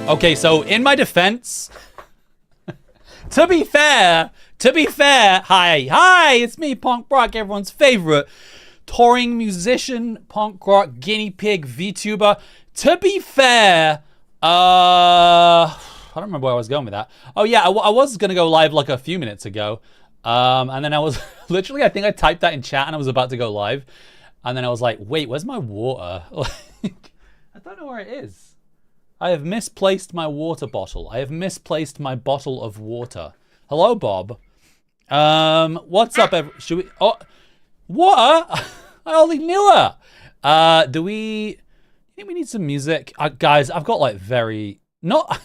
Okay, so in my defense, to be fair, hi, it's me, Punk Rock, everyone's favorite touring musician, punk rock guinea pig VTuber. To be fair, I don't remember where I was going with that. Oh yeah, I was gonna go live like a few minutes ago, and then I was literally, I think I typed that in chat and I was about to go live, and then I was like, wait, where's my water? Like, I don't know where it is. I have misplaced my water bottle. I have misplaced my bottle of water. Hello, Bob. What's up, should we... Oh, water? I only knew her. Do we... I think we need some music. Guys, I've got like very... Not...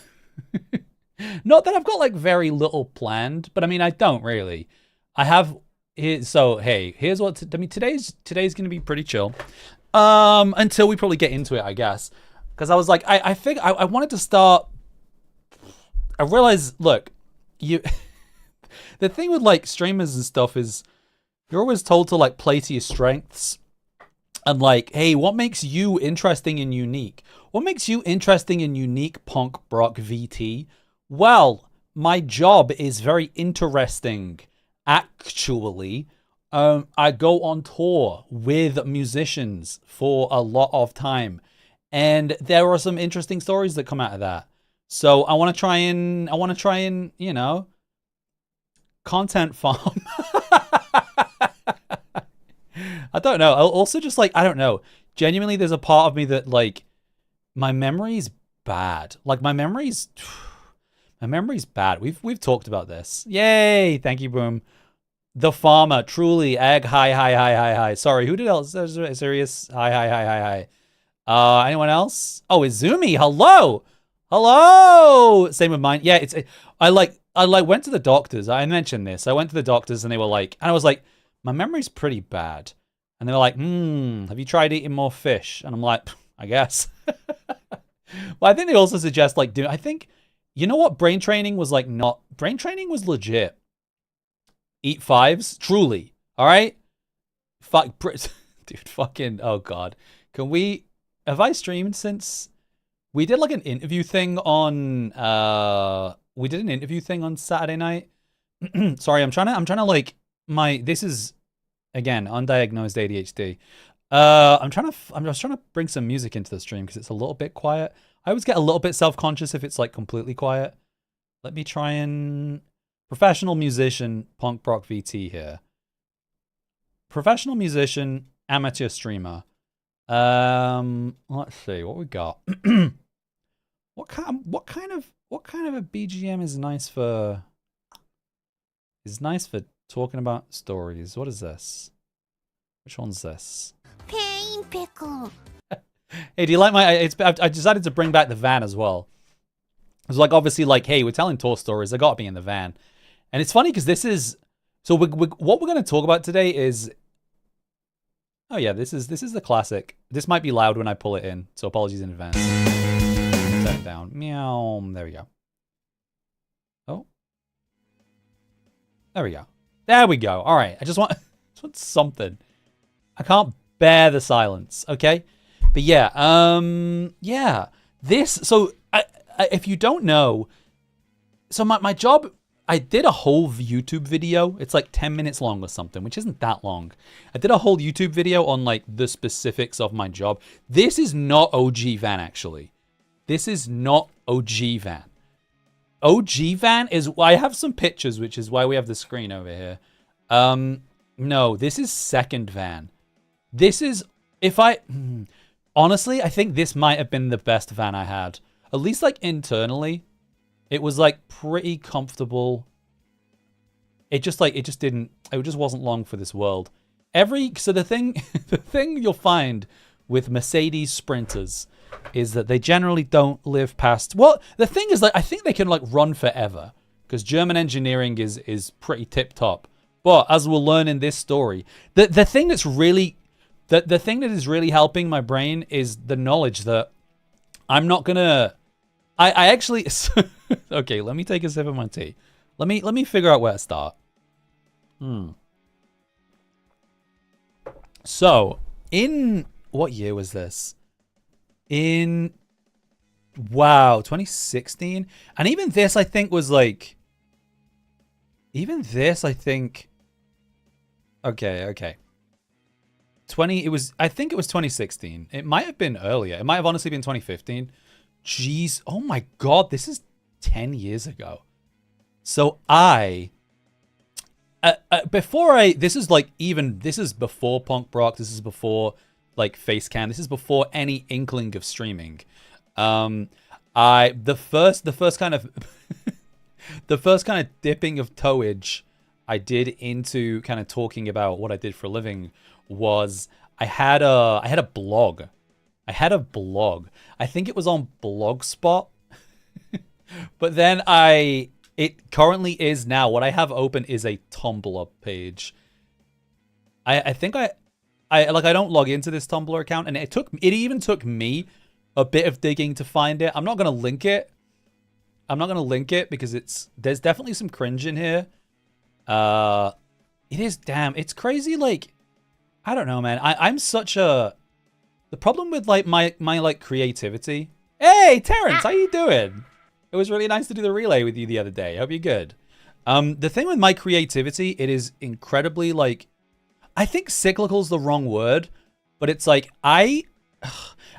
Not that I've got like very little planned, but I mean, I don't really. I have... So, hey, here's what... I mean, today's going to be pretty chill. Until we probably get into it, I guess. Because I was like, I think I wanted to start. I realized, look, the thing with like streamers and stuff is you're always told to like play to your strengths. And like, hey, what makes you interesting and unique? What makes you interesting and unique, Punk Brock VT? Well, my job is very interesting, actually. I go on tour with musicians for a lot of time. And there are some interesting stories that come out of that. So I want to try and, you know, content farm. I don't know. I'll also just like, I don't know. Genuinely, there's a part of me that like, my memory's bad. Like my memory's bad. We've talked about this. Yay. Thank you, Boom. The Farmer, truly, egg, hi. Sorry, who did else? Serious, hi. Anyone else? Oh, Izumi, hello. Same with mine. Yeah, I went to the doctors. I mentioned this. I went to the doctors and they were like, and I was like, my memory's pretty bad. And they were like, have you tried eating more fish? And I'm like, I guess. Well, I think they also suggest like I think, you know what? Brain training was like brain training was legit. Eat fives, truly. All right. Fuck, dude, fucking, oh God. Have I streamed since we did like an interview thing on Saturday night? Sorry, I'm trying to like this is again undiagnosed ADHD. I'm just trying to bring some music into the stream because it's a little bit quiet. I always get a little bit self-conscious if it's like completely quiet. Let me try and professional musician Punk Brock VT here. Professional musician, amateur streamer. Let's see what we got. What kind of a BGM is nice for talking about stories? What is this? Which one's this? Pain pickle. Hey, do you like my? I decided to bring back the van as well. It's like obviously like, hey, we're telling tour stories. I gotta be in the van, and it's funny because this is so. What we're gonna talk about today is. Oh yeah, this is the classic. This might be loud when I pull it in, so apologies in advance. Turn it down. Meow. There we go. Oh. There we go. There we go. All right. I just want something. I can't bear the silence. Okay. But yeah. Yeah. This. So if you don't know, so my job. I did a whole YouTube video. It's like 10 minutes long or something, which isn't that long. I did a whole YouTube video on like the specifics of my job. This is not OG Van, actually. This is not OG Van. OG Van is, I have some pictures, which is why we have the screen over here. No, this is second Van. This is, honestly, I think this might have been the best van I had. At least like internally. It was like pretty comfortable. It just wasn't long for this world. So the thing you'll find with Mercedes Sprinters is that they generally don't live past, well, the thing is like, I think they can like run forever because German engineering is pretty tip top. But as we'll learn in this story, the thing that's really, the thing that is really helping my brain is the knowledge that I'm not gonna, I actually, okay, let me take a sip of my tea. Let me figure out where to start. So, in what year was this? In wow, 2016. And even this, I think, was like, even this, I think, okay. I think it was 2016. It might have been earlier. It might have honestly been 2015. Jeez, oh my God, this is 10 years ago. So this is before punk rock. This is before like face cam. This is before any inkling of streaming. The first kind of the first kind of dipping of toeage I did into kind of talking about what I did for a living was I had a blog. I think it was on Blogspot. But then it currently is now. What I have open is a Tumblr page. I think I don't log into this Tumblr account, and it even took me a bit of digging to find it. I'm not gonna link it. Because there's definitely some cringe in here. It's crazy. Like, I don't know, man. I'm such a, the problem with like my like creativity. Hey, Terrence, how you doing? It was really nice to do the relay with you the other day. Hope you're good. The thing with my creativity, it is incredibly like, I think cyclical is the wrong word, but it's like, I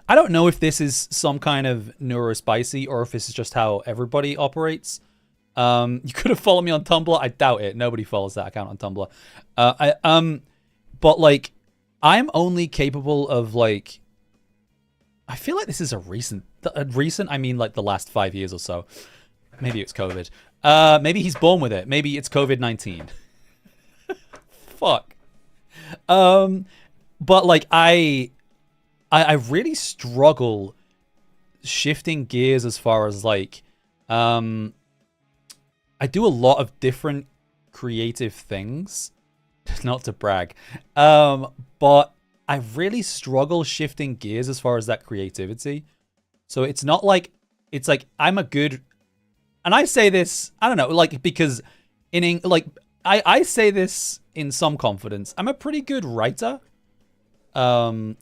don't know if this is some kind of neurospicy or if this is just how everybody operates. You could have followed me on Tumblr. I doubt it. Nobody follows that account on Tumblr. But like, I'm only capable of like, I feel like this is a recent, I mean like the last 5 years or so. Maybe it's COVID. Maybe he's born with it. Maybe it's COVID-19. Fuck. But like I really struggle shifting gears as far as like, I do a lot of different creative things, not to brag. But I really struggle shifting gears as far as that creativity. So it's not like, it's like I'm a good, and I say this, I don't know, like, because I say this in some confidence. I'm a pretty good writer,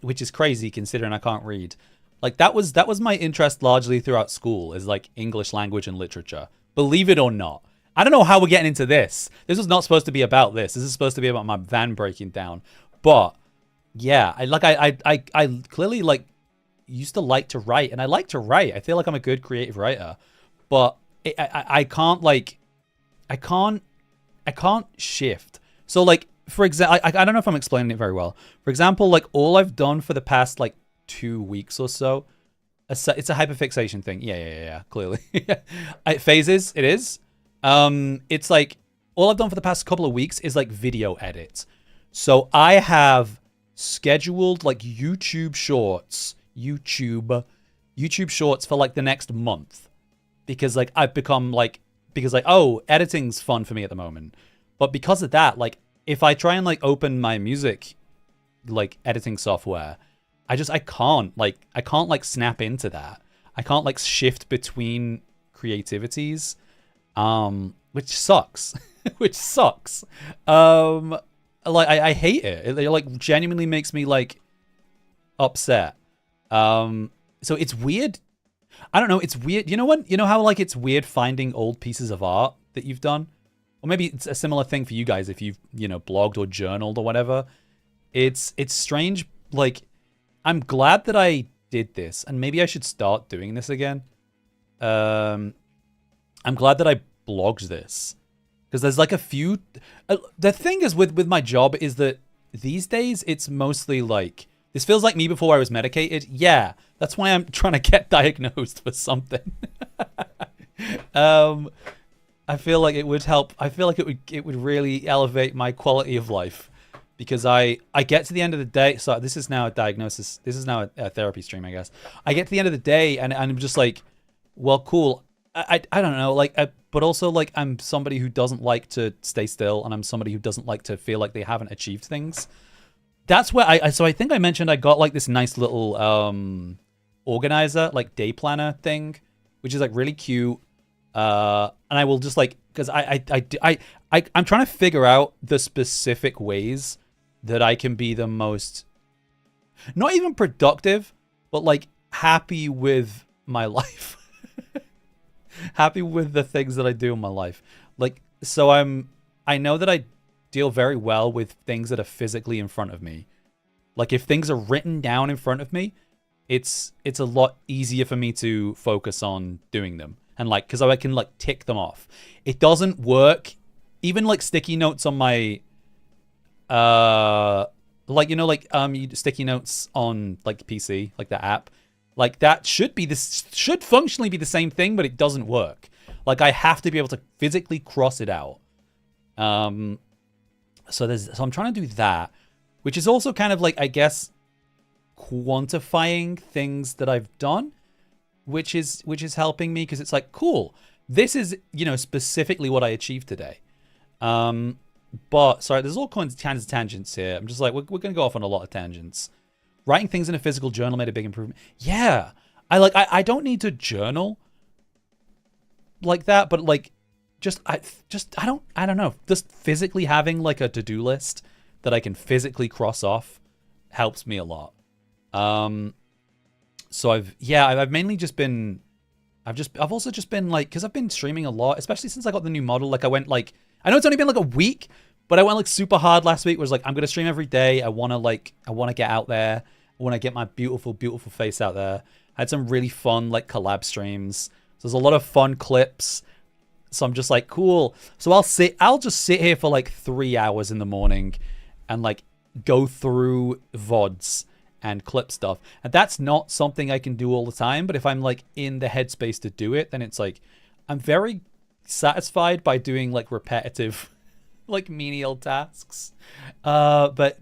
which is crazy considering I can't read. Like that was my interest largely throughout school, is like English language and literature. Believe it or not. I don't know how we're getting into this. This was not supposed to be about this. This is supposed to be about my van breaking down. But yeah, I clearly like used to like to write, and I like to write. I feel like I'm a good creative writer, but I can't shift. So like, for example, I don't know if I'm explaining it very well. For example, like all I've done for the past like 2 weeks or so, it's a hyperfixation thing. Yeah, clearly. Phases, it is. It's like all I've done for the past couple of weeks is like video edits. So I have scheduled like YouTube shorts for like the next month, because like I've become like, because like, oh, editing's fun for me at the moment. But because of that, like if I try and like open my music like editing software, I can't like snap into that. I can't like shift between creativities, which sucks. Like I hate it. It like genuinely makes me like upset. So it's weird. I don't know. It's weird. You know how like it's weird finding old pieces of art that you've done, or maybe it's a similar thing for you guys if you've blogged or journaled or whatever. It's strange. Like, I'm glad that I did this, and maybe I should start doing this again. I'm glad that I blogged this, because there's like a few. The thing is with my job is that these days it's mostly like, this feels like me before I was medicated. Yeah, that's why I'm trying to get diagnosed for something. I feel like it would help. I feel like it would really elevate my quality of life, because I get to the end of the day. So this is now a diagnosis. This is now a therapy stream, I guess. I get to the end of the day and I'm just like, well, cool. I don't know, like, but also like I'm somebody who doesn't like to stay still, and I'm somebody who doesn't like to feel like they haven't achieved things. That's where so I think I mentioned I got like this nice little organizer, like day planner thing, which is like really cute. And I will just like, because I'm trying to figure out the specific ways that I can be the most, not even productive, but like happy with my life. Happy with the things that I do in my life. Like, so I know that I deal very well with things that are physically in front of me. Like, if things are written down in front of me, it's a lot easier for me to focus on doing them. And like, because I can like tick them off. It doesn't work. Even like sticky notes on my, like, you know, like sticky notes on like PC, like the app. Like that should functionally be the same thing, but it doesn't work. Like I have to be able to physically cross it out. So I'm trying to do that, which is also kind of like, I guess, quantifying things that I've done, which is helping me, because it's like, cool, this is, you know, specifically what I achieved today. But sorry, there's all kinds of tangents here. I'm just like, we're gonna go off on a lot of tangents. Writing things in a physical journal made a big improvement. Yeah, I don't need to journal like that, but like, I don't know. Just physically having like a to-do list that I can physically cross off helps me a lot. So I've mainly just been, I've also just been like, because I've been streaming a lot, especially since I got the new model. Like I went like, I know it's only been like a week, but I went like super hard last week. Was like, I'm gonna stream every day. I want to get out there. I want to get my beautiful face out there. I had some really fun like collab streams. So there's a lot of fun clips. So I'm just like, cool. So I'll just sit here for like 3 hours in the morning and like go through VODs and clip stuff. And that's not something I can do all the time, but if I'm like in the headspace to do it, then it's like, I'm very satisfied by doing like repetitive, like menial tasks. But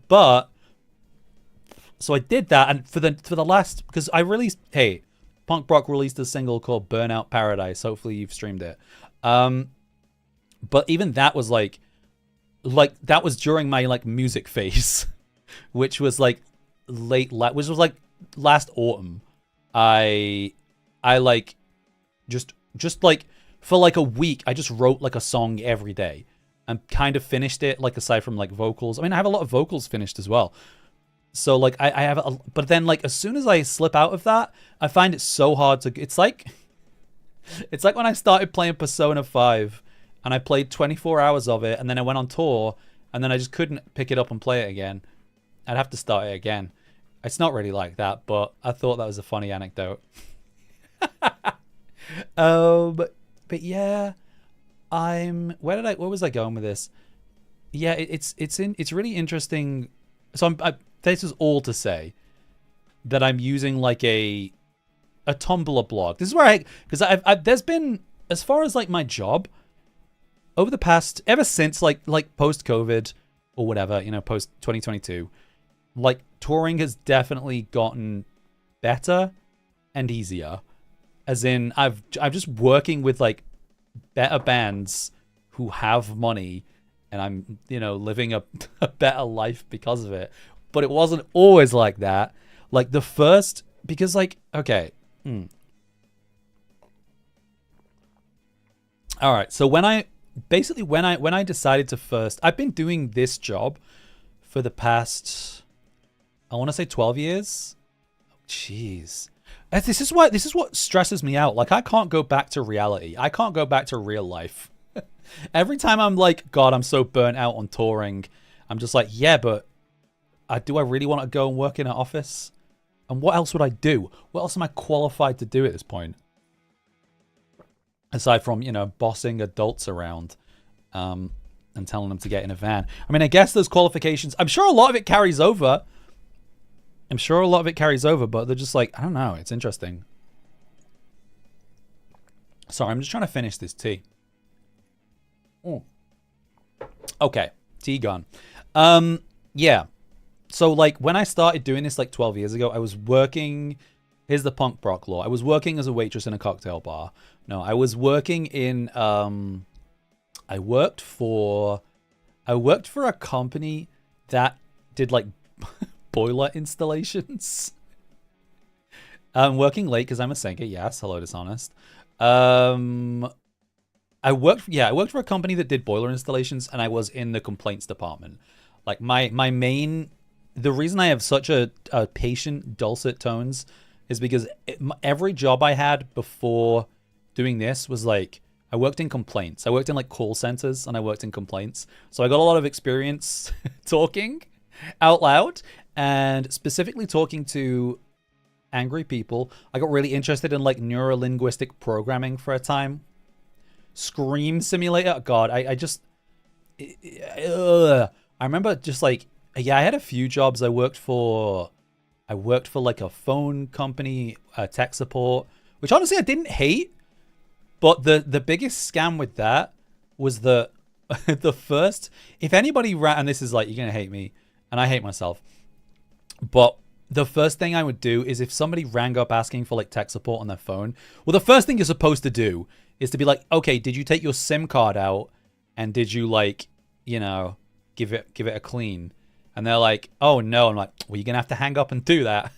so I did that, and for the last, because I released, hey, Punk Brock released a single called Burnout Paradise. Hopefully you've streamed it. But even that was like that was during my like music phase, which was like which was like last autumn. I like just like for like a week, I just wrote like a song every day and kind of finished it, like aside from like vocals. I mean, I have a lot of vocals finished as well. So like I have, but then like as soon as I slip out of that, I find it so hard to, it's like when I started playing Persona 5 and I played 24 hours of it and then I went on tour and then I just couldn't pick it up and play it again. I'd have to start it again. It's not really like that, but I thought that was a funny anecdote. But yeah, where was I going with this? Yeah, it's really interesting. So this is all to say that I'm using like a Tumblr blog. This is where because there's been, as far as like my job over the past, ever since like post COVID or whatever, you know, post 2022, like touring has definitely gotten better and easier. As in, I'm just working with like better bands who have money, and I'm, you know, living a better life because of it. But it wasn't always like that. Like the first, because like, okay. All right. So when I decided to first, I've been doing this job for the past, I want to say 12 years. Jeez. This is what stresses me out. Like I can't go back to reality. I can't go back to real life. Every time I'm like, God, I'm so burnt out on touring. I'm just like, yeah, but do I really want to go and work in an office? And what else would I do? What else am I qualified to do at this point? Aside from, you know, bossing adults around and telling them to get in a van. I mean, I guess those qualifications, I'm sure a lot of it carries over. But they're just like, I don't know. It's interesting. Sorry, I'm just trying to finish this tea. Okay, tea gone. Yeah. So like when I started doing this like 12 years ago, I was working, here's the punk Brock law. I was working as a waitress in a cocktail bar. No, I was working in, I worked for a company that did like boiler installations. I'm working late because I'm a sinker. Yes, hello, dishonest. I worked for a company that did boiler installations, and I was in the complaints department. Like my main, the reason I have such a patient, dulcet tones is because every job I had before doing this was like, I worked in complaints. I worked in like call centers and I worked in complaints. So I got a lot of experience talking out loud and specifically talking to angry people. I got really interested in like neurolinguistic programming for a time. Scream Simulator. God, I just... I remember just like... Yeah, I had a few jobs. I worked for like a phone company, tech support, which honestly I didn't hate. But the biggest scam with that was the first... If anybody ran... And this is like, you're going to hate me. And I hate myself. But the first thing I would do is if somebody rang up asking for like tech support on their phone, well, the first thing you're supposed to do is to be like, okay, did you take your SIM card out and did you like, you know, give it a clean? And they're like, oh no. I'm like, well, you're going to have to hang up and do that.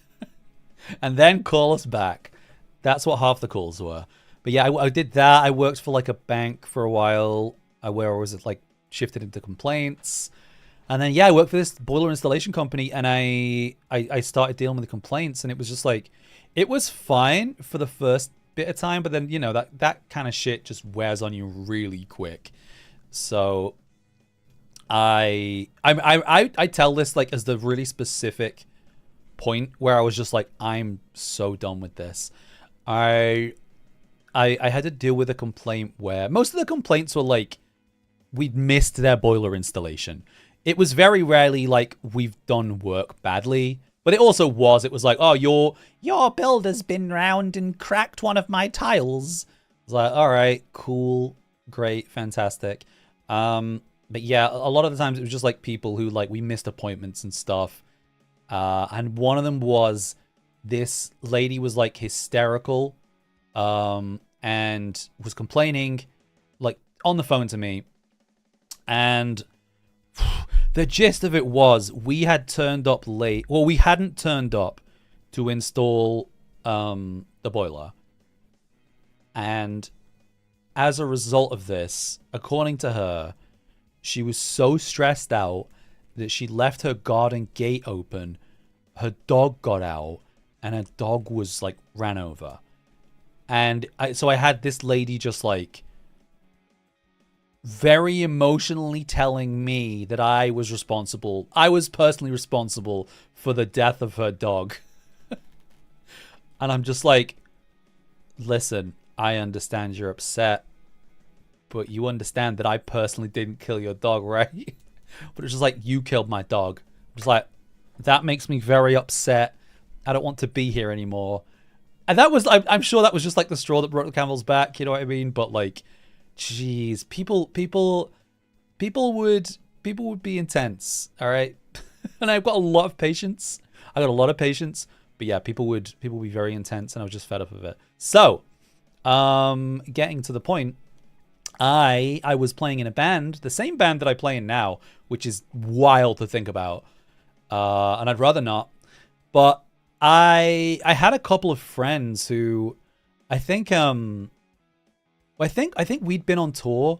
And then call us back. That's what half the calls were. But yeah, I did that. I worked for like a bank for a while where I was like shifted into complaints. And then, yeah, I worked for this boiler installation company and I started dealing with the complaints and it was just like, it was fine for the first bit of time, but then, you know, that kind of shit just wears on you really quick. So I tell this like as the really specific point where I was just like, I'm so done with this. I had to deal with a complaint where most of the complaints were like, we'd missed their boiler installation. It was very rarely like we've done work badly, but it also was. It was like, oh, your builder's been round and cracked one of my tiles. I was like, all right, cool, great, fantastic. But yeah, a lot of the times it was just like people who like we missed appointments and stuff. And one of them was this lady was like hysterical, and was complaining like on the phone to me, and the gist of it was we had turned up late. Well, we hadn't turned up to install the boiler. And as a result of this, according to her, she was so stressed out that she left her garden gate open. Her dog got out and her dog was like ran over. And so I had this lady just like very emotionally telling me that I was personally responsible for the death of her dog. And I'm just like, listen, I understand you're upset, but you understand that I personally didn't kill your dog, right? But it's just like, you killed my dog. I'm just like, that makes me very upset. I don't want to be here anymore. And that was, I'm sure that was just like the straw that broke the camel's back, you know what I mean? But like, jeez, people would be intense, all right? And I've got a lot of patience. But yeah, people would be very intense, and I was just fed up of it. So, getting to the point, I was playing in a band, the same band that I play in now, which is wild to think about, and I'd rather not. But I had a couple of friends who I think we'd been on tour,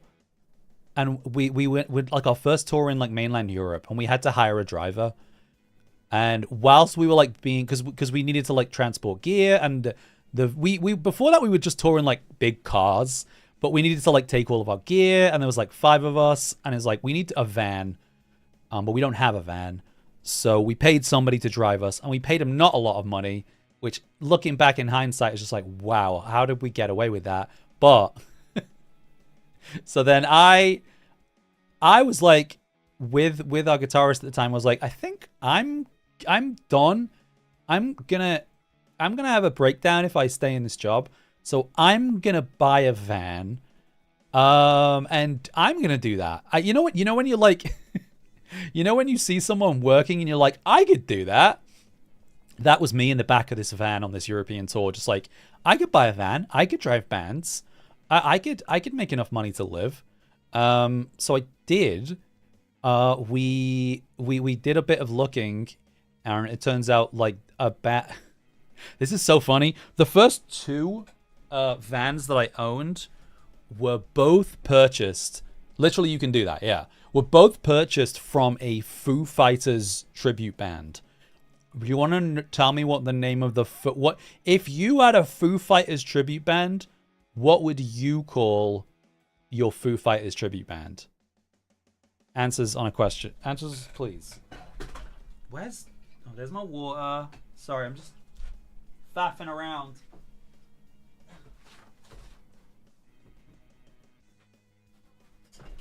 and we went with like our first tour in like mainland Europe, and we had to hire a driver. And whilst we were like because we needed to like transport gear, and we before that we would just tour in like big cars, but we needed to like take all of our gear, and there was like 5 of us, and it's like we need a van, but we don't have a van, so we paid somebody to drive us, and we paid him not a lot of money, which looking back in hindsight is just like, wow, how did we get away with that? But so then I was like with our guitarist at the time, was like, I think I'm done. I'm gonna have a breakdown if I stay in this job. So I'm gonna buy a van. And I'm gonna do that. You know when you're like you know when you see someone working and you're like, I could do that. That was me in the back of this van on this European tour, just like, I could buy a van, I could drive bands. I could make enough money to live. So I did. We did a bit of looking, and it turns out like this is so funny. The first 2 vans that I owned were both purchased. Literally, you can do that. Yeah, were both purchased from a Foo Fighters tribute band. Do you want to tell me what the name of the what if you had a Foo Fighters tribute band? What would you call your Foo Fighters tribute band? Answers on a question. Answers, please. Where's? Oh, there's my water. Sorry, I'm just faffing around.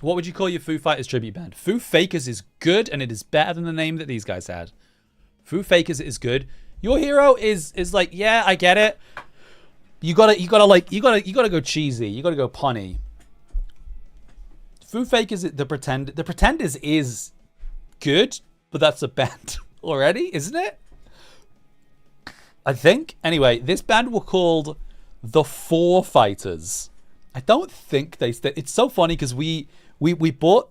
What would you call your Foo Fighters tribute band? Foo Fakers is good, and it is better than the name that these guys had. Foo Fakers is good. Your hero is like, yeah, I get it. You gotta go cheesy. You gotta go punny. Foo Fakers, the Pretenders is good, but that's a band already, isn't it? I think. Anyway, this band were called the Four Fighters. I don't think it's so funny because we bought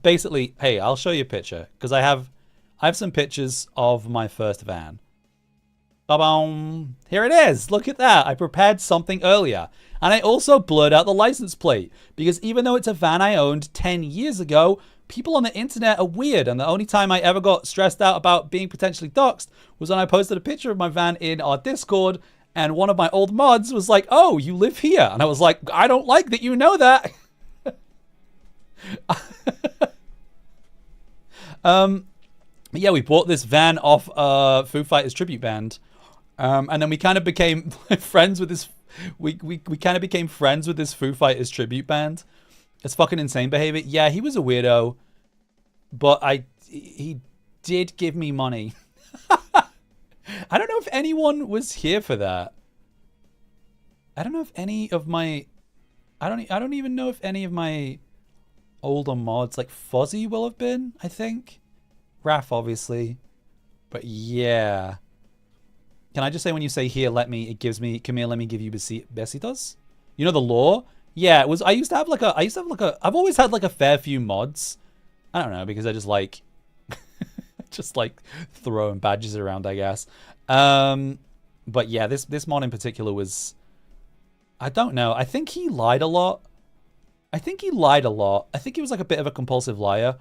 basically. Hey, I'll show you a picture because I have some pictures of my first van. Ba-boom. Here it is. Look at that. I prepared something earlier. And I also blurred out the license plate because even though it's a van I owned 10 years ago, people on the internet are weird. And the only time I ever got stressed out about being potentially doxxed was when I posted a picture of my van in our Discord and one of my old mods was like, "Oh, you live here." And I was like, "I don't like that you know that." Yeah, we bought this van off Foo Fighters tribute band. And then we kind of became friends with this. We kind of became friends with this Foo Fighters tribute band. It's fucking insane behavior. Yeah, he was a weirdo, but he did give me money. I don't know if anyone was here for that. I don't know if any of my. I don't even know if any of my older mods like Fuzzy will have been. I think Raph obviously, but yeah. Can I just say when you say here, let me, it gives me, come here, let me give you besitos? You know the lore? Yeah, it was, I've always had like a fair few mods. I don't know, because I just like, throwing badges around, I guess. But yeah, this mod in particular was, I don't know. I think he lied a lot. I think he was like a bit of a compulsive liar.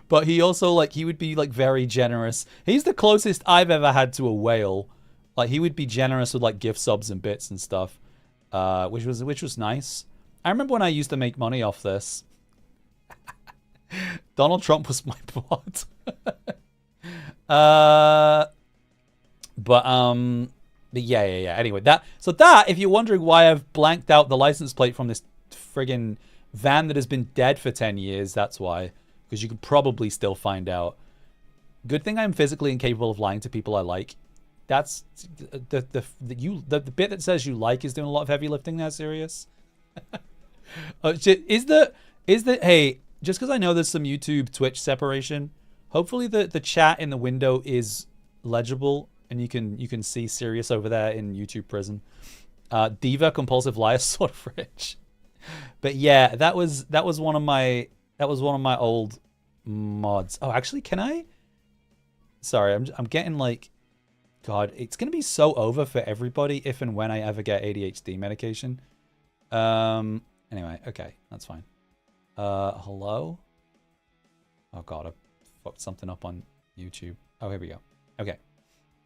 But he also, like, he would be, like, very generous. He's the closest I've ever had to a whale. Like, he would be generous with, like, gift subs and bits and stuff. Which was nice. I remember when I used to make money off this. Donald Trump was my bot. But yeah. Anyway, that, if you're wondering why I've blanked out the license plate from this friggin' van that has been dead for 10 years, that's why. Because you could probably still find out. Good thing I'm physically incapable of lying to people I like. That's the bit that says you like is doing a lot of heavy lifting there, serious. Hey, just because I know there's some YouTube Twitch separation, hopefully the chat in the window is legible and you can see Sirius over there in YouTube prison. Diva compulsive liar sort of rich. But yeah, that was one of my old mods. Oh, actually, can I? Sorry, I'm getting like, God, it's gonna be so over for everybody if and when I ever get ADHD medication. Anyway, okay, that's fine. Hello? Oh God, I fucked something up on YouTube. Oh, here we go. Okay.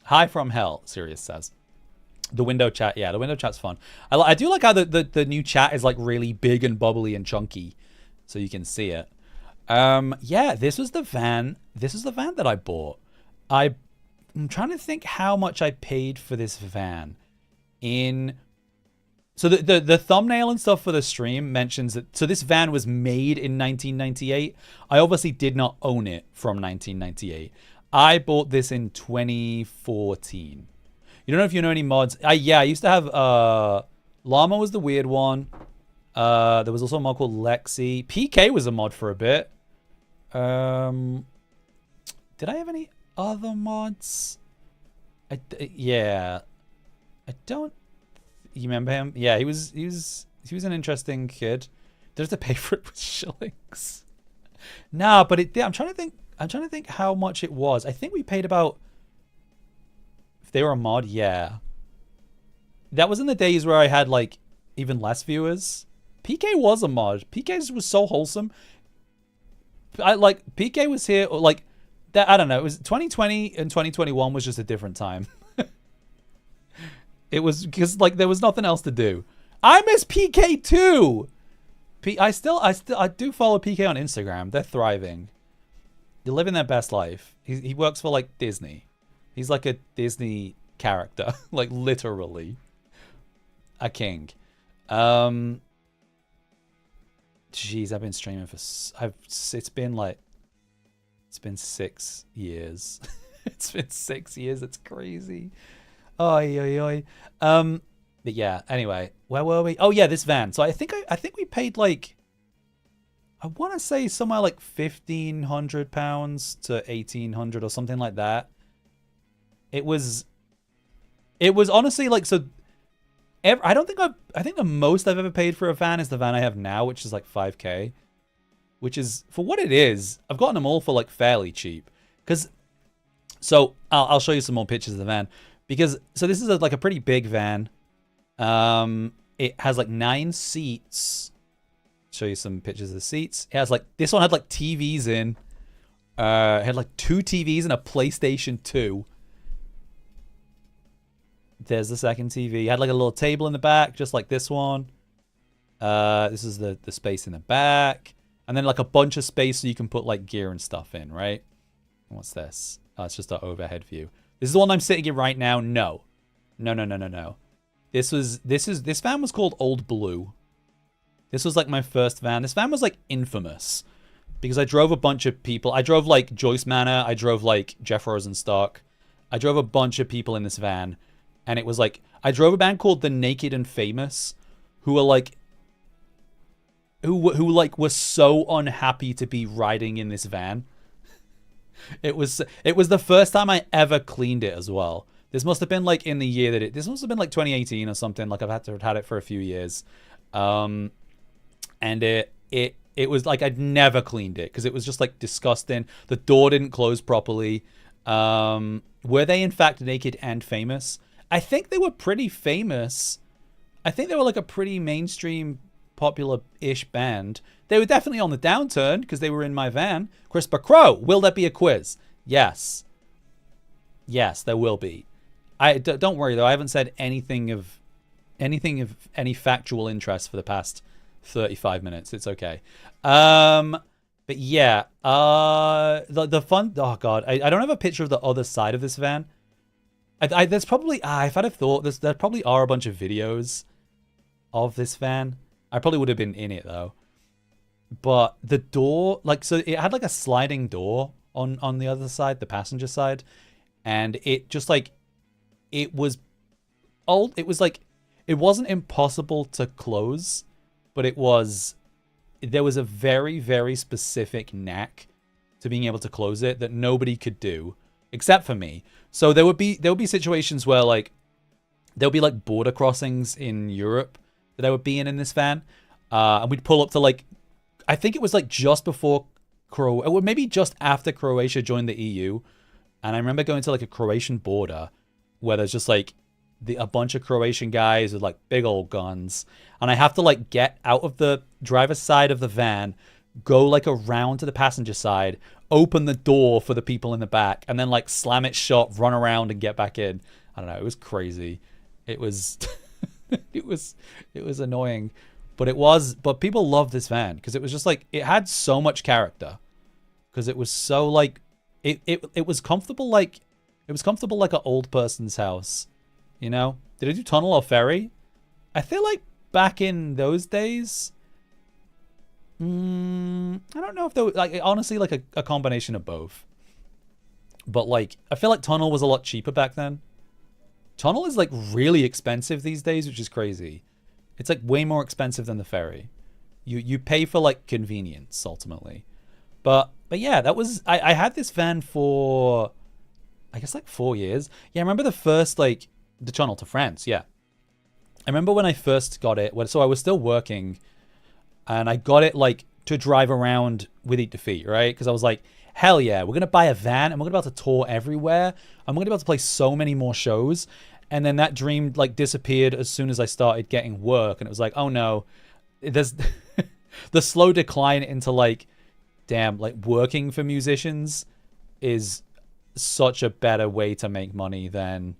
Hi from hell, Sirius says. The window chat, yeah, the window chat's fun. I do like how the new chat is like really big and bubbly and chunky, so you can see it. Yeah, this was the van that I bought. I'm trying to think how much I paid for this van. So the thumbnail and stuff for the stream mentions that, so this van was made in 1998. I obviously did not own it from 1998. I bought this in 2014. You don't know if you know any mods. I used to have, Llama was the weird one. There was also a mod called Lexi. PK was a mod for a bit. Did I have any other mods? Yeah. I don't... You remember him? Yeah, he was an interesting kid. Did I have to pay for it with shillings? Nah, but I'm trying to think how much it was. I think we paid about... If they were a mod, yeah. That was in the days where I had like even less viewers. PK was a mod. PK was so wholesome. PK was here, or like that. I don't know. It was 2020 and 2021 was just a different time. It was because like there was nothing else to do. I miss PK too. I do follow PK on Instagram. They're thriving. They're living their best life. He works for like Disney. He's like a Disney character, like literally a king. Jeez, I've been streaming for it's been 6 years. It's been 6 years. It's crazy. Oi, oi, oi. But yeah, anyway, where were we? Oh yeah, this van. So I think we paid like, I want to say somewhere like £1,500 to 1,800 or something like that. It was honestly like, so I think the most I've ever paid for a van is the van I have now, which is like 5K, which is, for what it is, I've gotten them all for like fairly cheap. So I'll show you some more pictures of the van, because so this is like a pretty big van. It has like 9 seats. Show you some pictures of the seats. It has like, this one had like TVs in. It had like 2 TVs and a PlayStation 2. There's the second TV. It had like a little table in the back, just like this one. This is the space in the back. And then like a bunch of space so you can put like gear and stuff in, right? What's this? Oh, it's just our overhead view. This is the one I'm sitting in right now. No. This van was called Old Blue. This was like my first van. This van was like infamous because I drove a bunch of people. I drove like Joyce Manor. I drove like Jeff Rosenstock. I drove a bunch of people in this van. And it was like, I drove a band called The Naked and Famous, who were like, who like were so unhappy to be riding in this van. It was the first time I ever cleaned it as well. This must have been like in the year that this must have been like 2018 or something. Like I've had it for a few years. And it was like, I'd never cleaned it because it was just like disgusting. The door didn't close properly. Were they in fact naked and famous? I think they were pretty famous. I think they were like a pretty mainstream, popular-ish band. They were definitely on the downturn because they were in my van. Crisper Crow, will there be a quiz? Yes. Yes, there will be. Don't worry though. I haven't said anything of any factual interest for the past 35 minutes. It's okay. But yeah, the fun. Oh god, I don't have a picture of the other side of this van. There's probably, if I'd have thought, there probably are a bunch of videos of this van. I probably would have been in it though. But the door, like, so it had like a sliding door on the other side, the passenger side, and it just like, it was old. It was like, it wasn't impossible to close, but there was a very, very specific knack to being able to close it that nobody could do except for me. So there would be situations where like there'll be like border crossings in Europe that I would be in this van, and we'd pull up to like, I think it was like just before or maybe just after Croatia joined the EU, and I remember going to like a Croatian border where there's just like a bunch of Croatian guys with like big old guns, and I have to like get out of the driver's side of the van, go like around to the passenger side, open the door for the people in the back, and then like slam it shut, run around and get back in. I don't know. It was crazy. It was, it was annoying, but people loved this van because it was just like, it had so much character because it was so like, it was comfortable. Like it was comfortable like an old person's house, you know? Did it do tunnel or ferry? I feel like back in those days, I don't know if there was, like, honestly, like a combination of both. But like, I feel like tunnel was a lot cheaper back then. Tunnel is like really expensive these days, which is crazy. It's like way more expensive than the ferry. You pay for like convenience ultimately. But yeah, that was, I had this van for, I guess like 4 years. Yeah, I remember the first, like, the tunnel to France, yeah. I remember when I first got it, so I was still working, and I got it like to drive around with Eat Defeat, right? Because I was like, hell yeah, we're going to buy a van and we're going to be able to tour everywhere. And we're going to be able to play so many more shows. And then that dream like disappeared as soon as I started getting work. And it was like, oh no, there's the slow decline into like damn, like working for musicians is such a better way to make money than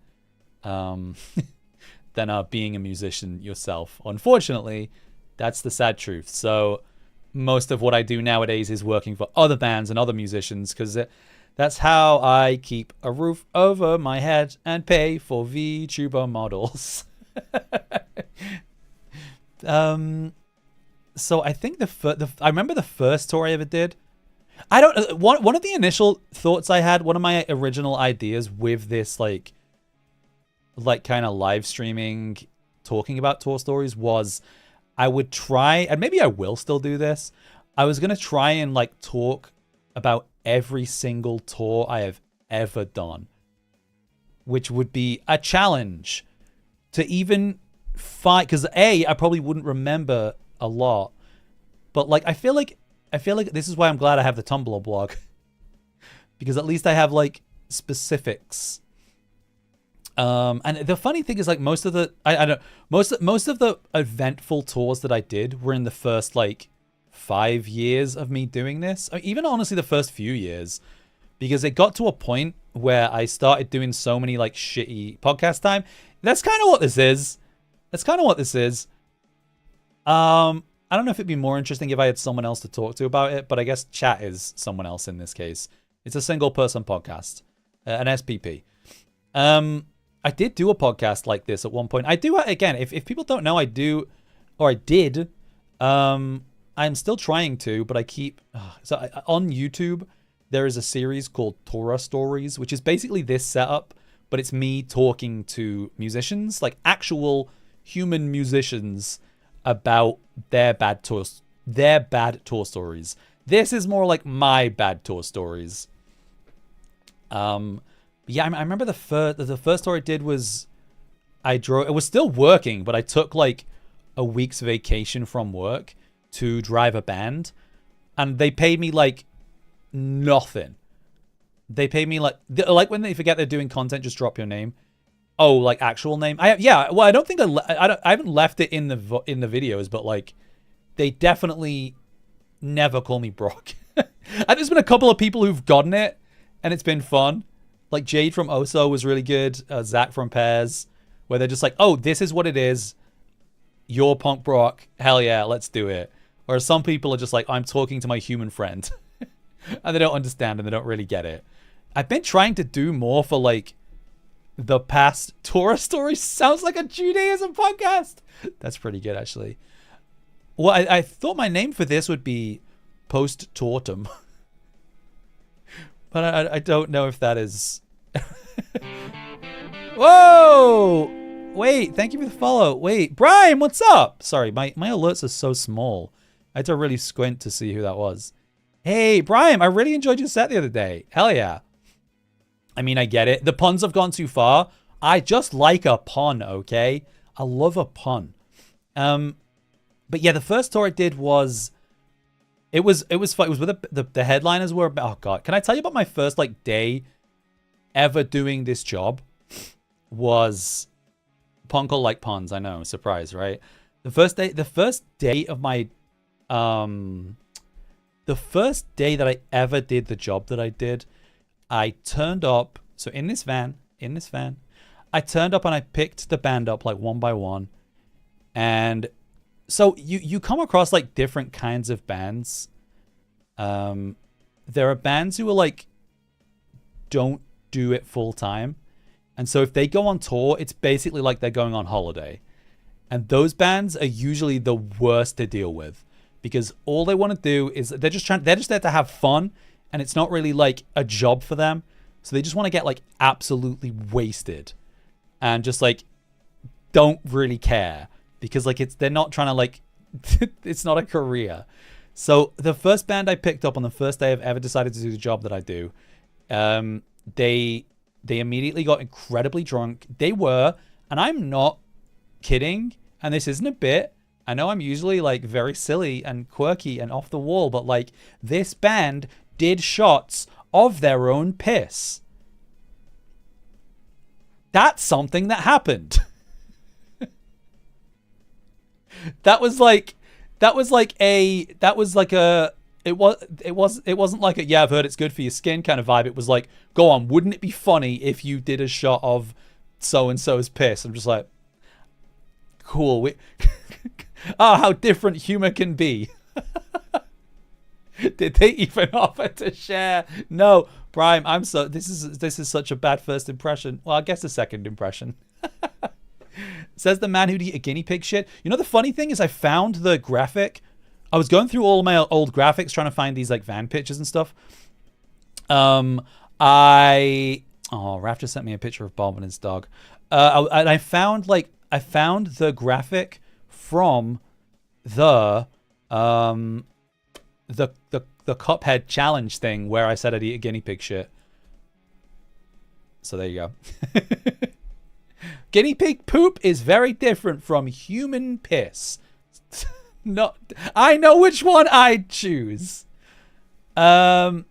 being a musician yourself. Unfortunately, that's the sad truth. So most of what I do nowadays is working for other bands and other musicians, because that's how I keep a roof over my head and pay for VTuber models. So I think I remember the first tour I ever did. I don't. One of the initial thoughts I had, one of my original ideas with this like kind of live streaming, talking about tour stories, was I would try, and maybe I will still do this. I was gonna try and like talk about every single tour I have ever done, which would be a challenge to even find, because I probably wouldn't remember a lot, but like I feel like this is why I'm glad I have the Tumblr blog, because at least I have like specifics. And the funny thing is, like, most of the most of the eventful tours that I did were in the first like 5 years of me doing this, or even honestly the first few years, because it got to a point where I started doing so many like shitty podcast time. That's kind of what this is. I don't know if it'd be more interesting if I had someone else to talk to about it, but I guess chat is someone else in this case. It's a single person podcast, an SPP. I did do a podcast like this at one point. I do, again, if people don't know, I do, or I did. I'm still trying to, but I keep, on YouTube, there is a series called Torah Stories, which is basically this setup, but it's me talking to musicians, like actual human musicians, about their bad tour stories. This is more like my bad tour stories. Yeah, I remember the first tour I did was it was still working, but I took like a week's vacation from work to drive a band, and they paid me like nothing. They paid me like when they forget they're doing content, just drop your name. Oh, like actual name? I don't think I haven't left it in the videos, but like they definitely never call me Brock. And there's been a couple of people who've gotten it, and it's been fun. Like Jade from Oso was really good. Zach from Pairs, where they're just like, oh, this is what it is. You're Punk Brock. Hell yeah, let's do it. Whereas some people are just like, I'm talking to my human friend. And they don't understand and they don't really get it. I've been trying to do more for like the past Torah stories. Sounds like a Judaism podcast. That's pretty good, actually. Well, I thought my name for this would be Post Tortum. But I don't know if that is... Whoa! Wait, thank you for the follow. Wait, Brian, what's up? Sorry, my alerts are so small. I had to really squint to see who that was. Hey, Brian, I really enjoyed your set the other day. Hell yeah. I mean, I get it. The puns have gone too far. I just like a pun, okay? I love a pun. But yeah, the first tour I did was... It was fun. It was with the headliners were... Oh, God. Can I tell you about my first, like, day ever doing this job? Was... Punkle like puns, I know. Surprise, right? The first day of my... The first day that I ever did the job that I did, I turned up... So in this van, I turned up and I picked the band up, like, one by one. And... So you come across like different kinds of bands. There are bands who are like don't do it full time. And so if they go on tour, it's basically like they're going on holiday. And those bands are usually the worst to deal with, because all they want to do is they're just there to have fun, and it's not really like a job for them. So they just want to get like absolutely wasted and just like don't really care. Because like they're not trying to like, it's not a career. So the first band I picked up on the first day I've ever decided to do the job that I do, they immediately got incredibly drunk. They were, and I'm not kidding, and this isn't a bit. I know I'm usually like very silly and quirky and off the wall, but like this band did shots of their own piss. That's something that happened. That was like a it wasn't like a, yeah, I've heard it's good for your skin kind of vibe. It was like, go on, wouldn't it be funny if you did a shot of so and so's piss? I'm just like, cool. Oh, how different humor can be. Did they even offer to share? No, Brian, this is such a bad first impression. Well, I guess a second impression. Says the man who'd eat a guinea pig shit. You know, the funny thing is I found the graphic. I was going through all my old graphics trying to find these like van pictures and stuff. Raph just sent me a picture of Bob and his dog. And I found the graphic from the Cuphead challenge thing where I said I'd eat a guinea pig shit. So there you go. Guinea pig poop is very different from human piss. I know which one I'd choose. But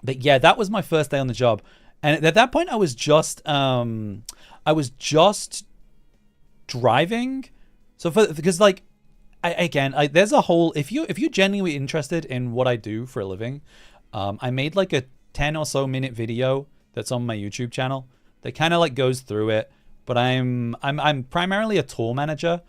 yeah, that was my first day on the job, and at that point I was just driving. So because like there's a whole, if you're genuinely interested in what I do for a living, I made like a 10 or so minute video that's on my YouTube channel that kind of like goes through it. But I'm primarily a tour manager,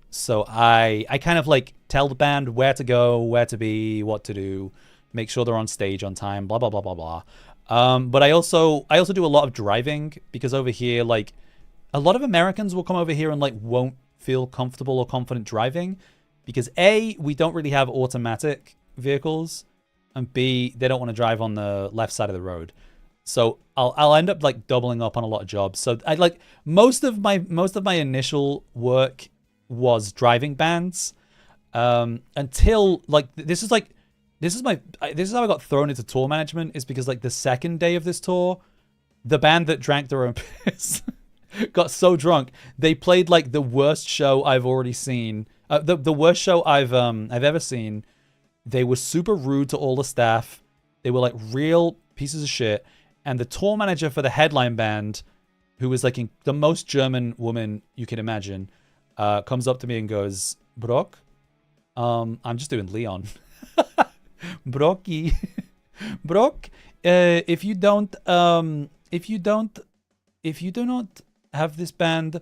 so I kind of like tell the band where to go, where to be, what to do, make sure they're on stage on time, blah blah blah blah blah. But I also do a lot of driving, because over here, like, a lot of Americans will come over here and like won't feel comfortable or confident driving because A, we don't really have automatic vehicles, and B, they don't want to drive on the left side of the road. So I'll end up like doubling up on a lot of jobs. So I like most of my initial work was driving bands, until like this is how I got thrown into tour management, is because like the second day of this tour, the band that drank their own piss got so drunk they played like the worst show I've already seen, the worst show I've ever seen. They were super rude to all the staff. They were like real pieces of shit. And the tour manager for the headline band, who was like the most German woman you can imagine, comes up to me and goes, "Brock, I'm just doing Leon. Brocky, Brock, if you do not have this band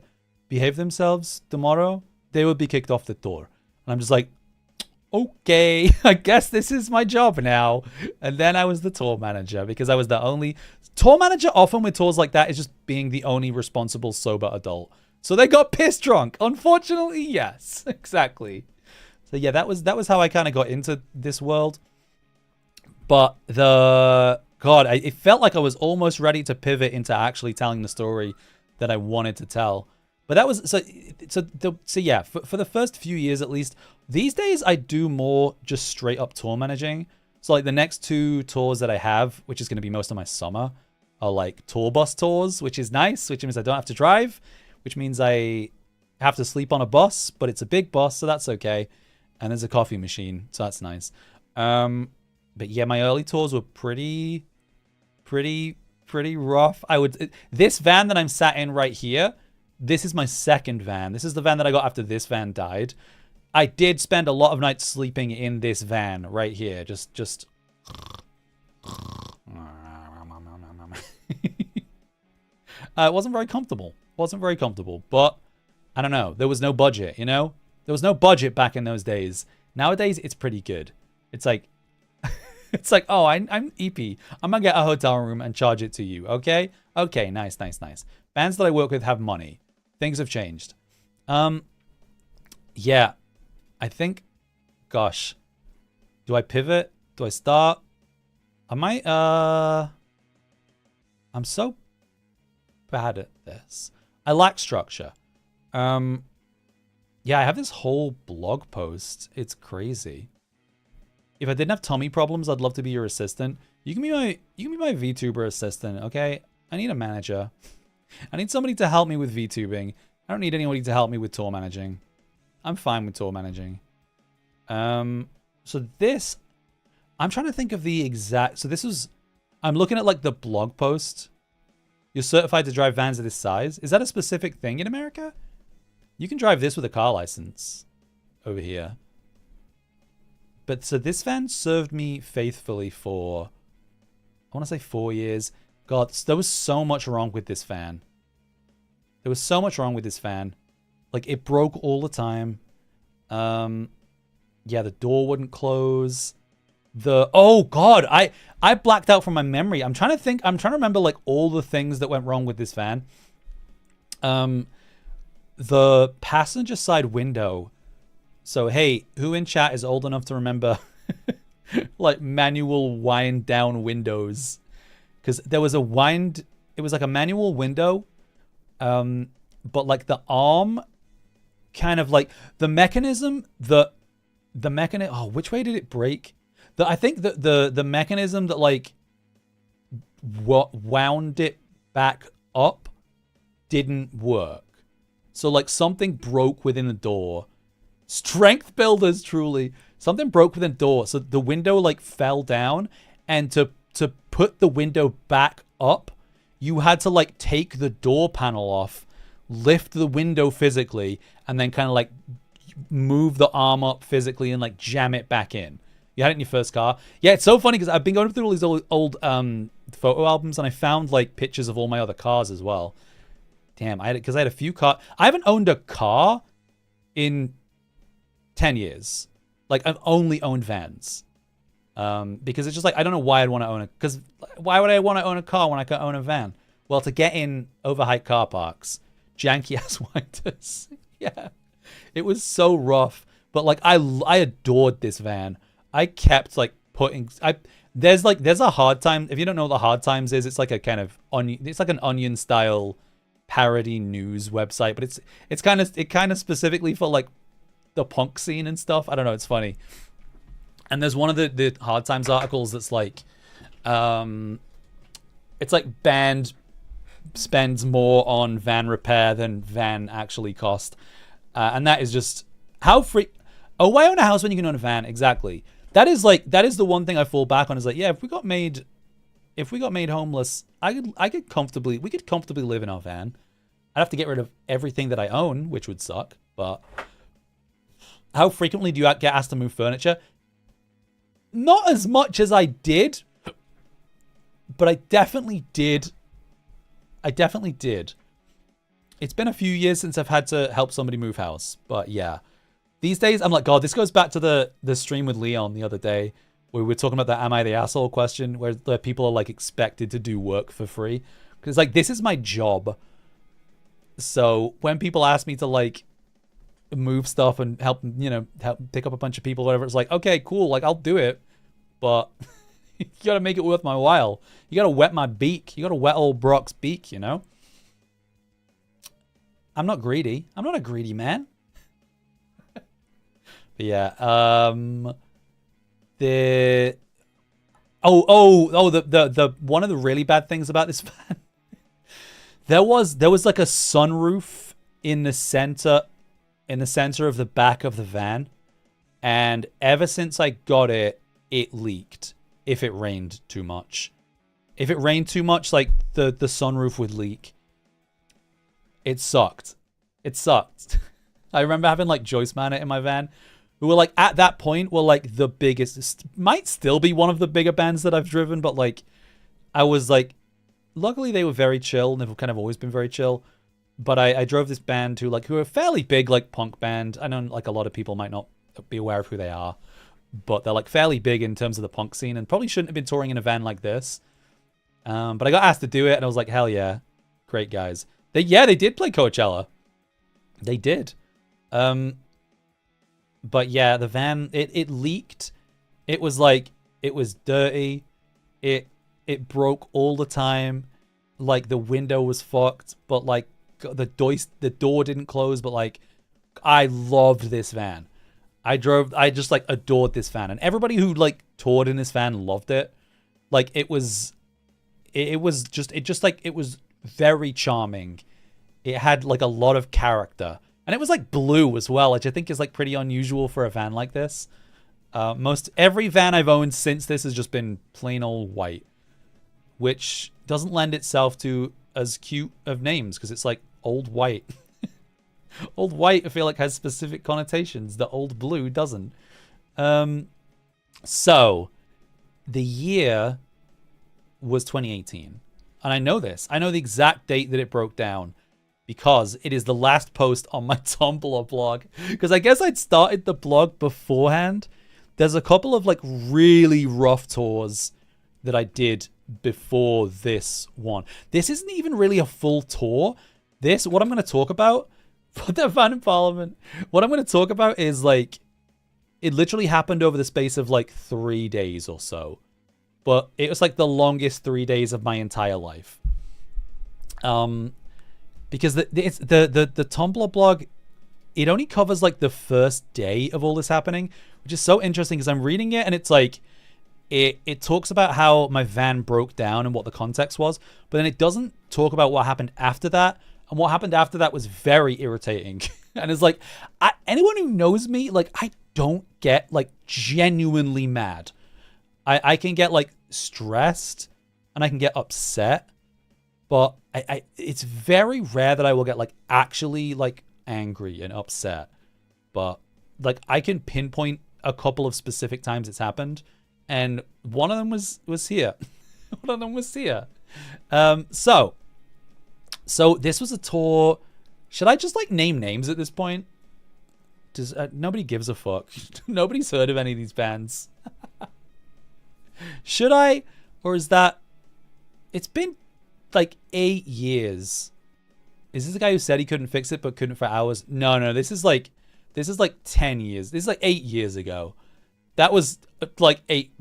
behave themselves tomorrow, they will be kicked off the tour." And I'm just like, okay, I guess this is my job now. And then I was the tour manager, because I was the only tour manager. Often with tours like that is just being the only responsible sober adult. So they got piss drunk. Unfortunately, yes, exactly. So yeah, that was how I kind of got into this world. But it felt like I was almost ready to pivot into actually telling the story that I wanted to tell. But that was so yeah, for the first few years at least. These days I do more just straight up tour managing. So like the next 2 tours that I have, which is going to be most of my summer, are like tour bus tours, which is nice, which means I don't have to drive, which means I have to sleep on a bus, but it's a big bus, so that's okay. And there's a coffee machine, so that's nice. But yeah, my early tours were pretty rough. This van that I'm sat in right here, this is my second van. This is the van that I got after this van died. I did spend a lot of nights sleeping in this van right here. Just it wasn't very comfortable. But I don't know. There was no budget, you know? There was no budget back in those days. Nowadays, it's pretty good. It's like, oh, I'm EP. I'm gonna get a hotel room and charge it to you, okay? Okay, nice. Bands that I work with have money. Things have changed. Yeah. I think, gosh, do I pivot? Do I start? I'm so bad at this. I lack structure. Yeah, I have this whole blog post. It's crazy. If I didn't have tummy problems, I'd love to be your assistant. You can be my VTuber assistant, okay? I need a manager. I need somebody to help me with VTubing. I don't need anybody to help me with tour managing. I'm fine with tour managing. So this, I'm trying to think of the exact, so this was, I'm looking at like the blog post. You're certified to drive vans of this size. Is that a specific thing in America? You can drive this with a car license over here. But so this van served me faithfully for, I want to say 4 years. God, there was so much wrong with this van. There was so much wrong with this van. Like, it broke all the time. Yeah, the door wouldn't close. Oh God, I blacked out from my memory. I'm trying to remember like all the things that went wrong with this van. The passenger side window. So hey, who in chat is old enough to remember like manual wind down windows? Because there was it was like a manual window, but like the arm kind of like the mechanism, oh, which way did it break? I think the mechanism that like wound it back up didn't work. So like something broke within the door. Strength builders, truly. Something broke within the door. So the window like fell down, and to put the window back up, you had to like take the door panel off, lift the window physically, and then kind of like move the arm up physically and like jam it back in. You had it in your first car. Yeah, it's so funny because I've been going through all these old photo albums, and I found like pictures of all my other cars as well. Damn, I had a few cars. I haven't owned a car in 10 years. Like, I've only owned vans. Because it's just like, I don't know why I'd want to own it. Because why would I want to own a car when I can own a van? Well, to get in overhyped car parks, janky ass winders. Yeah. It was so rough. But like, I adored this van. I kept like there's a Hard Time. If you don't know what the Hard Times is, it's like a kind of it's like an Onion style parody news website, but it kind of specifically for like the punk scene and stuff. I don't know, it's funny. And there's one of the Hard Times articles that's like it's like band spends more on van repair than van actually cost, and that is just how free. Oh, why own a house when you can own a van? Exactly. That is the one thing I fall back on, is like, yeah, if we got made homeless, we could comfortably live in our van. I'd have to get rid of everything that I own, which would suck. But how frequently do you get asked to move furniture? Not as much as I did, but I definitely did. It's been a few years since I've had to help somebody move house, but yeah. These days, I'm like, God, this goes back to the stream with Leon the other day, where we were talking about the "Am I the asshole?" question, where people are like expected to do work for free. Because like, this is my job. So when people ask me to like move stuff and help pick up a bunch of people, whatever, it's like, okay, cool, like I'll do it, but you gotta make it worth my while. You gotta wet my beak. You gotta wet old Brock's beak, you know? I'm not greedy. I'm not a greedy man. But yeah, the one of the really bad things about this van, there was like a sunroof in the center of the back of the van, and ever since I got it, it leaked if it rained too much. If it rained too much, like the sunroof would leak. It sucked. I remember having like Joyce Manor in my van, who were like, at that point, were like the biggest, might still be one of the bigger bands that I've driven, but like, I was like, luckily they were very chill, and they've kind of always been very chill. But I drove this band who are a fairly big like punk band. I know like a lot of people might not be aware of who they are, but they're like fairly big in terms of the punk scene, and probably shouldn't have been touring in a van like this. But I got asked to do it, and I was like, hell yeah, great guys. They did play Coachella. They did. But yeah, the van, it leaked. It was like, it was dirty. It broke all the time. Like the window was fucked, but like the door didn't close. But like, I loved this van. I just like adored this van, and everybody who like toured in this van loved it. Like it was very charming. It had like a lot of character. And it was like blue as well, which I think is like pretty unusual for a van like this. Every van I've owned since this has just been plain old white, which doesn't lend itself to as cute of names, because it's like old white. Old white, I feel like, has specific connotations that old blue doesn't. So the year was 2018. And I know this. I know the exact date that it broke down because it is the last post on my Tumblr blog. Because I guess I'd started the blog beforehand. There's a couple of like really rough tours that I did before this one. This isn't even really a full tour. What I'm going to talk about for the Van in Parliament, what I'm going to talk about is like, it literally happened over the space of like 3 days or so. But it was like the longest 3 days of my entire life. Because the Tumblr blog, it only covers like the first day of all this happening, which is so interesting because I'm reading it and it's like, it talks about how my van broke down and what the context was, but then it doesn't talk about what happened after that. And what happened after that was very irritating. And it's like, anyone who knows me, like, I don't get like genuinely mad. I can get like stressed and I can get upset, but it's very rare that I will get like actually like angry and upset. But like I can pinpoint a couple of specific times it's happened, and one of them was here. One of them was here. So this was a tour. Should I just like name names at this point? Does nobody gives a fuck? Nobody's heard of any of these bands. Should I? Or is that... It's been like 8 years. Is this the guy who said he couldn't fix it but couldn't for hours? No, this is like 10 years. This is like 8 years ago. That was like eight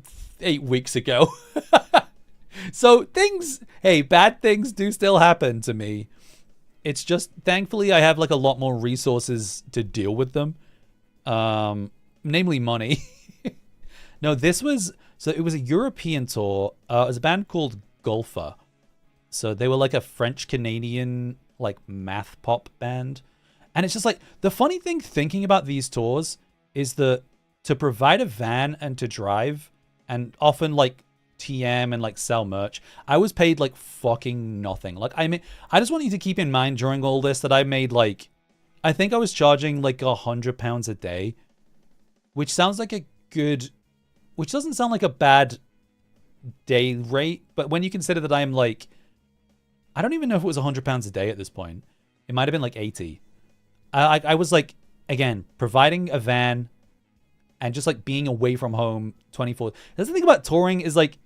weeks ago. So bad things do still happen to me. It's just, thankfully, I have like a lot more resources to deal with them. Namely money. No, it was a European tour. It was a band called Golfer. So they were like a French-Canadian like math pop band. And it's just like, the funny thing thinking about these tours is that to provide a van and to drive and often like TM and like sell merch, I was paid like fucking nothing. Like, I mean, I just want you to keep in mind during all this that I made like, I think I was charging like £100 a day, which sounds like which doesn't sound like a bad day rate, but when you consider that I'm like, I don't even know if it was £100 a day at this point. It might have been like 80. I was like, again, providing a van and just like being away from home 24. That's the thing about touring is like,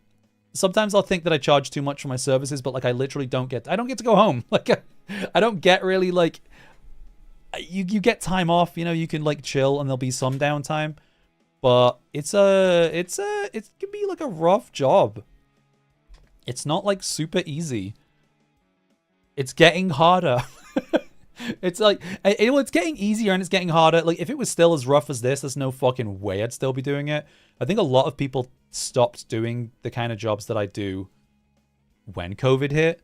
sometimes I'll think that I charge too much for my services, but like I literally don't get to go home. Like I don't get really like, you get time off, you know, you can like chill and there'll be some downtime, but it can be like a rough job. It's not like super easy. It's getting harder. It's like, it's getting easier and it's getting harder. Like, if it was still as rough as this, there's no fucking way I'd still be doing it. I think a lot of people stopped doing the kind of jobs that I do when COVID hit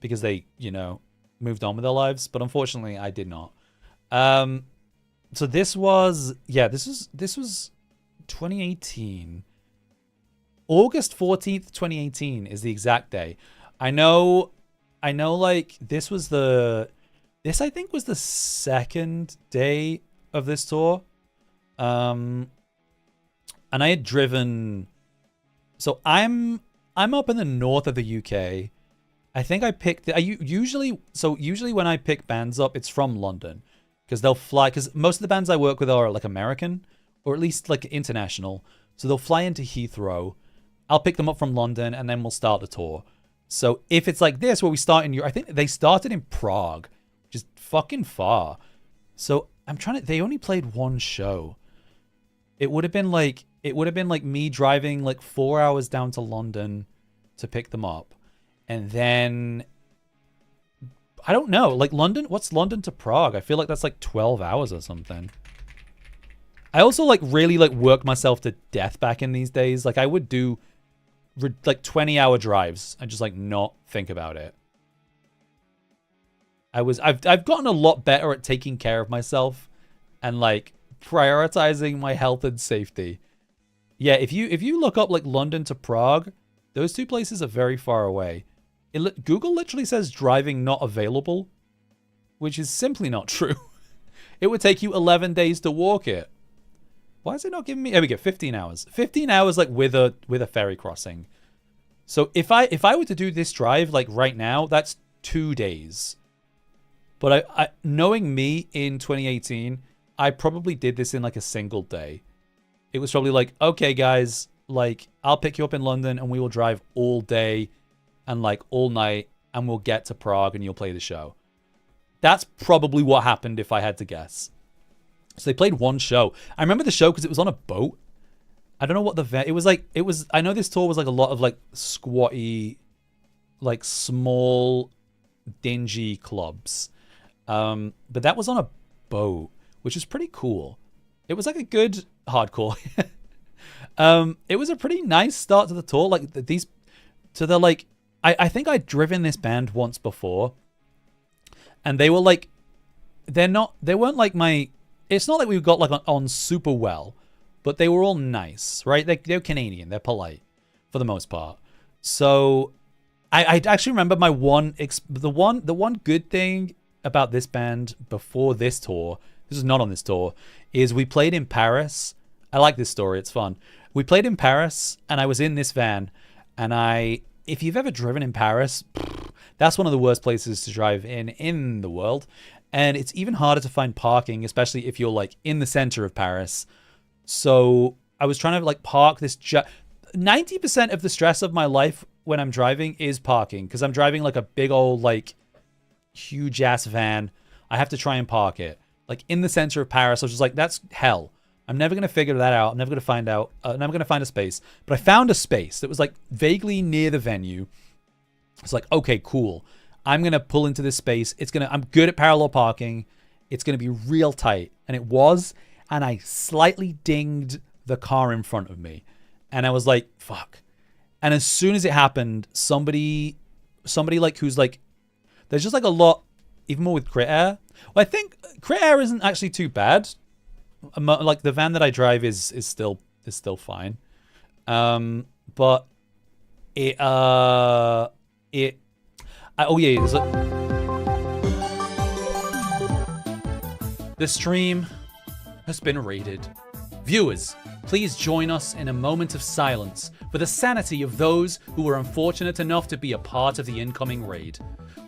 because they, you know, moved on with their lives. But unfortunately, I did not. So this was 2018. August 14th, 2018 is the exact day. I know, like, this I think was the second day of this tour. And I had driven, so I'm up in the north of the UK. I think I picked, usually when I pick bands up, it's from London because they'll fly, because most of the bands I work with are like American or at least like international. So they'll fly into Heathrow. I'll pick them up from London and then we'll start the tour. So if it's like this, where we start in Europe, I think they started in Prague, which is fucking far. So they only played one show. It would have been like me driving like 4 hours down to London to pick them up. And then, I don't know, like London, what's London to Prague? I feel like that's like 12 hours or something. I also like really like work myself to death back in these days. Like I would do like 20-hour drives and just like not think about it. I've gotten a lot better at taking care of myself and like prioritizing my health and safety. Yeah, if you look up like London to Prague, those two places are very far away. Google literally says driving not available, which is simply not true. It would take you 11 days to walk it. Why is it not giving me? There we go. 15 hours. 15 hours like with a ferry crossing. So if I were to do this drive like right now, that's 2 days. But I knowing me in 2018, I probably did this in like a single day. It was probably like, okay, guys, like I'll pick you up in London and we will drive all day and like all night and we'll get to Prague and you'll play the show. That's probably what happened if I had to guess. So they played one show. I remember the show because it was on a boat. I don't know what it was like. I know this tour was like a lot of like squatty, like small, dingy clubs. But that was on a boat, which is pretty cool. It was like a good hardcore. It was a pretty nice start to the tour. Like I think I'd driven this band once before. And they were like, they weren't like it's not like we got like on super well, but they were all nice, right? They're Canadian. They're polite for the most part. So I actually remember the one good thing about this band before this tour, this is not on this tour, is we played in Paris. I like this story. It's fun. We played in Paris and I was in this van and if you've ever driven in Paris, that's one of the worst places to drive in the world. And it's even harder to find parking, especially if you're like in the center of Paris. So I was trying to like park this. 90% of the stress of my life when I'm driving is parking because I'm driving like a big old, like huge ass van. I have to try and park it like in the center of Paris. I was just like, that's hell. I'm never going to figure that out. I'm never going to find out. I'm never going to find a space. But I found a space that was like vaguely near the venue. It's like, okay, cool. I'm going to pull into this space. I'm good at parallel parking. It's going to be real tight. And it was. And I slightly dinged the car in front of me. And I was like, fuck. And as soon as it happened, somebody like who's like, there's just like a lot, even more with Crit Air. Well, I think Crit Air isn't actually too bad. Like the van that I drive is still fine. But oh yeah, the stream has been raided. Viewers, please join us in a moment of silence for the sanity of those who were unfortunate enough to be a part of the incoming raid.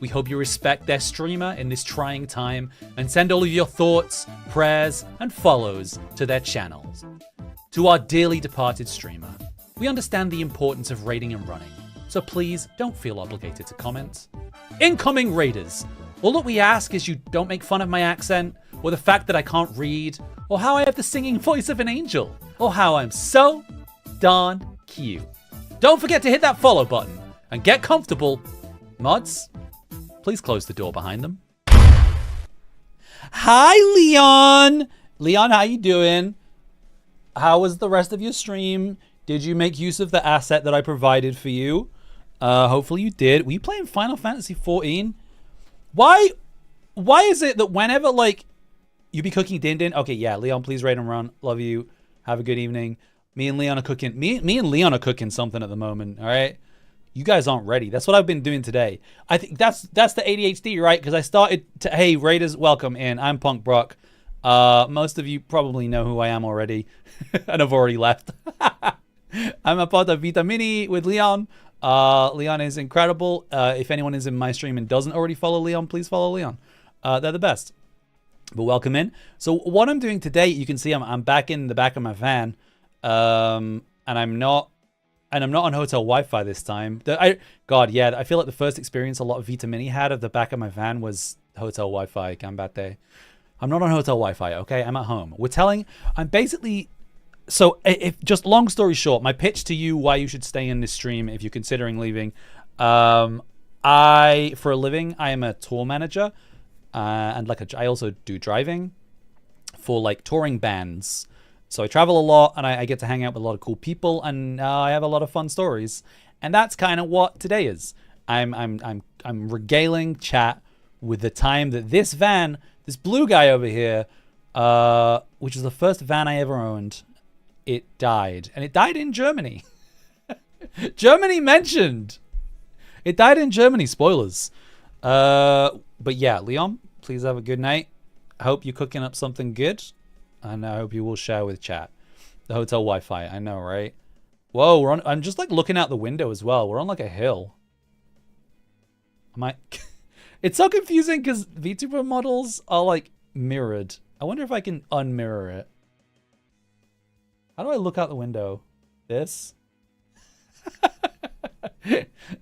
We hope you respect their streamer in this trying time and send all of your thoughts, prayers, and follows to their channels. To our dearly departed streamer, we understand the importance of raiding and running, so please don't feel obligated to comment. Incoming raiders, all that we ask is you don't make fun of my accent, or the fact that I can't read, or how I have the singing voice of an angel, or how I'm so darn cute. Don't forget to hit that follow button and get comfortable. Mods, please close the door behind them. Hi, Leon. Leon, how you doing? How was the rest of your stream? Did you make use of the asset that I provided for you? Hopefully you did. Were you playing Final Fantasy 14? Why is it that whenever like you be cooking din din? Okay, yeah, Leon, please raid and run. Love you. Have a good evening. Me and Leon are cooking. Me and Leon are cooking something at the moment. All right. You guys aren't ready. That's what I've been doing today. I think that's the ADHD, right? Because I started to, hey, Raiders, welcome in. I'm Punk Brock. Most of you probably know who I am already, and I've already left. I'm a part of Vitamini with Leon. Leon is incredible. If anyone is in my stream and doesn't already follow Leon, please follow Leon. They're the best. But welcome in. So what I'm doing today, you can see I'm back in the back of my van, and I'm not on hotel Wi-Fi this time. I feel like the first experience a lot of Vita Mini had of the back of my van was hotel Wi-Fi. Gambate. I'm not on hotel Wi-Fi, okay? I'm at home. I'm basically, so if just long story short, my pitch to you why you should stay in this stream if you're considering leaving. For a living, I am a tour manager, and I also do driving for like touring bands. So I travel a lot and I get to hang out with a lot of cool people, and I have a lot of fun stories. And that's kind of what today is. I'm regaling chat with the time that this van, this blue guy over here, which is the first van I ever owned, it died. And it died in Germany. Germany mentioned. It died in Germany, spoilers. But yeah, Leon, please have a good night. I hope you're cooking up something good. And I hope you will share with chat. The hotel Wi-Fi. I know, right? Whoa, we're on. I'm just like looking out the window as well. We're on like a hill. Am I? It's so confusing because VTuber models are like mirrored. I wonder if I can unmirror it. How do I look out the window? This?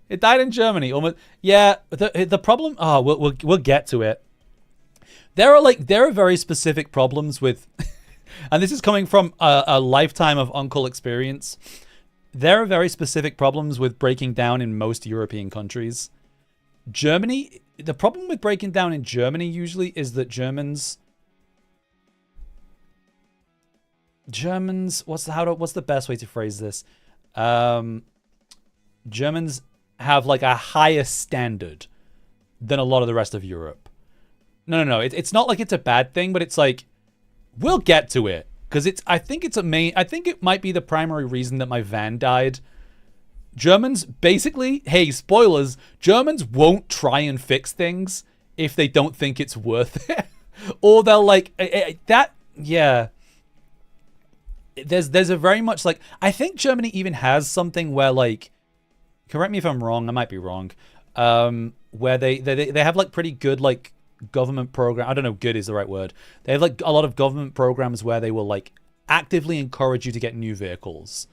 It died in Germany. Almost. Yeah. The problem. Oh, we'll get to it. There are very specific problems with, and this is coming from a lifetime of uncle experience. There are very specific problems with breaking down in most European countries. Germany, the problem with breaking down in Germany usually is that Germans, what's the best way to phrase this? Germans have like a higher standard than a lot of the rest of Europe. No. It's not like it's a bad thing, but it's like, we'll get to it. Because I think it might be the primary reason that my van died. Germans, basically, hey, spoilers, Germans won't try and fix things if they don't think it's worth it. Or they'll like, yeah. There's a very much like, I think Germany even has something where like, correct me if I'm wrong, I might be wrong, where they have like pretty good like government program. I don't know, good is the right word. They have like a lot of government programs where they will like actively encourage you to get new vehicles.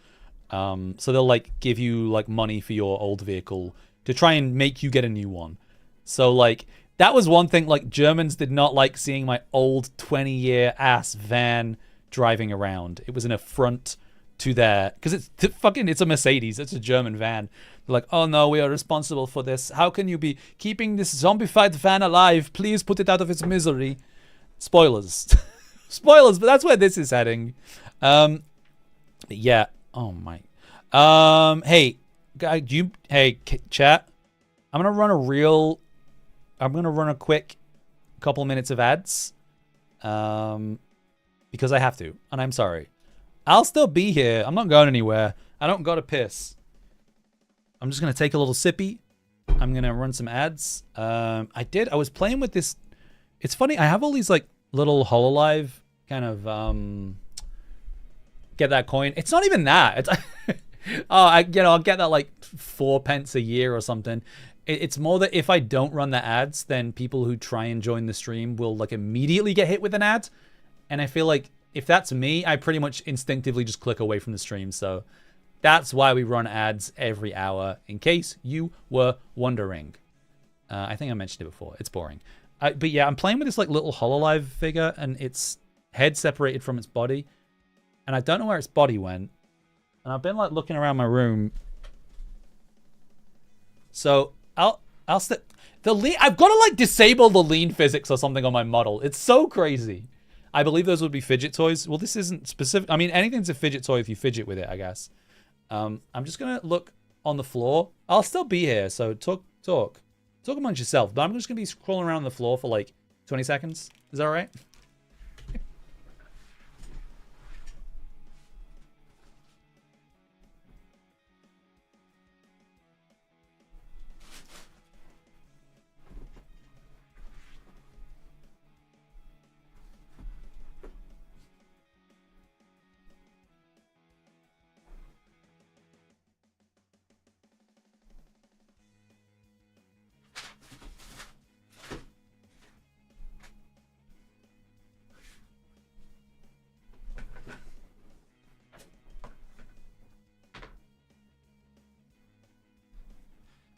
So they'll like give you like money for your old vehicle to try and make you get a new one. So like that was one thing, like Germans did not like seeing my old 20-year ass van driving around. It was an affront to their, because it's a Mercedes, it's a German van. They're like, oh no, we are responsible for this. How can you be keeping this zombified van alive? Please put it out of its misery. Spoilers. Spoilers, but that's where this is heading. Yeah. Oh my. Hey, chat. I'm gonna run a quick couple minutes of ads. Because I have to, and I'm sorry. I'll still be here. I'm not going anywhere. I don't gotta piss. I'm just gonna take a little sippy. I'm gonna run some ads. I was playing with this. It's funny. I have all these like little HoloLive kind of get that coin. It's not even that. It's I'll get that like 4 pence a year or something. It's more that if I don't run the ads, then people who try and join the stream will like immediately get hit with an ad. And I feel like if that's me, I pretty much instinctively just click away from the stream. So that's why we run ads every hour, in case you were wondering. I think I mentioned it before. It's boring. But yeah, I'm playing with this like little HoloLive figure, and its head separated from its body. And I don't know where its body went. And I've been like looking around my room. So I've got to like disable the lean physics or something on my model. It's so crazy. I believe those would be fidget toys. Well, this isn't specific. I mean, anything's a fidget toy if you fidget with it, I guess. I'm just going to look on the floor. I'll still be here, so talk amongst yourself. But I'm just going to be crawling around the floor for like 20 seconds. Is that all right?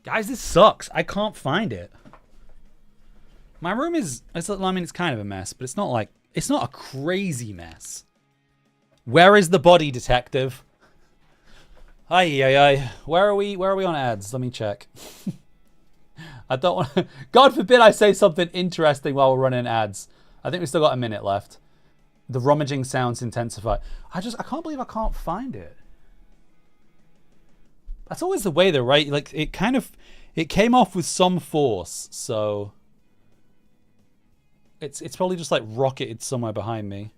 Guys, this sucks. I can't find it. My room is, it's kind of a mess, but it's not a crazy mess. Where is the body, detective? Ay. Where are we on ads? Let me check. I don't want to, God forbid I say something interesting while we're running ads. I think we still got a minute left. The rummaging sounds intensify. I can't believe I can't find it. That's always the way though, right? Like it came off with some force, so it's probably just like rocketed somewhere behind me.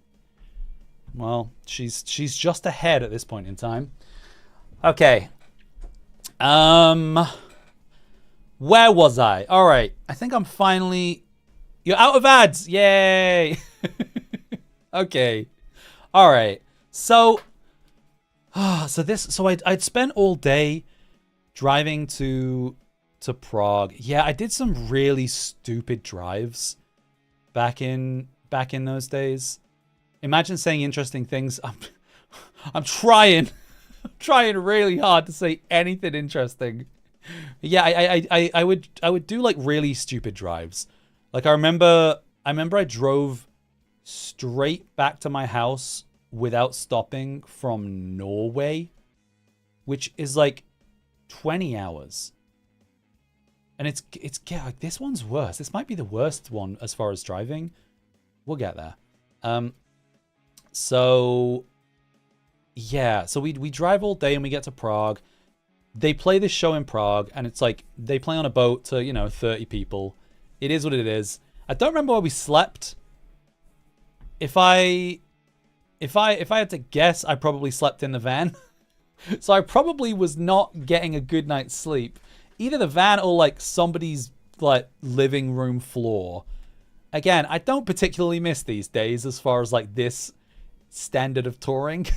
Well, she's just ahead at this point in time. Okay. Where was I? All right. I think I'm finally. You're out of ads. Yay. Okay. All right. So So I'd spent all day driving to Prague. Yeah, I did some really stupid drives back in those days. Imagine saying interesting things. I'm trying really hard to say anything interesting. Yeah, I would do like really stupid drives. Like I remember I drove straight back to my house without stopping from Norway, which is like 20 hours. And it's yeah, like this one's worse. This might be the worst one as far as driving. We'll get there. So yeah, so we drive all day and we get to Prague. They play this show in Prague and it's like they play on a boat to, 30 people. It is what it is. I don't remember where we slept. If I had to guess, I probably slept in the van. So I probably was not getting a good night's sleep. Either the van or like somebody's like living room floor. Again, I don't particularly miss these days as far as like this standard of touring.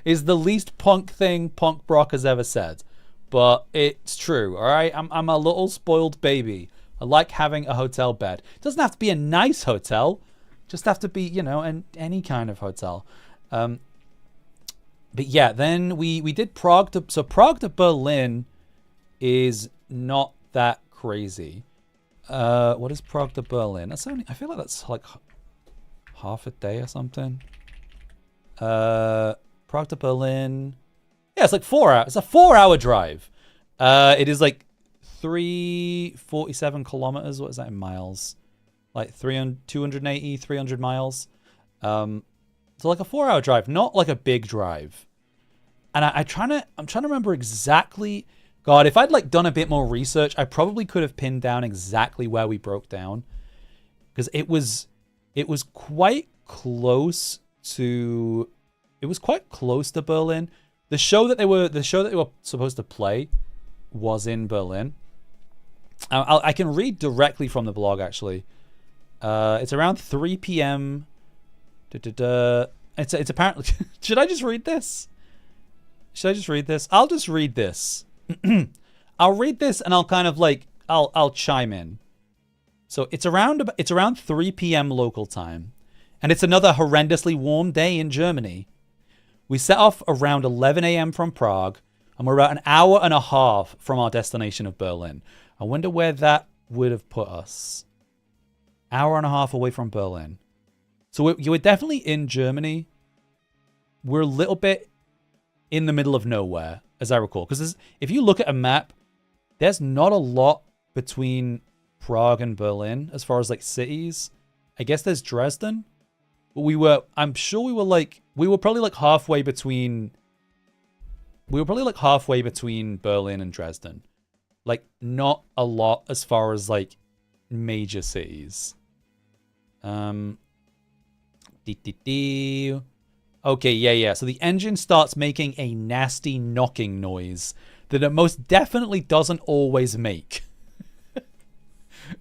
Is the least punk thing Punk Brock has ever said. But it's true, alright? I'm a little spoiled baby. I like having a hotel bed. It doesn't have to be a nice hotel. Just have to be, any kind of hotel. But yeah, then we did Prague so Prague to Berlin is not that crazy. What is Prague to Berlin? That's only, I feel like that's like half a day or something. Prague to Berlin. Yeah, it's like 4 hours. It's a 4-hour drive. It is like 347 kilometers. What is that in miles? Like 280, 300 miles. So like a 4-hour drive, not like a big drive. And I'm trying to remember exactly. God, if I'd like done a bit more research, I probably could have pinned down exactly where we broke down, because it was quite close to. It was quite close to Berlin. The show that they were supposed to play was in Berlin. I can read directly from the blog actually. It's around 3 p.m. It's apparently. Should I just read this? I'll just read this. I'll read this and I'll kind of like I'll chime in. So it's around 3 p.m. local time, and it's another horrendously warm day in Germany. We set off around 11 a.m. from Prague, and we're about an hour and a half from our destination of Berlin. I wonder where that would have put us. Hour and a half away from Berlin. So you were definitely in Germany. We're a little bit in the middle of nowhere, as I recall. Because if you look at a map, there's not a lot between Prague and Berlin as far as like cities. I guess there's Dresden. But I'm sure we were probably like halfway between. We were probably like halfway between Berlin and Dresden. Like not a lot as far as like major cities. Okay, yeah. So the engine starts making a nasty knocking noise that it most definitely doesn't always make.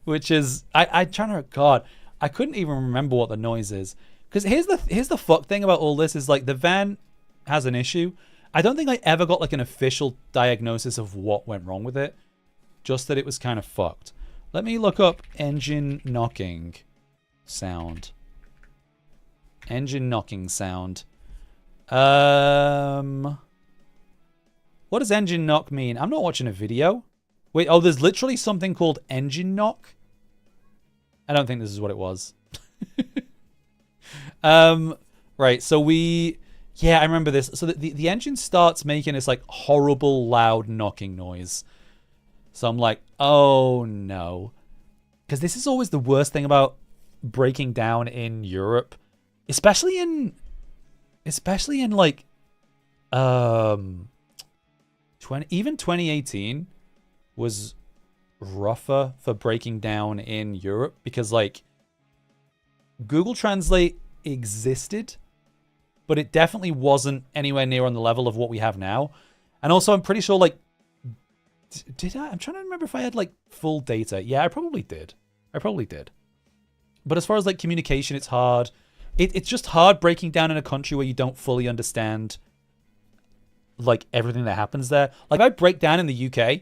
Which is, I couldn't even remember what the noise is. Because here's the fuck thing about all this is like the van has an issue. I don't think I ever got like an official diagnosis of what went wrong with it. Just that it was kind of fucked. Let me look up engine knocking sound. Engine knocking sound. What does engine knock mean? I'm not watching a video. Wait, oh, there's literally something called engine knock? I don't think this is what it was. Right, so yeah, I remember this. So the engine starts making this like horrible loud knocking noise. So I'm like, oh no. Because this is always the worst thing about breaking down in Europe. Especially in like even 2018 was rougher for breaking down in Europe, because like Google Translate existed, but it definitely wasn't anywhere near on the level of what we have now. And also I'm pretty sure like I'm trying to remember if I had like full data. Yeah, I probably did. But as far as like communication, it's hard. It's just hard breaking down in a country where you don't fully understand like everything that happens there. Like if I break down in the UK,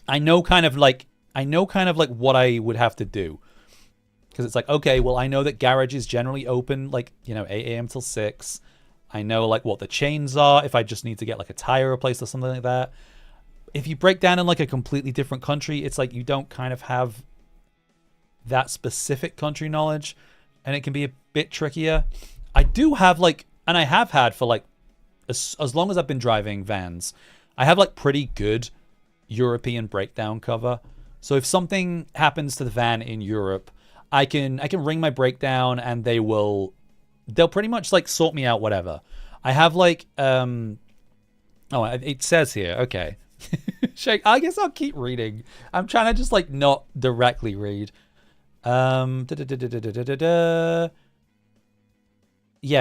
I know kind of like what I would have to do. Because it's like, okay, well, I know that garages generally open like, 8 a.m. till 6. I know like what the chains are if I just need to get like a tire replaced or something like that. If you break down in like a completely different country, it's like you don't kind of have that specific country knowledge, and it can be a bit trickier. I do have like, and I have had for like as long as I've been driving vans, I have like pretty good European breakdown cover. So if something happens to the van in Europe, I can ring my breakdown and they'll pretty much like sort me out whatever. I have like it says here, okay. Shake, I guess I'll keep reading. I'm trying to just like not directly read. Yeah,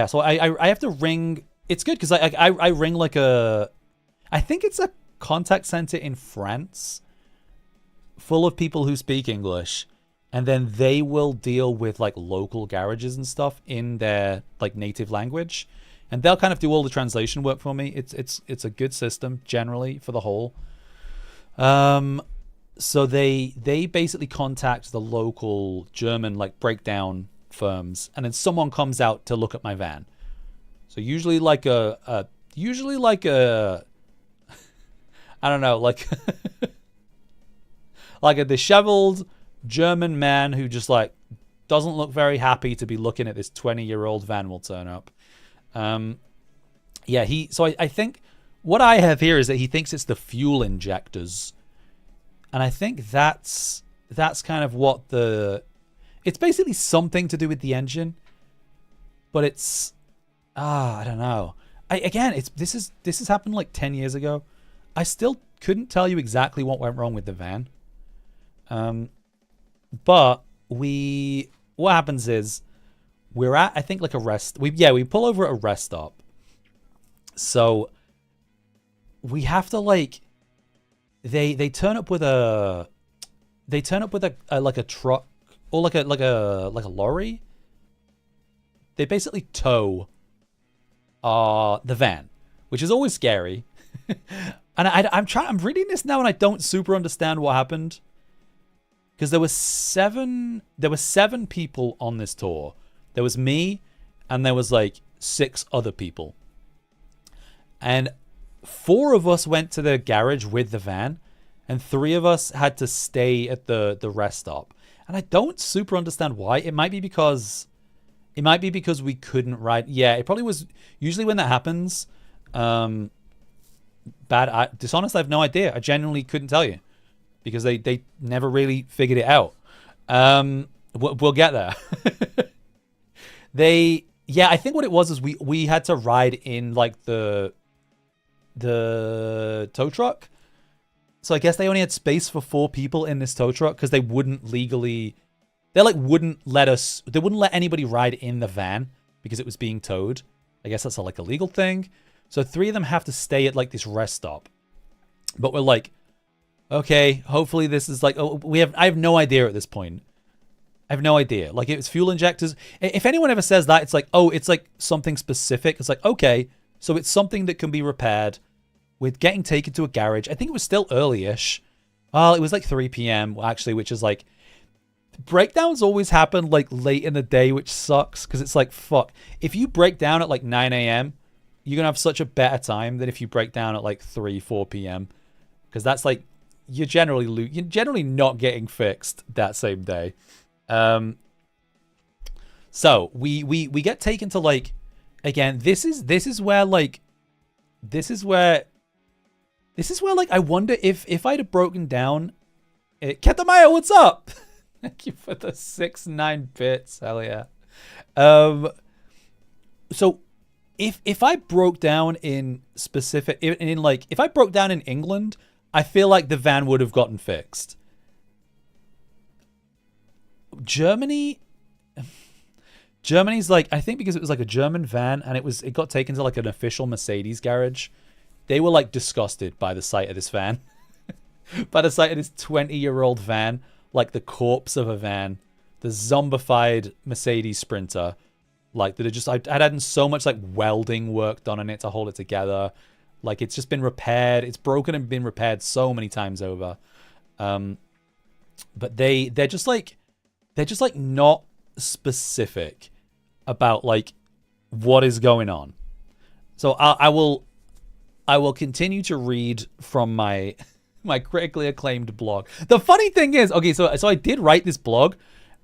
so I have to ring. It's good because I ring like I think it's a contact center in France full of people who speak English, and then they will deal with like local garages and stuff in their like native language, and they'll kind of do all the translation work for me. It's a good system generally for the whole. So they basically contact the local German like breakdown firms, and then someone comes out to look at my van. So usually like a I don't know, like like a disheveled German man who just like doesn't look very happy to be looking at this 20-year-old van will turn up. Yeah, I think what I have here is that he thinks it's the fuel injectors. And I think that's kind of what it's basically something to do with the engine, but it's I don't know. This has happened like 10 years ago. I still couldn't tell you exactly what went wrong with the van. But what happens is we're at, I think, like we pull over at a rest stop. So we have to like they turn up with a like a truck or like a lorry. They basically tow the van, which is always scary. And I'm reading this now and I don't super understand what happened. Because there were seven people on this tour. There was me, and there was like 6 other people. And 4 of us went to the garage with the van, and 3 of us had to stay at the rest stop. And I don't super understand why. It might be because we couldn't ride. Yeah, it probably was. Usually when that happens, dishonest, I have no idea. I genuinely couldn't tell you. Because they never really figured it out. We'll get there. I think what it was is we had to ride in like the tow truck. So I guess they only had space for 4 people in this tow truck because they wouldn't let anybody ride in the van because it was being towed. I guess that's a legal thing. So 3 of them have to stay at like this rest stop. But we're like, okay, hopefully this is like, I have no idea at this point. I have no idea. Like, it's fuel injectors. If anyone ever says that, it's like, oh, it's like something specific. It's like, okay, so it's something that can be repaired with getting taken to a garage. I think it was still early-ish. Well, it was like 3 p.m. actually, which is like, breakdowns always happen like late in the day, which sucks because it's like, fuck. If you break down at like 9 a.m., you're going to have such a better time than if you break down at like 3, 4 p.m. Because that's like, you're generally not getting fixed that same day. So we get taken to like, again, this is where like I wonder if I'd have broken down. Ketamayo, what's up? Thank you for the 6-9 bits. Hell yeah. So if I broke down in specific if I broke down in England, I feel like the van would have gotten fixed. Germany's like, I think because it was like a German van and it got taken to like an official Mercedes garage. They were like disgusted by the sight of this van. By the sight of this 20-year-old van, like the corpse of a van, the zombified Mercedes Sprinter. Like that, I'd had so much like welding work done on it to hold it together. Like, it's just been repaired. It's broken and been repaired so many times over. But they're just like not specific about like what is going on. So I will continue to read from my critically acclaimed blog. The funny thing is, okay, so I did write this blog.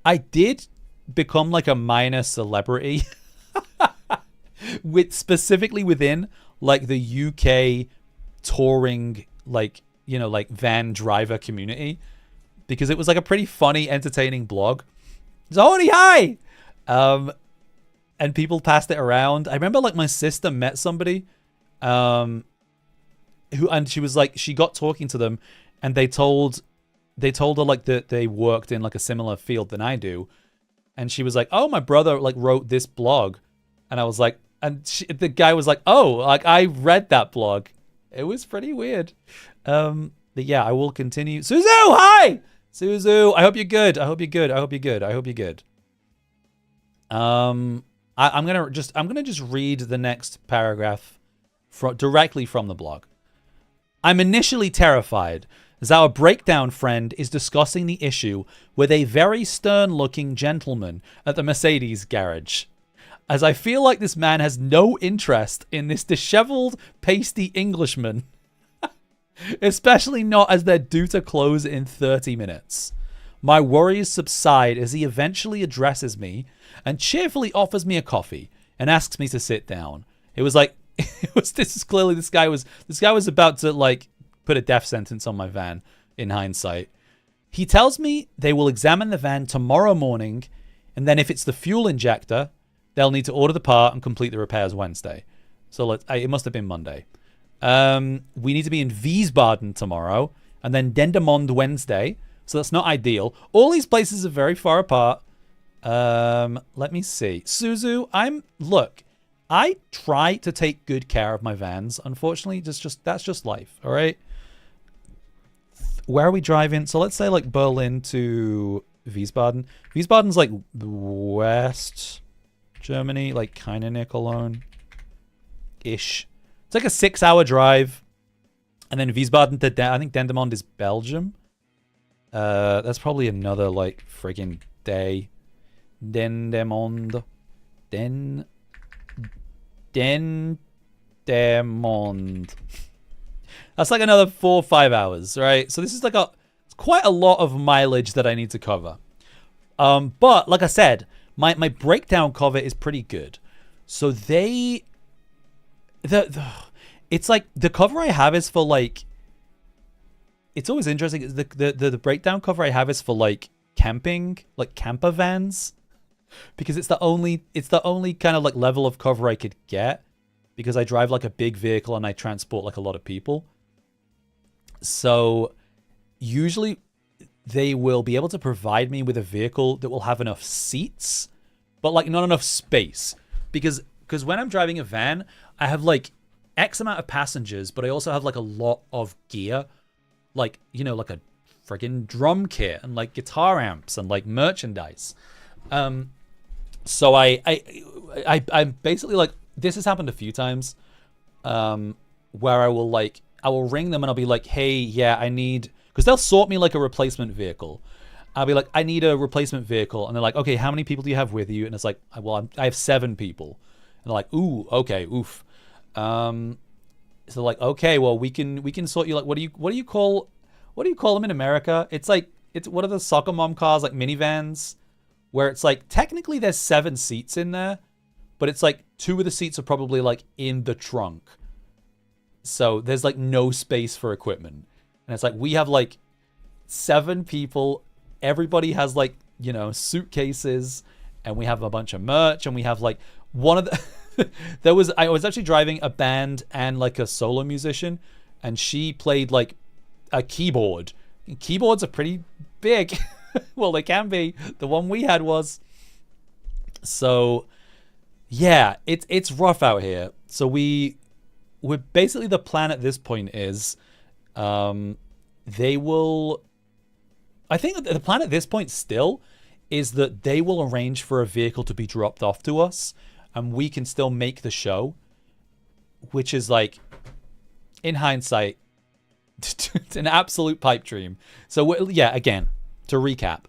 I did become like a minor celebrity specifically within like the UK touring, like, you know, like van driver community, because it was like a pretty funny, entertaining blog. Zoni, hi! And people passed it around. I remember like my sister met somebody and she was like, she got talking to them and they told her like that they worked in like a similar field than I do. And she was like, oh, my brother like wrote this blog. And I was like, and the guy was like, oh, like I read that blog. It was pretty weird. But yeah, I will continue. Suzu, hi! Suzu, I hope you're good. I hope you're good. I hope you're good. I hope you're good. I'm gonna just read the next paragraph directly from the blog. I'm initially terrified as our breakdown friend is discussing the issue with a very stern-looking gentleman at the Mercedes garage, as I feel like this man has no interest in this disheveled, pasty Englishman, especially not as they're due to close in 30 minutes. My worries subside as he eventually addresses me and cheerfully offers me a coffee and asks me to sit down. It was like, this guy was about to like put a death sentence on my van in hindsight. He tells me they will examine the van tomorrow morning, and then if it's the fuel injector, they'll need to order the part and complete the repairs Wednesday. So it must have been Monday. We need to be in Wiesbaden tomorrow, and then Dendermonde Wednesday. So that's not ideal. All these places are very far apart. Let me see. Suzu, look, I try to take good care of my vans. Unfortunately, that's just life. All right. Where are we driving? So let's say like Berlin to Wiesbaden. Wiesbaden's like West Germany, like kind of near Cologne-ish. It's like a 6-hour drive. And then Wiesbaden to, I think Dendermonde is Belgium. That's probably another like friggin' day. Dendermonde. Dendermonde. That's like another 4 or 5 hours, right? So this is like it's quite a lot of mileage that I need to cover. But like I said, my breakdown cover is pretty good. So it's like the cover I have is for like, it's always interesting. The breakdown cover I have is for like camping, like camper vans, because it's the only kind of like level of cover I could get, because I drive like a big vehicle and I transport like a lot of people. So usually they will be able to provide me with a vehicle that will have enough seats, but like not enough space, because when I'm driving a van, I have like X amount of passengers, but I also have like a lot of gear, like, you know, like a friggin' drum kit and like guitar amps and like merchandise. So I basically, like, this has happened a few times, where I will ring them and I'll be like, hey, yeah, I need, because they'll sort me like a replacement vehicle. I'll be like, I need a replacement vehicle. And they're like, okay, how many people do you have with you? And it's like, well, I have 7 people. And they're like, ooh, okay, oof. So like, okay, well, we can sort you, like, what do you call them in America? It's what are the soccer mom cars, like minivans, where it's like, technically there's 7 seats in there, but it's like 2 of the seats are probably like in the trunk. So there's like no space for equipment. And it's like, we have like 7 people. Everybody has like, you know, suitcases, and we have a bunch of merch, and we have like one of the, I was actually driving a band and like a solo musician, and she played like a keyboard. Keyboards are pretty big. Well, they can be. The one we had was. So yeah, it's rough out here. So we're basically, the plan at this point is they will, I think the plan at this point still is that they will arrange for a vehicle to be dropped off to us, and we can still make the show, which is like in hindsight, it's an absolute pipe dream. So yeah, again, to recap,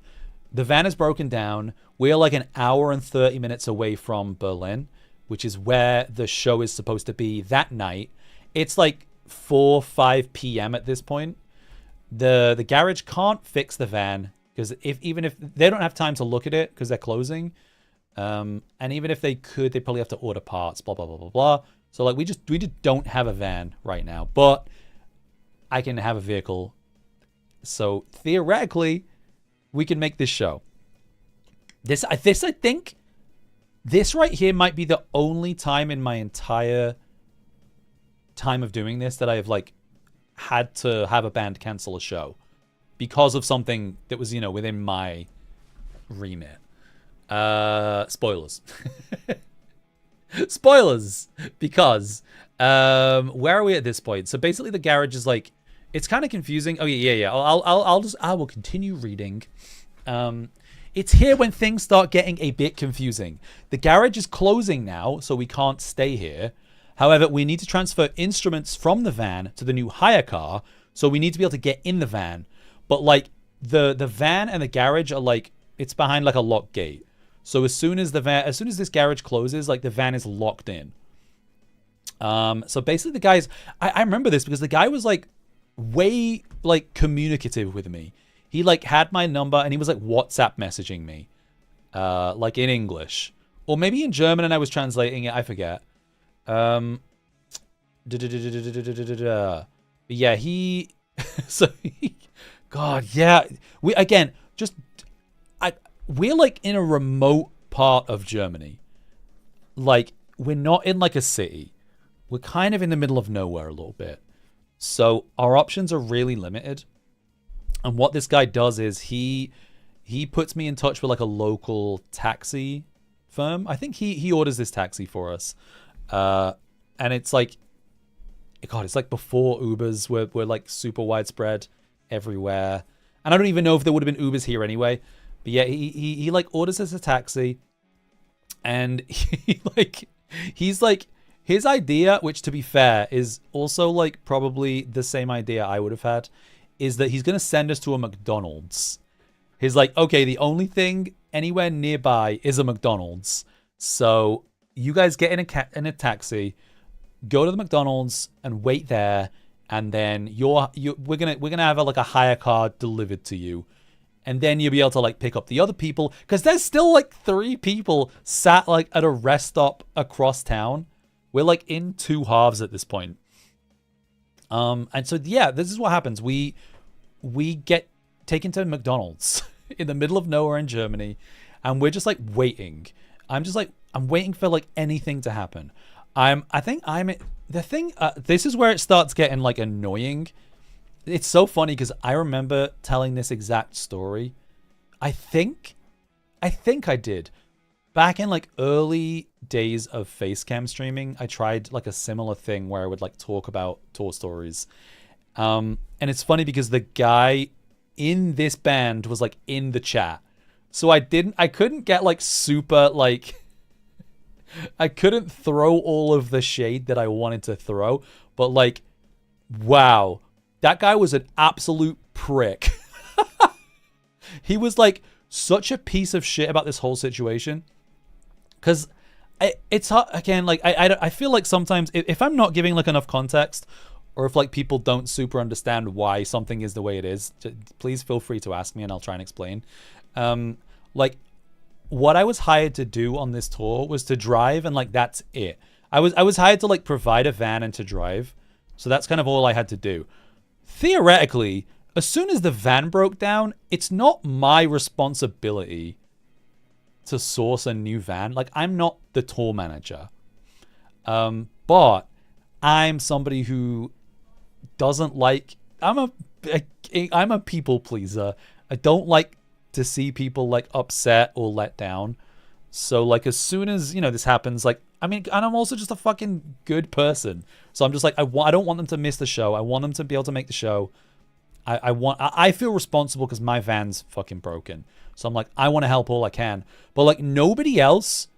the van is broken down. We're like an hour and 30 minutes away from Berlin, which is where the show is supposed to be that night. It's like 5 p.m. at this point. The garage can't fix the van because even if they don't have time to look at it because they're closing, and even if they could, they probably have to order parts. Blah blah blah blah blah. So like we just don't have a van right now, but I can have a vehicle. So theoretically, we can make this show. This I think this right here might be the only time in my entire time of doing this that I have like had to have a band cancel a show because of something that was, within my remit. Spoilers. Spoilers, because where are we at this point? So basically the garage is like, it's kind of confusing. Oh yeah. I will continue reading. It's here when things start getting a bit confusing. The garage is closing now, so we can't stay here. However, we need to transfer instruments from the van to the new hire car, so we need to be able to get in the van. But like the van and the garage are like, it's behind like a locked gate. So as soon as this garage closes, like the van is locked in. So basically the guys, I remember this because the guy was like way like communicative with me. He like had my number and he was like WhatsApp messaging me, like in English or maybe in German, and I was translating it. I forget. Yeah, God, yeah. We're like in a remote part of Germany. Like we're not in like a city. We're kind of in the middle of nowhere a little bit. So our options are really limited. And what this guy does is he puts me in touch with like a local taxi firm. I think he orders this taxi for us. And it's like, God, it's like before Ubers were like super widespread everywhere. And I don't even know if there would have been Ubers here anyway. But yeah, he like orders us a taxi, and he's like, his idea, which to be fair is also like probably the same idea I would have had, is that he's going to send us to a McDonald's. He's like, okay, the only thing anywhere nearby is a McDonald's. So you guys get in a taxi, go to the McDonald's and wait there, and then we're gonna have like a hire car delivered to you, and then you'll be able to like pick up the other people because there's still like 3 people sat like at a rest stop across town. We're like in 2 halves at this point. And so yeah, this is what happens. We get taken to McDonald's in the middle of nowhere in Germany, and we're just like waiting. I'm waiting for like anything to happen. This is where it starts getting like annoying. It's so funny because I remember telling this exact story. I think I did. Back in like early days of Facecam streaming, I tried like a similar thing where I would like talk about tour stories. And it's funny because the guy in this band was like in the chat. So I couldn't get like super like, I couldn't throw all of the shade that I wanted to throw, but like, wow, that guy was an absolute prick. He was like such a piece of shit about this whole situation. Cause it's hard, again, like I feel like sometimes if I'm not giving like enough context, or if like people don't super understand why something is the way it is, please feel free to ask me and I'll try and explain. Like what I was hired to do on this tour was to drive, and like that's it. I was hired to like provide a van and to drive. So that's kind of all I had to do. Theoretically, as soon as the van broke down, it's not my responsibility to source a new van. Like I'm not the tour manager. But I'm somebody who doesn't like, I'm a people pleaser. I don't like to see people like upset or let down. So like as soon as, this happens, like, I mean, and I'm also just a fucking good person. So I'm just like, I don't want them to miss the show. I want them to be able to make the show. I feel responsible because my van's fucking broken. So I'm like, I want to help all I can. But like nobody else,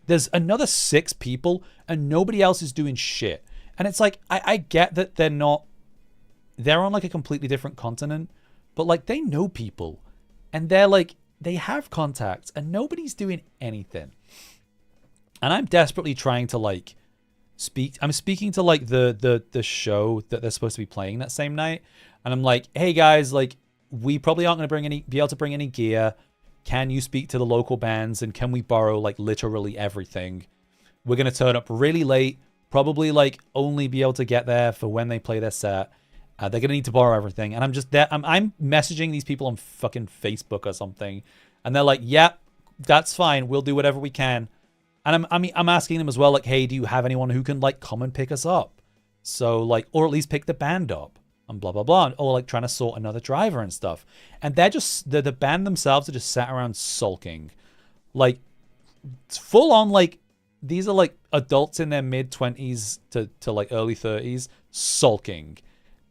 there's another 6 people and nobody else is doing shit. And it's like, I get that they're on like a completely different continent, but like they know people and they're like, they have contacts and nobody's doing anything. And I'm desperately trying to like I'm speaking to like the show that they're supposed to be playing that same night. And I'm like, hey guys, like we probably aren't going to be able to bring any gear. Can you speak to the local bands and can we borrow like literally everything? We're going to turn up really late, probably like only be able to get there for when they play their set. They're going to need to borrow everything. And I'm just there. I'm messaging these people on fucking Facebook or something. And they're like, yeah, that's fine. We'll do whatever we can. And I'm asking them as well, like, hey, do you have anyone who can like come and pick us up? So like, or at least pick the band up and blah, blah, blah. Or like trying to sort another driver and stuff. And they're just, the band themselves are just sat around sulking. Like it's full on, like, these are like adults in their mid 20s to like early 30s sulking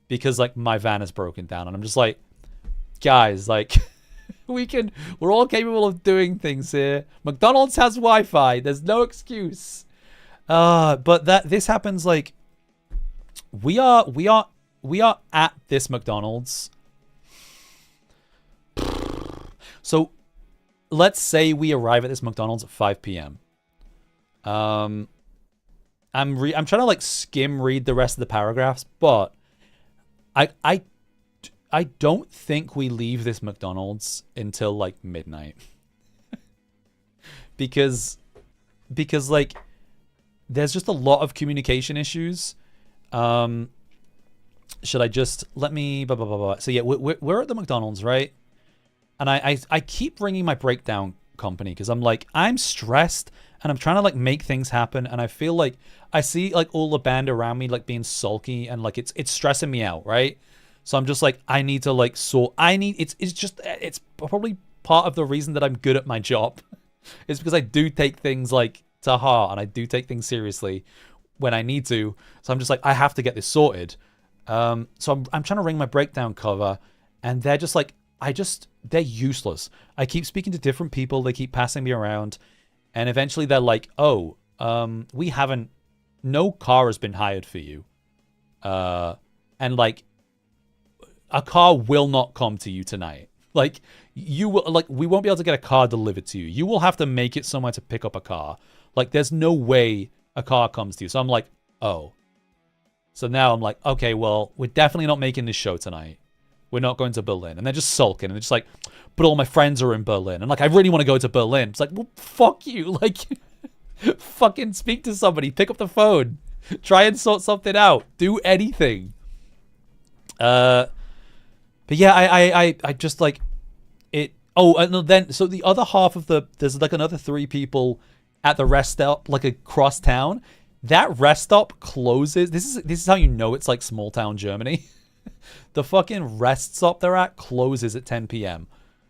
because like my van has broken down. And I'm just like, guys, like we're all capable of doing things here. McDonald's has Wi-Fi. There's no excuse. But this happens like we are at this McDonald's. So let's say we arrive at this McDonald's at 5 p.m. I'm trying to like skim read the rest of the paragraphs, but I don't think we leave this McDonald's until like midnight. because like there's just a lot of communication issues. Should I just let me blah, blah, blah, blah. So yeah, we're at the McDonald's, right? And I keep ringing my breakdown company because I'm like, I'm stressed and I'm trying to like make things happen, and I feel like I see like all the band around me like being sulky and like it's stressing me out, right? So I'm just like, I need to like it's probably part of the reason that I'm good at my job is because I do take things like to heart and I do take things seriously when I need to. So I'm just like, I have to get this sorted. So I'm trying to ring my breakdown cover, and they're just like, they're useless. I keep speaking to different people. They keep passing me around, and eventually they're like, oh, no car has been hired for you. And like, a car will not come to you tonight. Like, we won't be able to get a car delivered to you. You will have to make it somewhere to pick up a car. Like, there's no way a car comes to you. So I'm like, oh. So now I'm like, okay, well, we're definitely not making this show tonight. We're not going to Berlin. And they're just sulking. And they're just like, but all my friends are in Berlin. And like, I really want to go to Berlin. It's like, well, fuck you. Like, fucking speak to somebody. Pick up the phone. Try and sort something out. Do anything. But yeah, I just like it. Oh, and then, so the other half of there's like another 3 people at the rest stop, like across town. That rest stop closes. This is how you know it's like small town Germany. The fucking rest stop they're at closes at 10 p.m.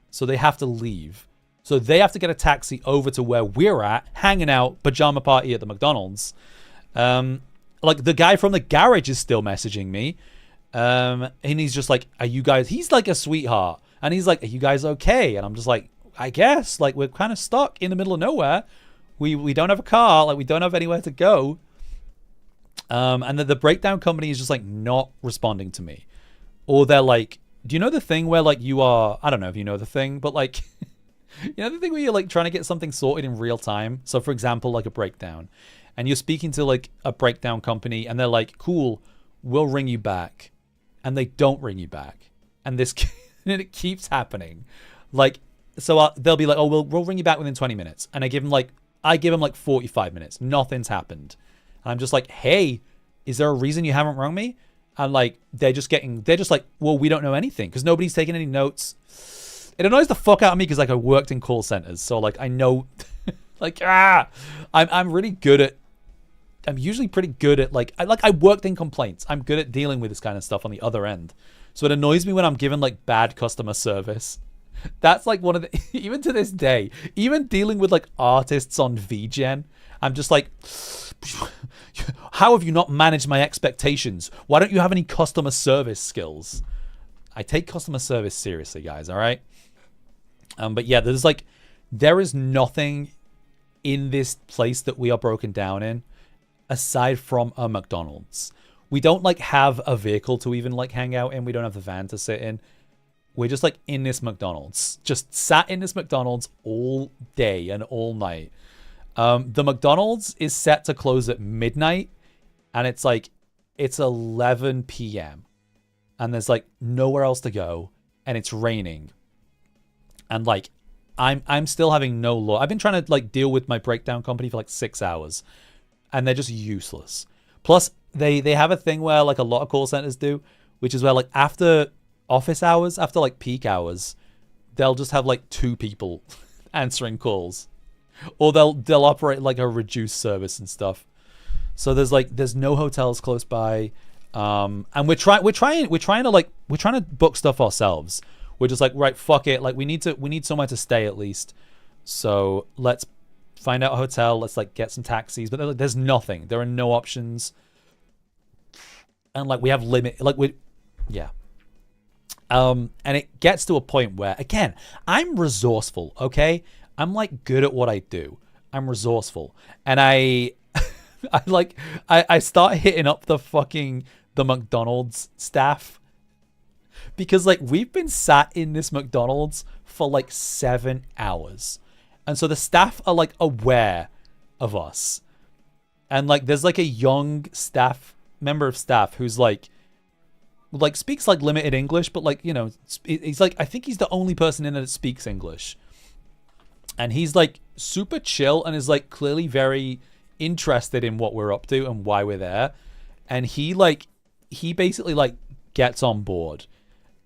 So they have to leave. So they have to get a taxi over to where we're at, hanging out, pajama party at the McDonald's. Like the guy from the garage is still messaging me. And he's just like, are you guys, he's like a sweetheart. And he's like, are you guys okay? And I'm just like, I guess, like, we're kind of stuck in the middle of nowhere. We don't have a car, like we don't have anywhere to go. And the breakdown company is just like not responding to me. Or they're like, do you know the thing where like you are, I don't know if you know the thing, but like, you know the thing where you're like trying to get something sorted in real time? So for example, like a breakdown. And you're speaking to like a breakdown company and they're like, cool, we'll ring you back. And they don't ring you back. And this and it keeps happening. Like, so they'll be like, oh, we'll ring you back within 20 minutes. And I give them like 45 minutes. Nothing's happened. And I'm just like, hey, is there a reason you haven't rung me? And like, they're just like, well, we don't know anything because nobody's taking any notes. It annoys the fuck out of me because like I worked in call centers. So like, I know like, I'm really good at, I'm usually pretty good at like I worked in complaints. I'm good at dealing with this kind of stuff on the other end. So it annoys me when I'm given like bad customer service. That's like one of the, even to this day, even dealing with like artists on VGen, I'm just like, how have you not managed my expectations? Why don't you have any customer service skills? I take customer service seriously, guys. All right. But yeah, there is nothing in this place that we are broken down in. aside from a McDonald's. We don't like have a vehicle to even like hang out in. We don't have the van to sit in. We're just like in this McDonald's, just sat in this McDonald's all day and all night. The McDonald's is set to close at midnight, and it's 11 p.m. and there's like nowhere else to go, and it's raining, and like I'm still having no luck. I've been trying to like deal with my breakdown company for like 6 hours, and they're just useless. Plus, they have a thing where like a lot of call centers do, which is where like after office hours, after like peak hours, they'll just have like 2 people answering calls, or they'll operate like a reduced service and stuff. So there's no hotels close by, and we're trying to book stuff ourselves. We're just like, right, fuck it, like we need somewhere to stay at least. So let's find out a hotel. Let's like get some taxis, but there's nothing. There are no options, and like we have and it gets to a point where, again, I'm resourceful, okay? I'm like good at what I do. I'm resourceful, and I start hitting up the McDonald's staff, because like we've been sat in this McDonald's for like 7 hours, and so the staff are like aware of us, and like there's like a young member of staff who's like speaks like limited English, but like, you know, he's like, I think he's the only person in there that speaks English, and he's like super chill and is like clearly very interested in what we're up to and why we're there. And he basically like gets on board,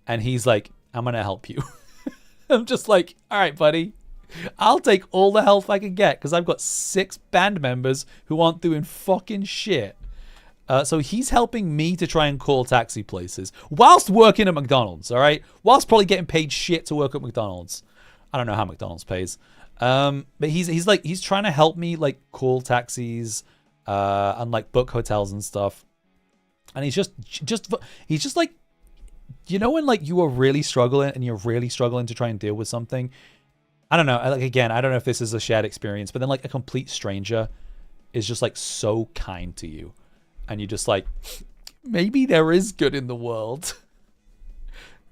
and he's like, I'm gonna help you. I'm just like, all right, buddy, I'll take all the help I can get, because I've got 6 band members who aren't doing fucking shit. So he's helping me to try and call taxi places whilst working at McDonald's, all right? Whilst probably getting paid shit to work at McDonald's. I don't know how McDonald's pays. But he's trying to help me like call taxis and like book hotels and stuff. And he's just like, you know, when like you are really struggling and you're really struggling to try and deal with something. I don't know. Like, again, I don't know if this is a shared experience, but then like a complete stranger is just like so kind to you. And you're just like, maybe there is good in the world.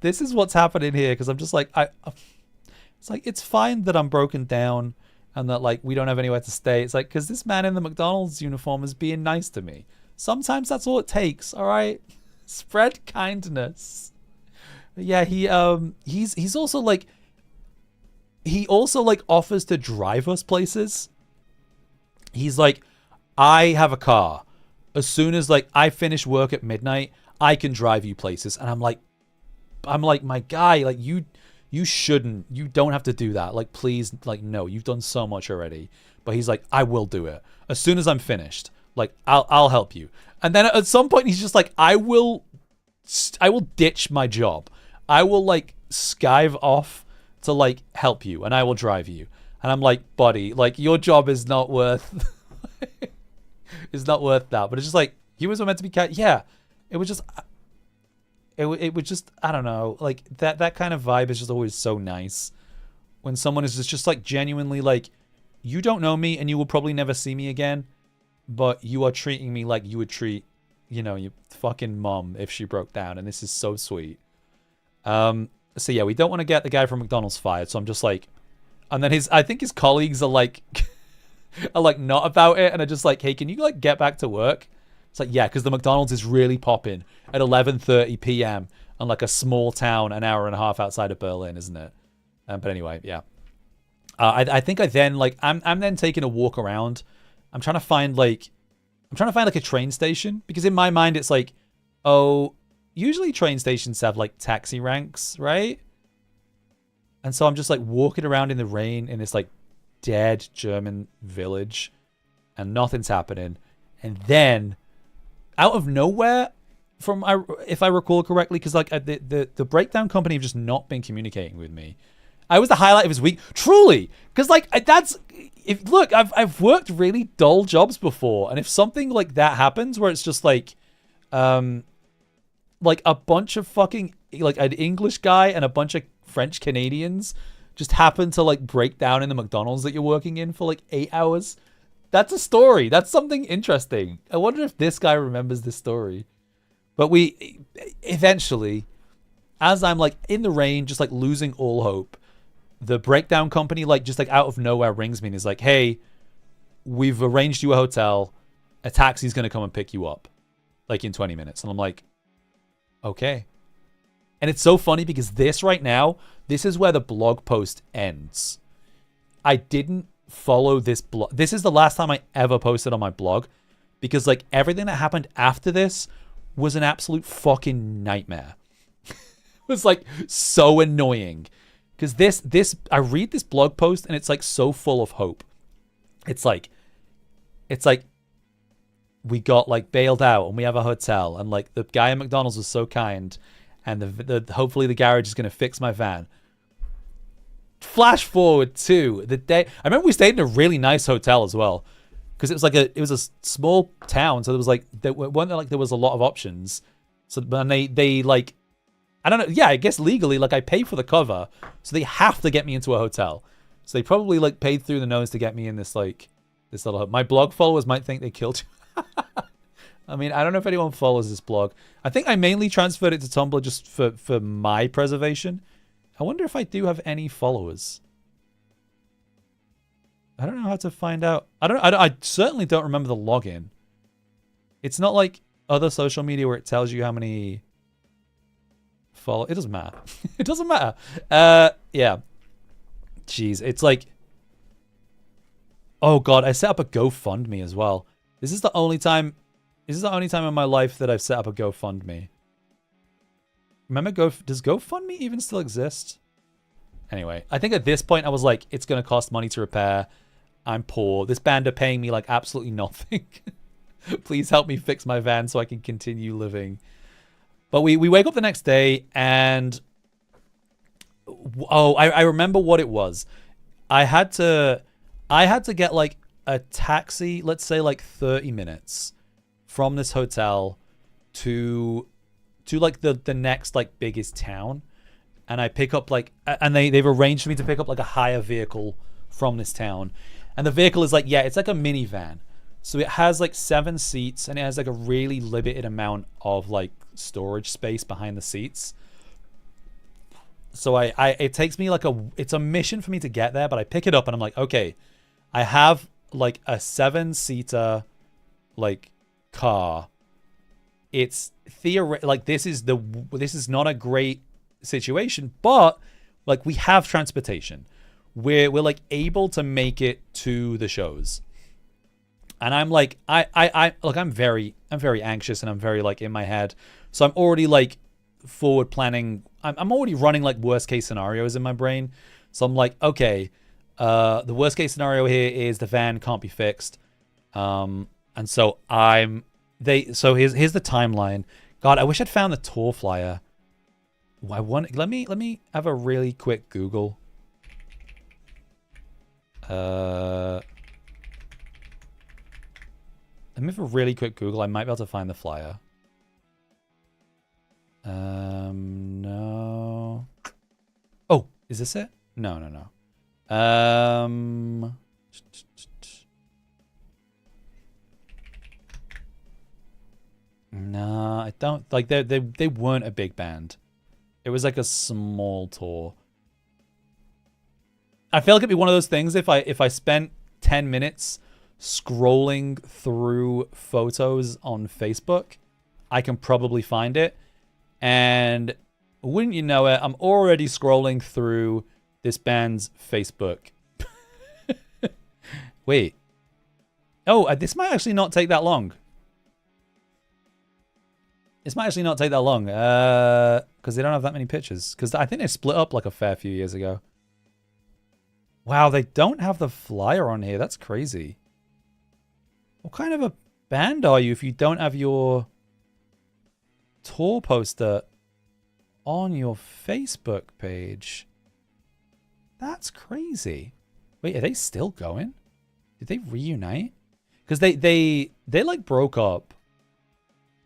This is what's happening here. Because I'm just like, it's like, it's fine that I'm broken down and that like we don't have anywhere to stay. It's like, because this man in the McDonald's uniform is being nice to me. Sometimes that's all it takes. All right, spread kindness. But yeah, he's also like, he also like offers to drive us places. He's like, I have a car. As soon as like I finish work at midnight, I can drive you places. And I'm like, my guy, like you don't have to do that. Like, please, like, no, you've done so much already. But he's like, I will do it as soon as I'm finished. Like, I'll help you. And then at some point he's just like, I will ditch my job. I will like skive off to like help you, and I will drive you. And I'm like, buddy, like your job is not worth it's not worth that. But it's just like, he was meant to be yeah, it was just it would just, I don't know, like that kind of vibe is just always so nice when someone is just like genuinely like, you don't know me and you will probably never see me again, but you are treating me like you would treat, you know, your fucking mom if she broke down, and this is so sweet. So yeah, we don't want to get the guy from McDonald's fired, so I'm just like, and then I think his colleagues are like not about it, and are just like, hey, can you like get back to work? It's like, yeah, because the McDonald's is really popping at 11:30 p.m. on like a small town an hour and a half outside of Berlin, isn't it? But anyway, yeah. I think I then like I'm then taking a walk around. I'm trying to find like a train station, because in my mind it's like, oh, usually train stations have like taxi ranks, right? And so I'm just like walking around in the rain in this like dead German village, and nothing's happening. And then out of nowhere, if I recall correctly, because like the breakdown company have just not been communicating with me. I was the highlight of his week, truly, because like I've worked really dull jobs before, and if something like that happens where it's just like a bunch of fucking like an English guy and a bunch of French Canadians just happen to like break down in the McDonald's that you're working in for like 8 hours, That's a story. That's something interesting. I wonder if this guy remembers this story. But we eventually, as I'm like in the rain, just like losing all hope, the breakdown company like just like out of nowhere rings me and is like, hey, we've arranged you a hotel. A taxi's going to come and pick you up like in 20 minutes. And I'm like, okay. And it's so funny because this right now, this is where the blog post ends. I didn't follow this blog. This is the last time I ever posted on my blog because like everything that happened after this was an absolute fucking nightmare. It was like so annoying because this I read this blog post and it's like so full of hope. It's like we got like bailed out and we have a hotel and like the guy at McDonald's was so kind and the hopefully the garage is going to fix my van. Flash forward to the day. I remember we stayed in a really nice hotel as well because it was a small town, so there was like there was a lot of options. So when they like I don't know, yeah, I guess legally like I pay for the cover, so they have to get me into a hotel. So they probably like paid through the nose to get me in this little. My blog followers might think they killed you. I mean, I don't know if anyone follows this blog. I think I mainly transferred it to Tumblr just for my preservation. I wonder if I do have any followers. I don't know how to find out. I certainly don't remember the login. It's not like other social media where it tells you how many follow. It doesn't matter. It doesn't matter. Yeah. Jeez, it's like, oh god, I set up a GoFundMe as well. This is the only time in my life that I've set up a GoFundMe. Remember does GoFundMe even still exist? Anyway, I think at this point I was like, it's going to cost money to repair. I'm poor. This band are paying me like absolutely nothing. Please help me fix my van so I can continue living. But we wake up the next day and I remember what it was. I had to get like a taxi, let's say like 30 minutes from this hotel to like the next like biggest town, and I pick up like and they've arranged for me to pick up like a hire vehicle from this town, and the vehicle is like, yeah, it's like a minivan, so it has like 7 seats and it has like a really limited amount of like storage space behind the seats. So it takes me like it's a mission for me to get there, but I pick it up and I'm like, okay, I have like a 7-seater like car. It's like this is not a great situation, but like we have transportation. We're like able to make it to the shows. And I'm like I'm very anxious and I'm very like in my head. So I'm already like forward planning. I'm already running like worst case scenarios in my brain. So I'm like, okay, the worst case scenario here is the van can't be fixed. And so here's the timeline. God, I wish I'd found the tour flyer. Let me have a really quick Google. Let me have a really quick Google. I might be able to find the flyer. No. Oh, is this it? No. No, I don't like they weren't a big band. It was like a small tour. I feel like it'd be one of those things if I spent 10 minutes scrolling through photos on Facebook, I can probably find it. And wouldn't you know it, I'm already scrolling through this band's Facebook. Wait. Oh, this might actually not take that long. This might actually not take that long. Because they don't have that many pictures. Because I think they split up like a fair few years ago. Wow, they don't have the flyer on here. That's crazy. What kind of a band are you if you don't have your tour poster on your Facebook page? That's crazy. Wait, are they still going? Did they reunite? Because they like broke up.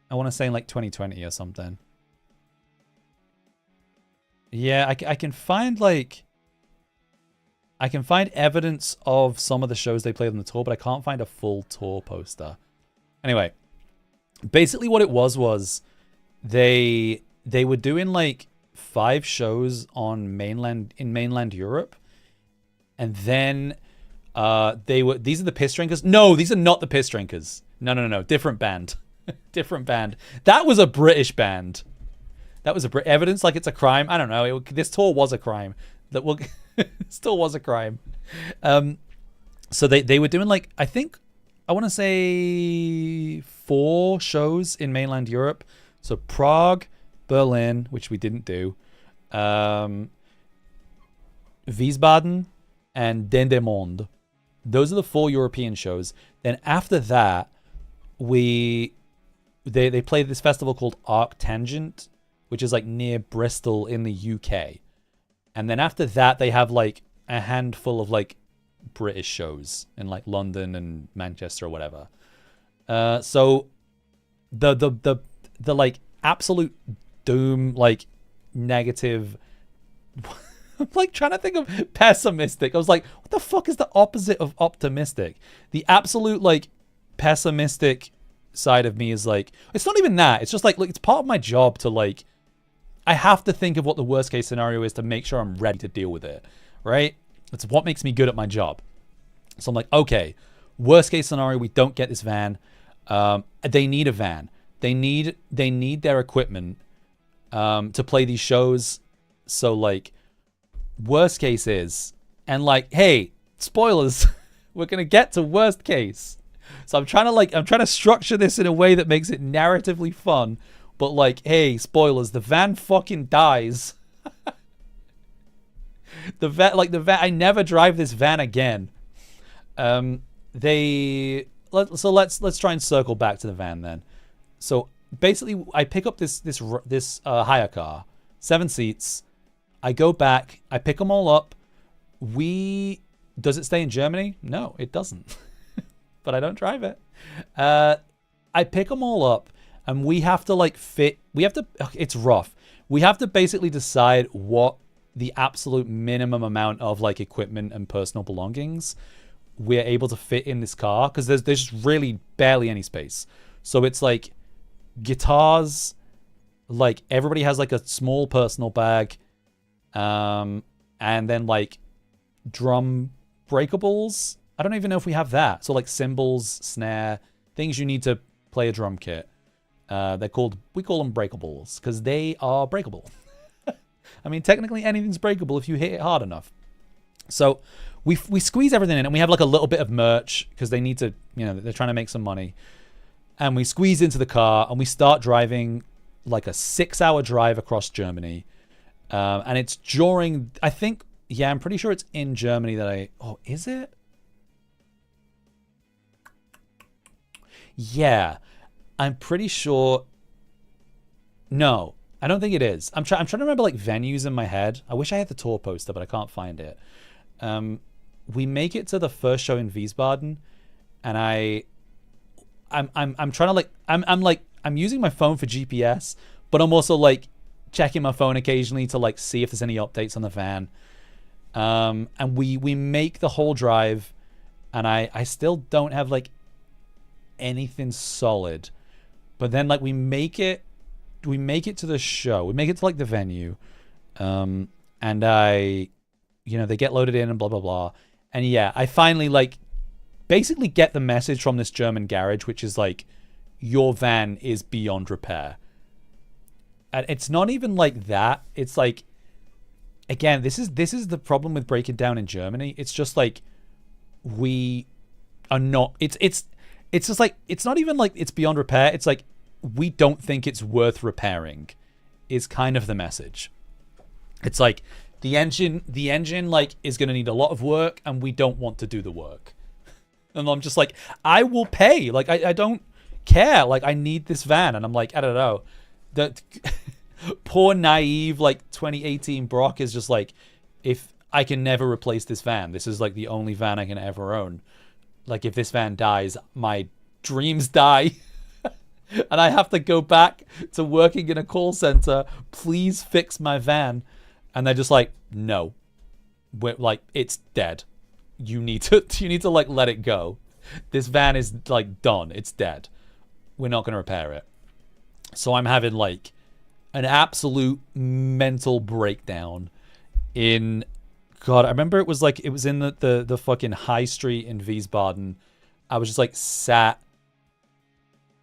I want to say in like 2020 or something. Yeah, I can find like I can find evidence of some of the shows they played on the tour, but I can't find a full tour poster. Anyway, basically what it was they were doing like 5 shows on mainland Europe, and then these are the Piss Drinkers. No, these are not the Piss Drinkers. No, different band. Different band. That was a British band. That was evidence like it's a crime. I don't know. This tour was a crime. That will still was a crime. So they were doing like, I think I want to say 4 shows in mainland Europe. So Prague, Berlin, which we didn't do, Wiesbaden, and Dendermonde. Those are the 4 European shows. Then after that, they played this festival called Arctangent, which is like near Bristol in the UK. And then after that, they have like a handful of like British shows in like London and Manchester or whatever. So the like absolute doom, like negative. I'm like trying to think of pessimistic. I was like, what the fuck is the opposite of optimistic? The absolute like pessimistic side of me is like, it's not even that. It's just like, look, it's part of my job to like, I have to think of what the worst case scenario is to make sure I'm ready to deal with it, right? It's what makes me good at my job. So I'm like, okay, worst case scenario, we don't get this van. They need a van. They need their equipment to play these shows. So like, worst case is, and like, hey, spoilers, we're gonna get to worst case. So I'm trying to structure this in a way that makes it narratively fun. But like, hey, spoilers, the van fucking dies. The van, I never drive this van again. Let's try and circle back to the van then. So basically, I pick up this hire car, 7 seats. I go back, I pick them all up. Does it stay in Germany? No, it doesn't. But I don't drive it. I pick them all up. And we have to like it's rough. We have to basically decide what the absolute minimum amount of like equipment and personal belongings we're able to fit in this car. Because there's just really barely any space. So it's like guitars, like everybody has like a small personal bag. And then like drum breakables. I don't even know if we have that. So like cymbals, snare, things you need to play a drum kit. We call them breakables because they are breakable. I mean, technically anything's breakable if you hit it hard enough. So we squeeze everything in, and we have like a little bit of merch because they need to, they're trying to make some money. And we squeeze into the car and we start driving like a 6-hour drive across Germany. And it's during, I think, I'm pretty sure it's in Germany that is it? Yeah. I'm pretty sure. No, I don't think it is. I'm trying to remember like venues in my head. I wish I had the tour poster, but I can't find it. We make it to the first show in Wiesbaden, and I'm trying to like I'm using my phone for GPS, but I'm also like checking my phone occasionally to like see if there's any updates on the van. And we make the whole drive, and I still don't have like anything solid. But then like we make it to the show. We make it to like the venue. And they get loaded in and blah, blah, blah. And yeah, I finally like basically get the message from this German garage, which is like, your van is beyond repair. And it's not even like that. It's like, again, this is the problem with breaking down in Germany. It's just like, we are not, it's just like, it's not even like it's beyond repair. It's like, we don't think it's worth repairing is kind of the message. It's like the engine like is going to need a lot of work and we don't want to do the work. And I'm just like, I will pay. Like, I don't care. Like, I need this van. And I'm like, I don't know. The poor naive, like 2018 Brock is just like, if I can never replace this van, this is like the only van I can ever own. Like, if this van dies, my dreams die. And I have to go back to working in a call center. Please fix my van. And they're just like, no. like, it's dead. You need to like let it go. This van is like done. It's dead. We're not gonna repair it. So I'm having like an absolute mental breakdown in, God, I remember it was in the fucking high street in Wiesbaden. I was just like sat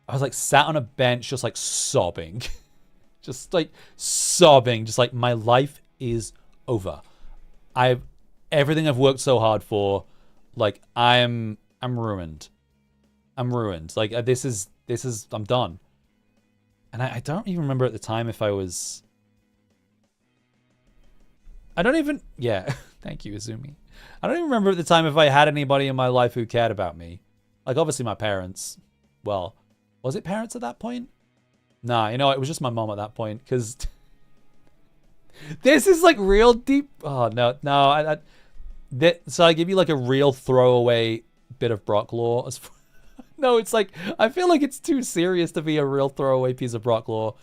on a bench just like sobbing. Just like sobbing, just like my life is over. Everything I've worked so hard for, like I'm ruined. I'm ruined. Like this is I'm done. And I don't even remember at the time if I was. I don't even. Yeah, thank you, Izumi. I don't even remember at the time if I had anybody in my life who cared about me. Like obviously my parents. Well, was it parents at that point? Nah, you know, it was just my mom at that point, because this is like real deep. Oh no. So I give you like a real throwaway bit of Brock lore. No, it's like I feel like it's too serious to be a real throwaway piece of Brock lore.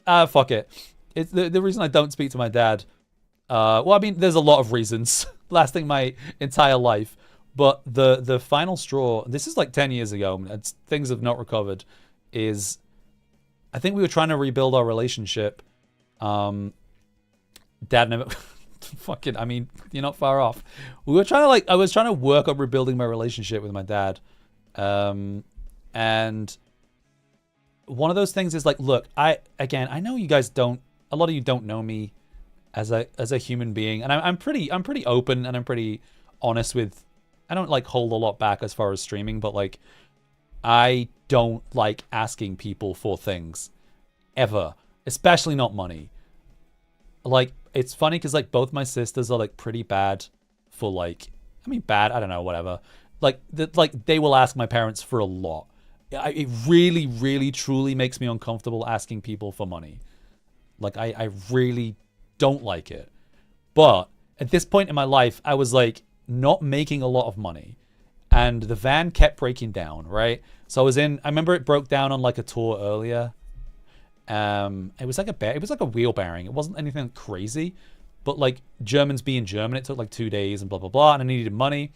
Fuck it. It's the reason I don't speak to my dad. Well, I mean, there's a lot of reasons lasting my entire life. But the final straw, this is like 10 years ago, things have not recovered, is I think we were trying to rebuild our relationship. Dad never, fucking, I mean, you're not far off. We were trying to I was trying to work on rebuilding my relationship with my dad. And one of those things is like, look, I know you guys a lot of you don't know me as a human being. And I'm pretty open and I'm pretty honest with, I don't like hold a lot back as far as streaming, but like I don't like asking people for things ever, especially not money. Like it's funny because like both my sisters are like pretty bad for like, I mean bad, I don't know, whatever. Like they will ask my parents for a lot. It really, really, truly makes me uncomfortable asking people for money. Like I really don't like it. But at this point in my life, I was like, not making a lot of money, and the van kept breaking down, right? So I remember it broke down on like a tour earlier. It was like a wheel bearing. It wasn't anything crazy, but like Germans being German, it took like 2 days and blah blah blah, and I needed money.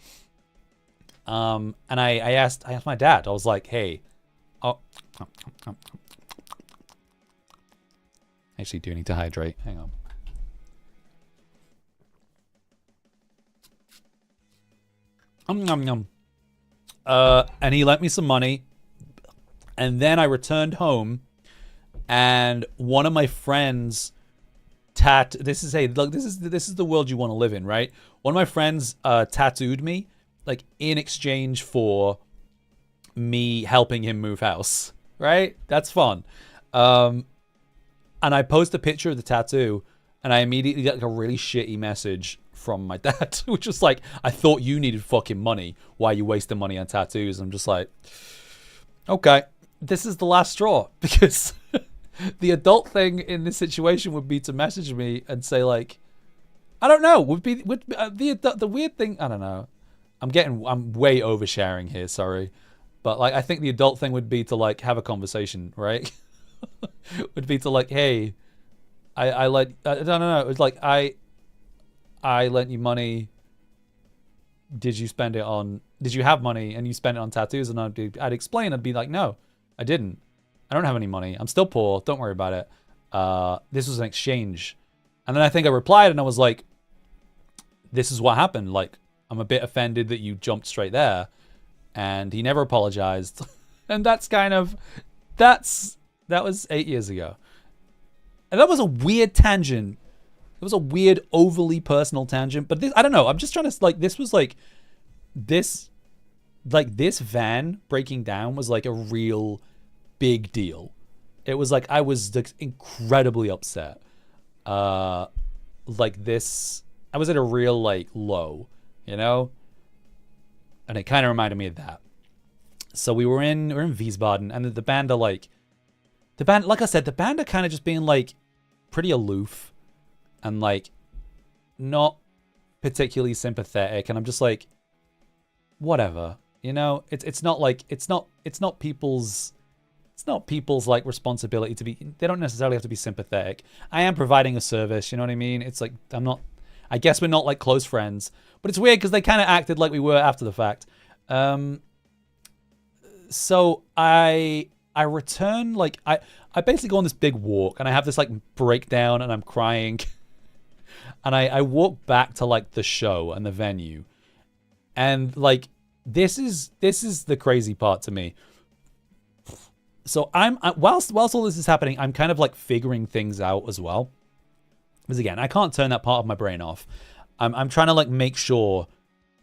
And I asked my dad. I was like, hey, I actually do need to hydrate. Hang on. And he lent me some money, and then I returned home, and one of my friends this is the world you want to live in, right? One of my friends tattooed me, like in exchange for me helping him move house, right? That's fun. And I post a picture of the tattoo, and I immediately get like a really shitty message from my dad, which was like, I thought you needed fucking money. Why are you wasting money on tattoos? I'm just like, okay, this is the last straw, because the adult thing in this situation would be to message me and say like, I don't know, the weird thing, I don't know. I'm way oversharing here, sorry. But like, I think the adult thing would be to like have a conversation, right? Would be to like, hey, I don't know. It was like, I lent you money. Did you have money and you spent it on tattoos? And I'd explain, I'd be like, no, I didn't. I don't have any money. I'm still poor. Don't worry about it. This was an exchange. And then I think I replied and I was like, this is what happened. Like, I'm a bit offended that you jumped straight there. And he never apologized. And that was 8 years ago. And that was a weird tangent. It was a weird, overly personal tangent. But this, I don't know. I'm just trying to, like, this was like, this van breaking down was like a real big deal. It was like, I was incredibly upset. Like this, I was at a real, like, low, you know? And it kind of reminded me of that. So we're in Wiesbaden, and the band are like, like I said, the band are kind of just being like pretty aloof and like not particularly sympathetic, and I'm just like, whatever, you know? It's not people's it's not people's like responsibility to be, they don't necessarily have to be sympathetic. I am providing a service, you know what I mean? It's like, I guess we're not like close friends, but it's weird because they kind of acted like we were after the fact. So I return, like, I basically go on this big walk and I have this like breakdown and I'm crying. And I walk back to like the show and the venue. And like, this is the crazy part to me. So whilst all this is happening, I'm kind of like figuring things out as well. Because again, I can't turn that part of my brain off. I'm trying to like make sure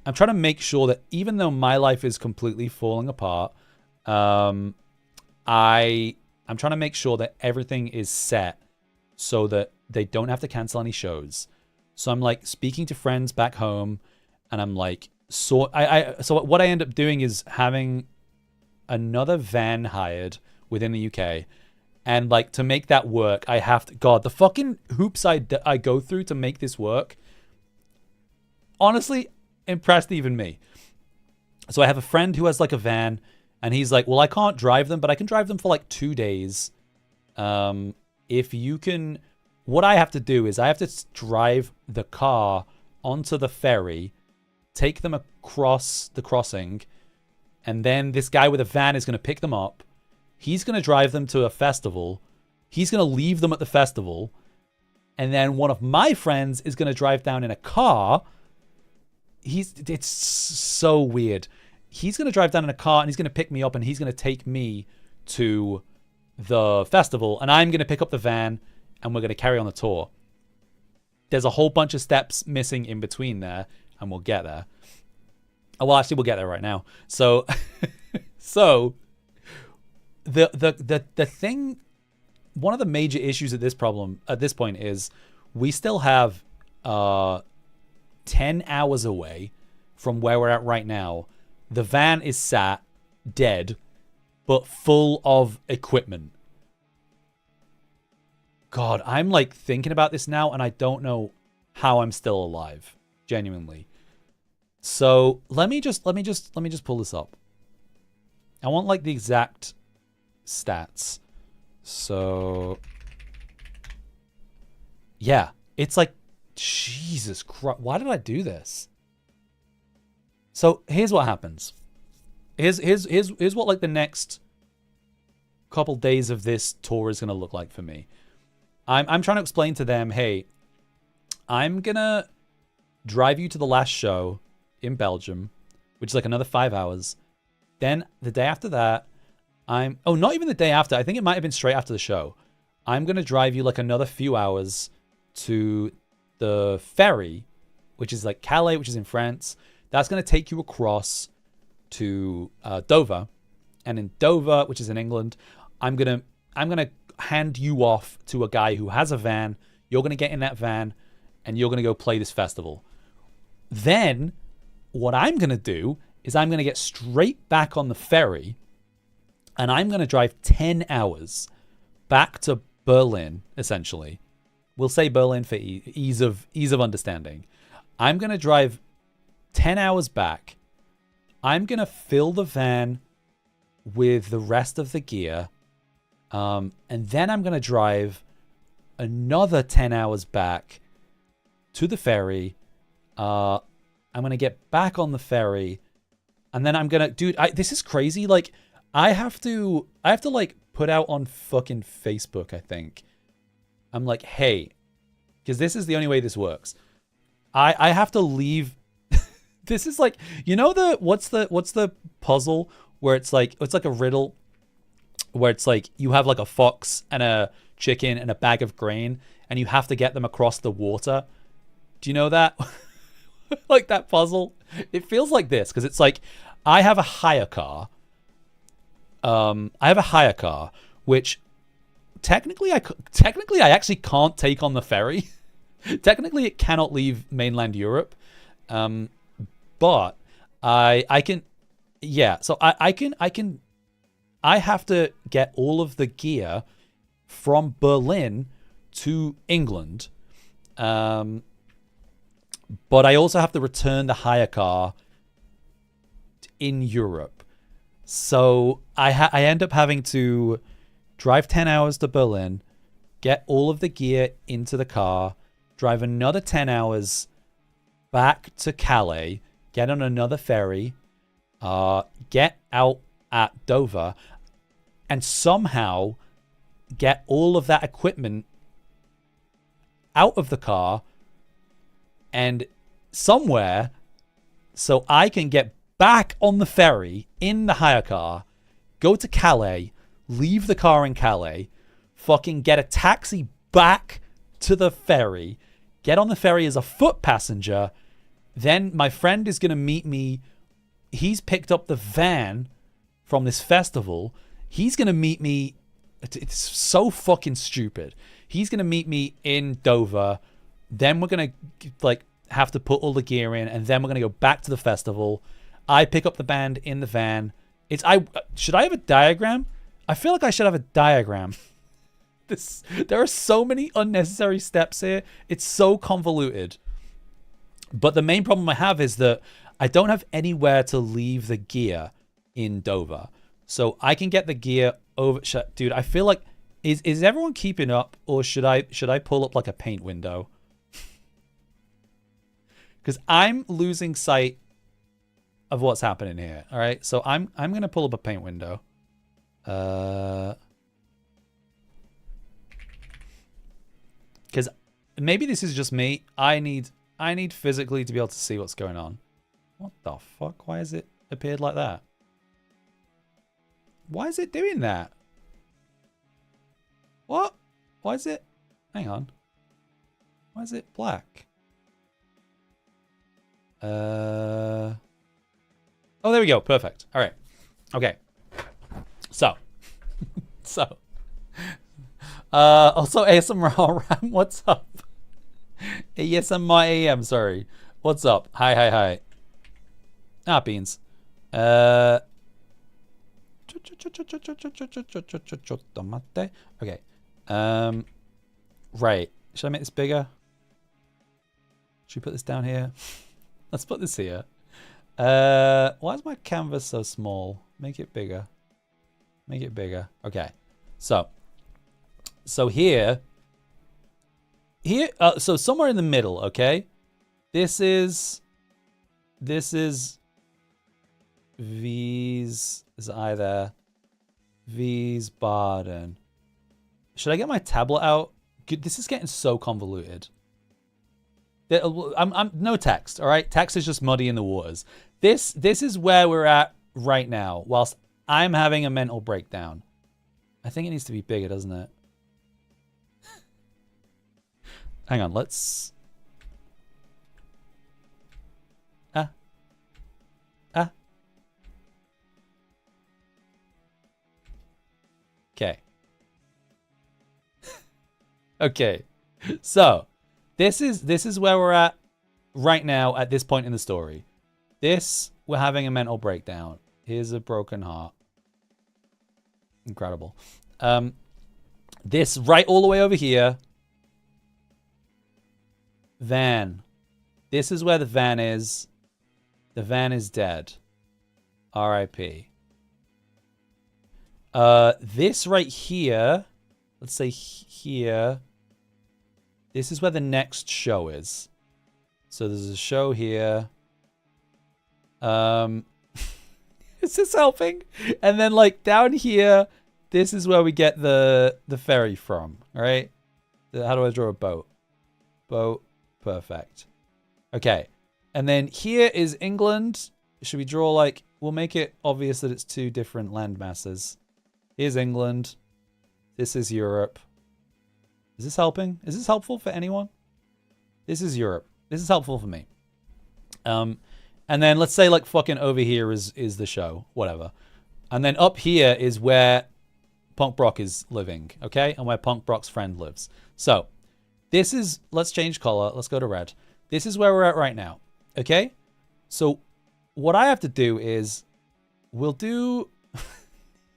that even though my life is completely falling apart, I'm trying to make sure that everything is set so that they don't have to cancel any shows. So I'm like speaking to friends back home, and I'm like, so what I end up doing is having another van hired within the UK. And like, to make that work, I have to, God, the fucking hoops I go through to make this work, honestly, impressed even me. So I have a friend who has like a van, and he's like, well, I can't drive them, but I can drive them for like 2 days. If you can, what I have to do is I have to drive the car onto the ferry, take them across the crossing, and then this guy with a van is going to pick them up. He's going to drive them to a festival. He's going to leave them at the festival. And then one of my friends is going to drive down in a car. It's so weird. He's going to drive down in a car and he's going to pick me up and he's going to take me to the festival. And I'm going to pick up the van and we're going to carry on the tour. There's a whole bunch of steps missing in between there, and we'll get there. Oh, well, actually, we'll get there right now. So, the thing, one of the major issues at this point is we still have 10 hours away from where we're at right now. The van is sat dead, but full of equipment. God, I'm like thinking about this now, and I don't know how I'm still alive, genuinely. So let me just pull this up. I want like the exact stats. So yeah, it's like, Jesus Christ, why did I do this? So here's what happens. Here's what like the next couple days of this tour is gonna look like for me. I'm trying to explain to them, hey, I'm gonna drive you to the last show in Belgium, which is like another 5 hours. Then the day after that, not even the day after. I think it might have been straight after the show. I'm going to drive you like another few hours to the ferry, which is like Calais, which is in France. That's going to take you across to Dover. And in Dover, which is in England, I'm going to hand you off to a guy who has a van. You're going to get in that van and you're going to go play this festival. Then what I'm going to do is I'm going to get straight back on the ferry and I'm going to drive 10 hours back to Berlin, essentially. We'll say Berlin for ease of understanding. I'm going to drive 10 hours back. I'm going to fill the van with the rest of the gear. And then I'm going to drive another 10 hours back to the ferry. I'm going to get back on the ferry. And then I'm going to... Dude, this is crazy. Like, I have to like put out on fucking Facebook, I think. I'm like, hey, because this is the only way this works. I have to leave. This is like, you know, what's the puzzle where it's like a riddle where it's like you have like a fox and a chicken and a bag of grain and you have to get them across the water. Do you know that? Like that puzzle? It feels like this because it's like I have a hire car. Which technically I actually can't take on the ferry. Technically it cannot leave mainland Europe. But I can, yeah, so I have to get all of the gear from Berlin to England. But I also have to return the hire car in Europe. So I end up having to drive 10 hours to Berlin, get all of the gear into the car, drive another 10 hours back to Calais, get on another ferry, get out at Dover, and somehow get all of that equipment out of the car and somewhere so I can get back on the ferry in the hire car, go to Calais, leave the car in Calais, fucking get a taxi back to the ferry, get on the ferry as a foot passenger. Then my friend is going to meet me. He's picked up the van from this festival. He's going to meet me. It's so fucking stupid. He's going to meet me in Dover. Then we're going to like have to put all the gear in, and then we're going to go back to the festival. I pick up the band in the van. Should I have a diagram? I feel like I should have a diagram. There are so many unnecessary steps here. It's so convoluted. But the main problem I have is that I don't have anywhere to leave the gear in Dover. So I can get the gear over. Dude, I feel like is everyone keeping up, or should I pull up like a paint window? Because I'm losing sight of what's happening here. All right, so I'm gonna pull up a paint window. Because maybe this is just me. I need physically to be able to see what's going on. What the fuck? Why has it appeared like that? Why is it doing that? What? Why is it? Hang on. Why is it black? Oh, there we go. Perfect. All right. Okay. So. Also ASMR Ram, what's up? ASMR AM, sorry. What's up? Hi. Ah, beans. Okay. Right. Should I make this bigger? Should we put this down here? Let's put this here. Why is my canvas so small? Make it bigger. Make it bigger. Okay. So here, so somewhere in the middle, okay? This is Wiesbaden. Should I get my tablet out? This is getting so convoluted. I'm no text, all right? Text is just muddy in the waters. This is where we're at right now, whilst I'm having a mental breakdown. I think it needs to be bigger, doesn't it? Hang on, let's... Okay. Okay. So, this is where we're at right now at this point in the story. We're having a mental breakdown. Here's a broken heart. Incredible. This right all the way over here. Van. This is where the van is. The van is dead. R.I.P. This right here, let's say here, this is where the next show is. So there's a show here. Is this helping? And then like down here, this is where we get the ferry from, all right? How do I draw a boat? Boat, perfect. Okay, and then here is England. Should we draw like, we'll make it obvious that it's two different land masses. Here's England. This is Europe. Is this helping? Is this helpful for anyone? This is Europe. This is helpful for me. And then let's say like fucking over here is the show, whatever. And then up here is where Punk Brock is living, okay? And where Punk Brock's friend lives. So this is, let's change color. Let's go to red. This is where we're at right now, okay? So what I have to do is we'll do...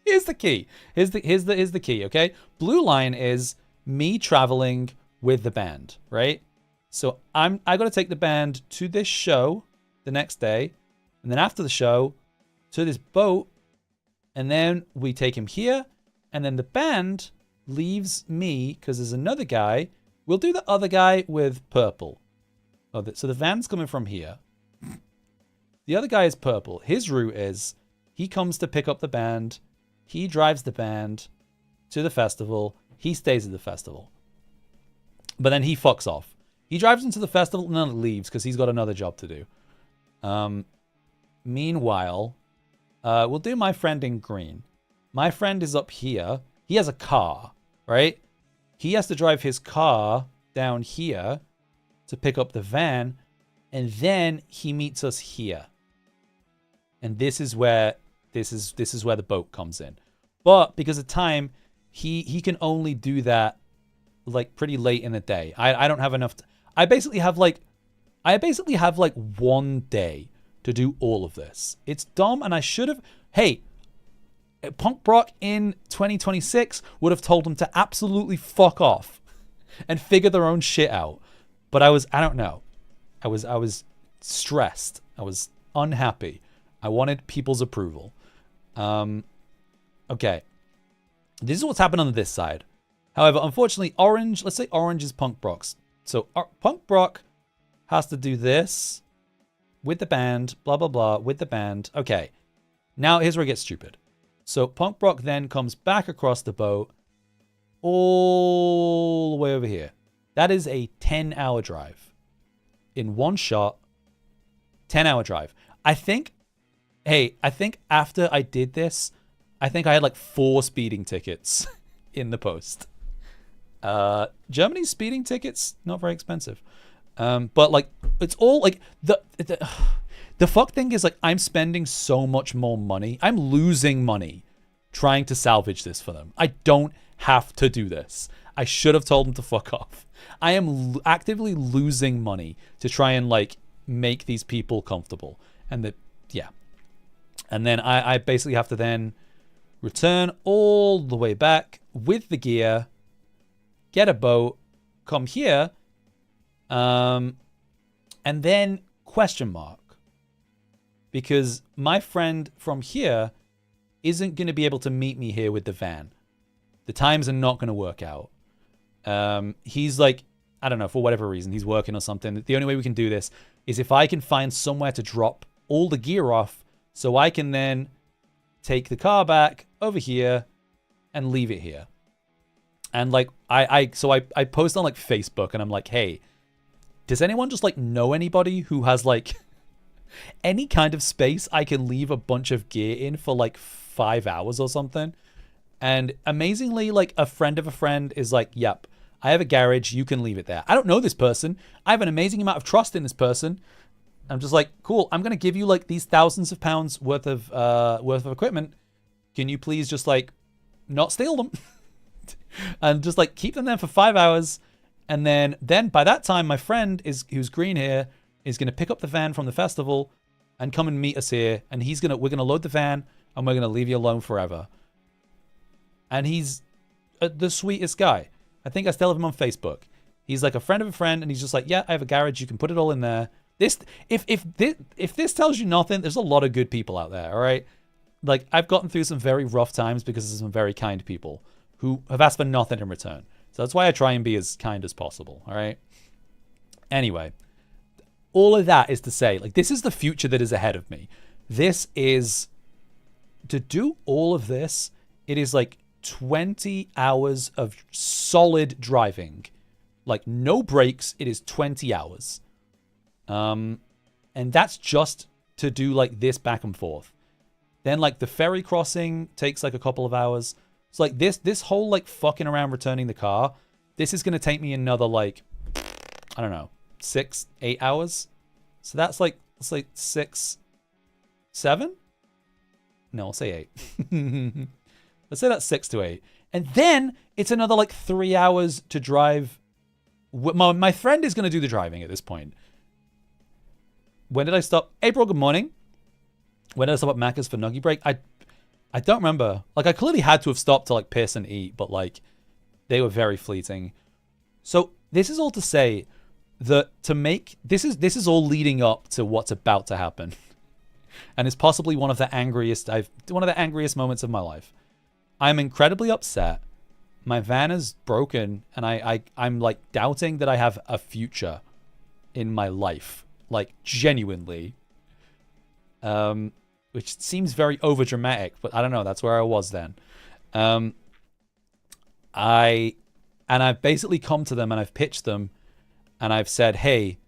Here's the key. Here's the key, okay? Blue line is me traveling with the band, right? So I got to take the band to this show the next day, and then after the show to this boat And then we take him here. And then the band leaves me because there's another guy. We'll do the other guy with purple. Oh, so the van's coming from here. The other guy is purple. His route is he comes to pick up the band. He drives the band to the festival. He stays at the festival. But then he fucks off. He drives into the festival and then leaves because he's got another job to do. Meanwhile, we'll do my friend in green. My friend is up here. He has a car, right? He has to drive his car down here to pick up the van. And then he meets us here. And this is where the boat comes in. But because of time, he can only do that like pretty late in the day. I don't have enough. I basically have like 1 day to do all of this. It's dumb, and I should have. Hey, Punk Brock in 2026 would have told them to absolutely fuck off and figure their own shit out. But I don't know. I was stressed. I was unhappy. I wanted people's approval. Okay. This is what's happened on this side. However, unfortunately, orange, let's say orange is Punk Brock's. So Punk Brock has to do this with the band, blah, blah, blah, with the band. Okay. Now here's where it gets stupid. So Punk Brock then comes back across the boat all the way over here. That is a 10-hour drive. In one shot, 10-hour drive. I think after I did this, I think I had like 4 speeding tickets in the post. Germany's speeding tickets, not very expensive. But like, it's all like the fuck thing is like, I'm spending so much more money. I'm losing money trying to salvage this for them. I don't have to do this. I should have told them to fuck off. I am actively losing money to try and like make these people comfortable. And yeah. And then I basically have to then return all the way back with the gear, get a boat, come here, and then question mark. Because my friend from here isn't going to be able to meet me here with the van. The times are not going to work out. He's like, I don't know, for whatever reason, he's working or something. The only way we can do this is if I can find somewhere to drop all the gear off so I can then take the car back over here and leave it here. And like, I post on like Facebook and I'm like, hey, does anyone just like know anybody who has like any kind of space I can leave a bunch of gear in for like 5 hours or something? And amazingly, like a friend of a friend is like, yep, I have a garage. You can leave it there. I don't know this person. I have an amazing amount of trust in this person. I'm just like, cool. I'm going to give you like these thousands of pounds worth of equipment. Can you please just like not steal them and just like keep them there for 5 hours? And then by that time, my friend who's green here is going to pick up the van from the festival and come and meet us here. And we're going to load the van and we're going to leave you alone forever. And he's the sweetest guy. I think I still have him on Facebook. He's like a friend of a friend, and he's just like, yeah, I have a garage. You can put it all in there. If this tells you nothing, there's a lot of good people out there, all right? Like, I've gotten through some very rough times because of some very kind people who have asked for nothing in return. So that's why I try and be as kind as possible, all right? Anyway, all of that is to say, like, this is the future that is ahead of me. This is, to do all of this, it is like 20 hours of solid driving. Like, no breaks, it is 20 hours. And that's just to do like this back and forth. Then like the ferry crossing takes like a couple of hours. It's like this whole like fucking around returning the car, this is going to take me another like, I don't know, 6-8 hours. So that's like, let's say 6, 7? No, I'll say 8. Let's say that's 6 to 8. And then it's another like 3 hours to drive. My friend is going to do the driving at this point. When did I stop? April, good morning. When did I stop at Macca's for Nuggy Break? I don't remember. Like, I clearly had to have stopped to like piss and eat, but like they were very fleeting. So this is all to say that this is all leading up to what's about to happen. and is possibly one of the angriest moments of my life. I'm incredibly upset. My van is broken, and I'm like doubting that I have a future in my life, like genuinely. Which seems very overdramatic, but I don't know. That's where I was then. I've basically come to them and I've pitched them, and I've said, hey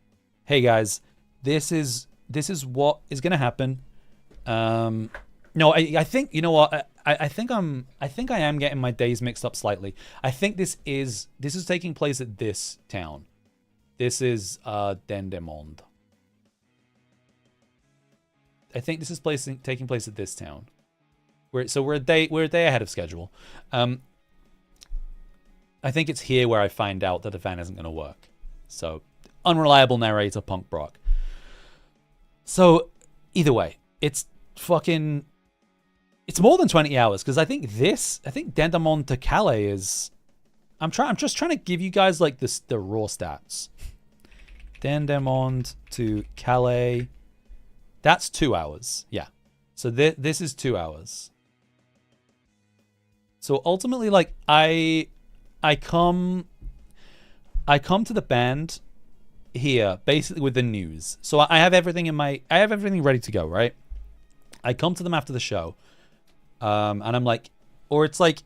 guys, this is what is gonna happen. No, I think, you know what? I think I am getting my days mixed up slightly. I think this is taking place at this town. This is Dendermonde. I think this is taking place at this town. We're a day ahead of schedule. I think it's here where I find out that the van isn't going to work. So, unreliable narrator, punk Brock. So, either way, it's more than 20 hours, because I think Dendermonde to Calais is... I'm just trying to give you guys like the raw stats. Dendermonde to Calais. That's 2 hours. Yeah. So this is 2 hours. So ultimately, like, I come to the band here basically with the news. So I have everything ready to go, right? I come to them after the show. And I'm like, or it's like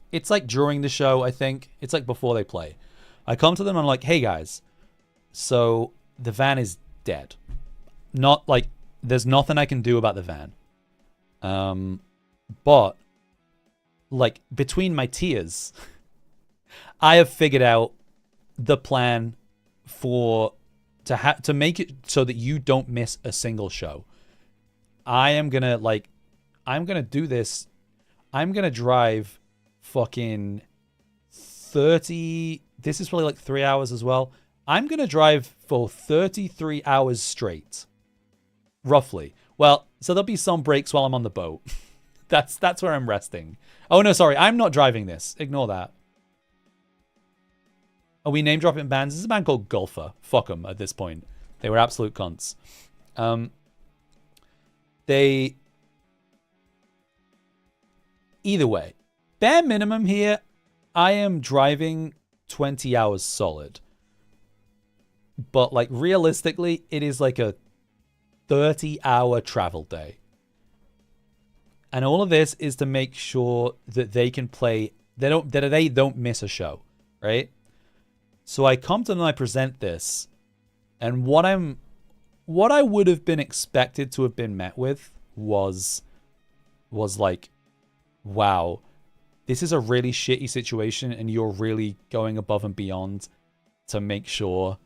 during the show, I think. It's like before they play. I come to them and I'm like, hey guys, so the van is dead. Not like, there's nothing I can do about the van. But like between my tears, I have figured out the plan to make it so that you don't miss a single show. I'm gonna do this. I'm gonna drive fucking 30. This is probably like 3 hours as well. I'm gonna drive for 33 hours straight. Roughly. Well, so there'll be some breaks while I'm on the boat. That's where I'm resting. Oh no, sorry, I'm not driving this. Ignore that. Are we name dropping bands? This is a band called Gulfer. Fuck them at this point. They were absolute cunts. Either way, bare minimum here, I am driving 20 hours solid. But like realistically, it is like a 30-hour travel day. And all of this is to make sure that they can play, they don't miss a show, right? So I come to them and I present this, and what I would have been expected to have been met with was like, wow, this is a really shitty situation and you're really going above and beyond to make sure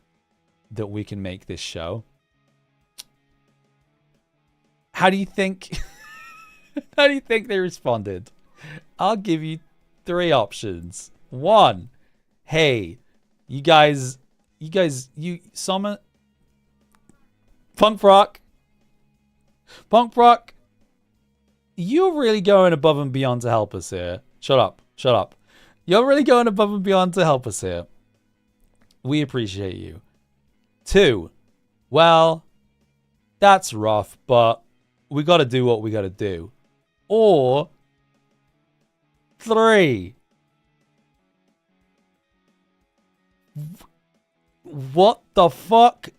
that we can make this show. How do you think they responded? I'll give you 3 options. 1, hey, you guys, Summer, Punk Rock, you're really going above and beyond to help us here. Shut up. You're really going above and beyond to help us here. We appreciate you. 2, well, that's rough, but we got to do what we got to do. Or 3, what the fuck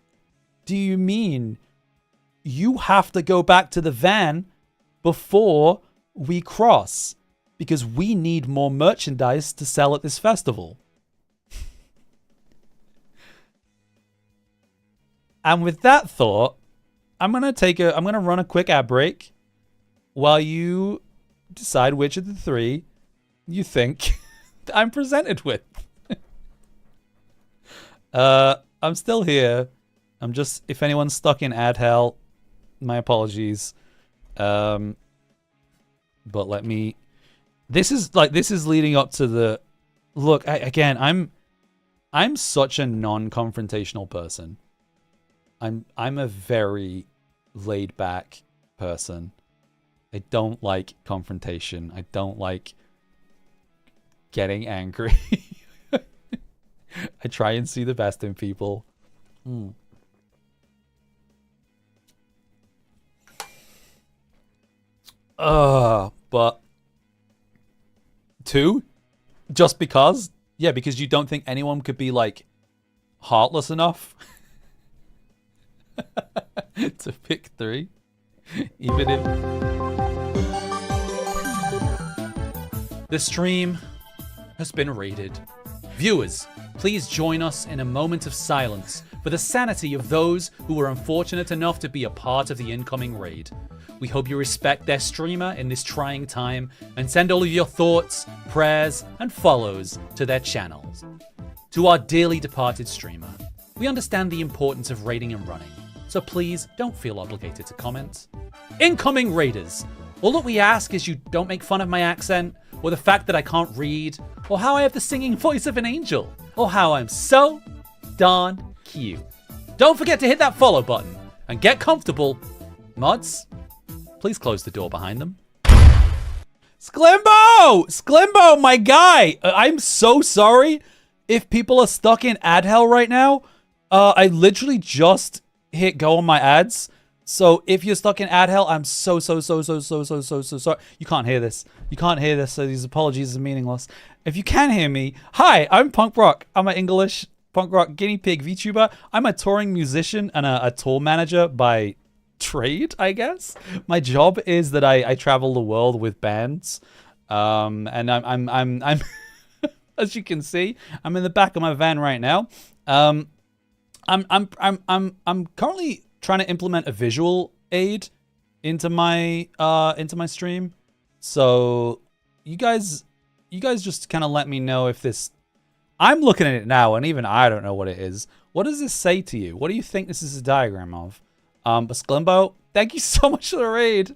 do you mean? You have to go back to the van before we cross because we need more merchandise to sell at this festival. And with that thought, I'm going to run a quick ad break while you decide which of the 3 you think I'm presented with. I'm still here. I'm just, if anyone's stuck in ad hell, my apologies. But let me, this is leading up to the, look, I'm such a non-confrontational person. I'm a very laid back person. I don't like confrontation. I don't like getting angry. I try and see the best in people. But 2? Just because? Yeah, because you don't think anyone could be, like, heartless enough to pick 3? Even if... The stream has been raided. Viewers, please join us in a moment of silence for the sanity of those who were unfortunate enough to be a part of the incoming raid. We hope you respect their streamer in this trying time and send all of your thoughts, prayers, and follows to their channels. To our dearly departed streamer, we understand the importance of raiding and running, so please don't feel obligated to comment. Incoming raiders, all that we ask is you don't make fun of my accent, or the fact that I can't read, or how I have the singing voice of an angel, or how I'm so darn cute. Don't forget to hit that follow button and get comfortable. Mods, please close the door behind them. Sklimbo! Sklimbo, my guy! I'm so sorry if people are stuck in ad hell right now. I literally just hit go on my ads. So if you're stuck in ad hell, I'm so sorry. You can't hear this. You can't hear this, so these apologies are meaningless. If you can hear me, hi, I'm Punk Rock. I'm an English punk rock guinea pig VTuber. I'm a touring musician and a tour manager by trade, I guess. My job is that I travel the world with bands. And I'm as you can see, I'm in the back of my van right now. I'm currently trying to implement a visual aid into my stream. So you guys just kind of let me know if this... I'm looking at it now and even I don't know what it is. What does this say to you? What do you think this is a diagram of? But Sklimbo, thank you so much for the raid.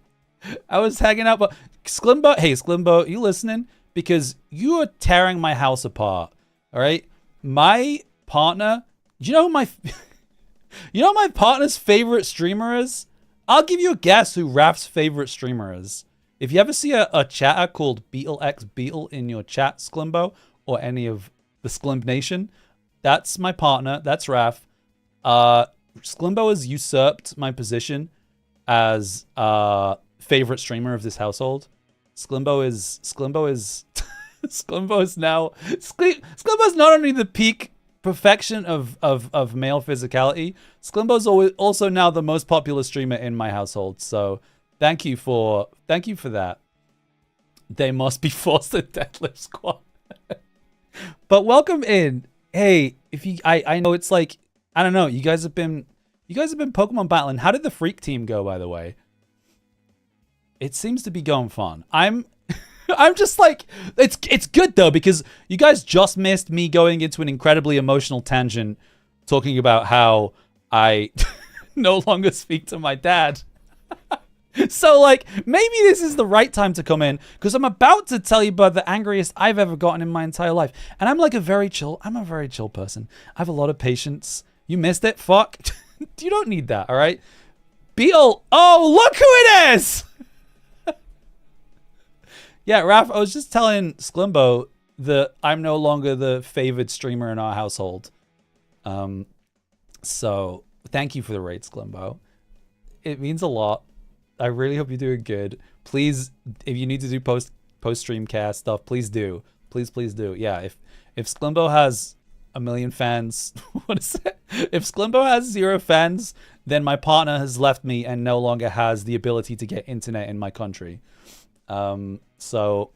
I was hanging out, but Sklimbo, hey Sklimbo, you listening? Because you are tearing my house apart. All right, my partner. You know my partner's favorite streamer is? I'll give you a guess who Raf's favorite streamer is. If you ever see a chatter called BeetleXBeetle in your chat, Sklimbo, or any of the Sklimb Nation, that's my partner. That's Raf. Sklimbo has usurped my position as favorite streamer of this household. Sklimbo is Sklimbo's not only the peak perfection of male physicality. Sklimbo's also now the most popular streamer in my household. So thank you for that. They must be forced to deadlift squat. But welcome in. Hey, if you I know it's like, I don't know, you guys have been Pokemon battling. How did the Freak team go, by the way? It seems to be going fun. I'm just like, it's good though, because you guys just missed me going into an incredibly emotional tangent talking about how I no longer speak to my dad. So like, maybe this is the right time to come in, because I'm about to tell you about the angriest I've ever gotten in my entire life. And I'm a very chill person. I have a lot of patience. You missed it? Fuck. You don't need that, all right? Beetle. Oh, look who it is! Yeah, Raph, I was just telling Sklimbo that I'm no longer the favored streamer in our household. So thank you for the raid, Sklimbo. It means a lot. I really hope you're doing good. Please, if you need to do post-stream cast stuff, please do. Please do. Yeah, if Sklimbo has 1 million fans, what is it? If Sklimbo has 0 fans, then my partner has left me and no longer has the ability to get internet in my country. So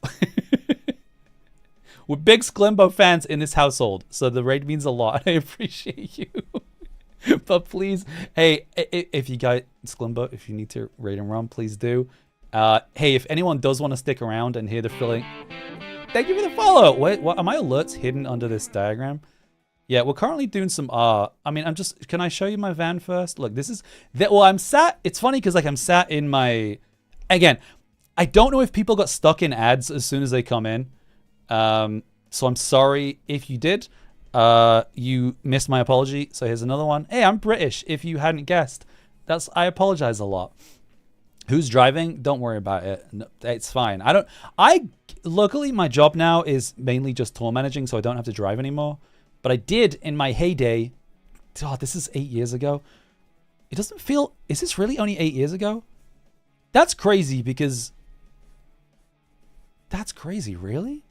we're big Sklimbo fans in this household, so the raid means a lot. I appreciate you. But please, hey, if you guys, Sklimbo, if you need to raid and run, please do. Hey, if anyone does want to stick around and hear the feeling, thank you for the follow. Wait, what? Are my alerts hidden under this diagram? Yeah, we're currently doing some I mean, can I show you my van first? Look, this is well, I'm sat. It's funny because like I'm sat in my, again, I don't know if people got stuck in ads as soon as they come in. So I'm sorry if you did. You missed my apology. So here's another one. Hey, I'm British. If you hadn't guessed, I apologize a lot. Who's driving? Don't worry about it. No, it's fine. Luckily my job now is mainly just tour managing, so I don't have to drive anymore. But I did in my heyday. Oh, this is 8 years ago. It doesn't feel, is this really only 8 years ago? That's crazy because That's crazy. Really?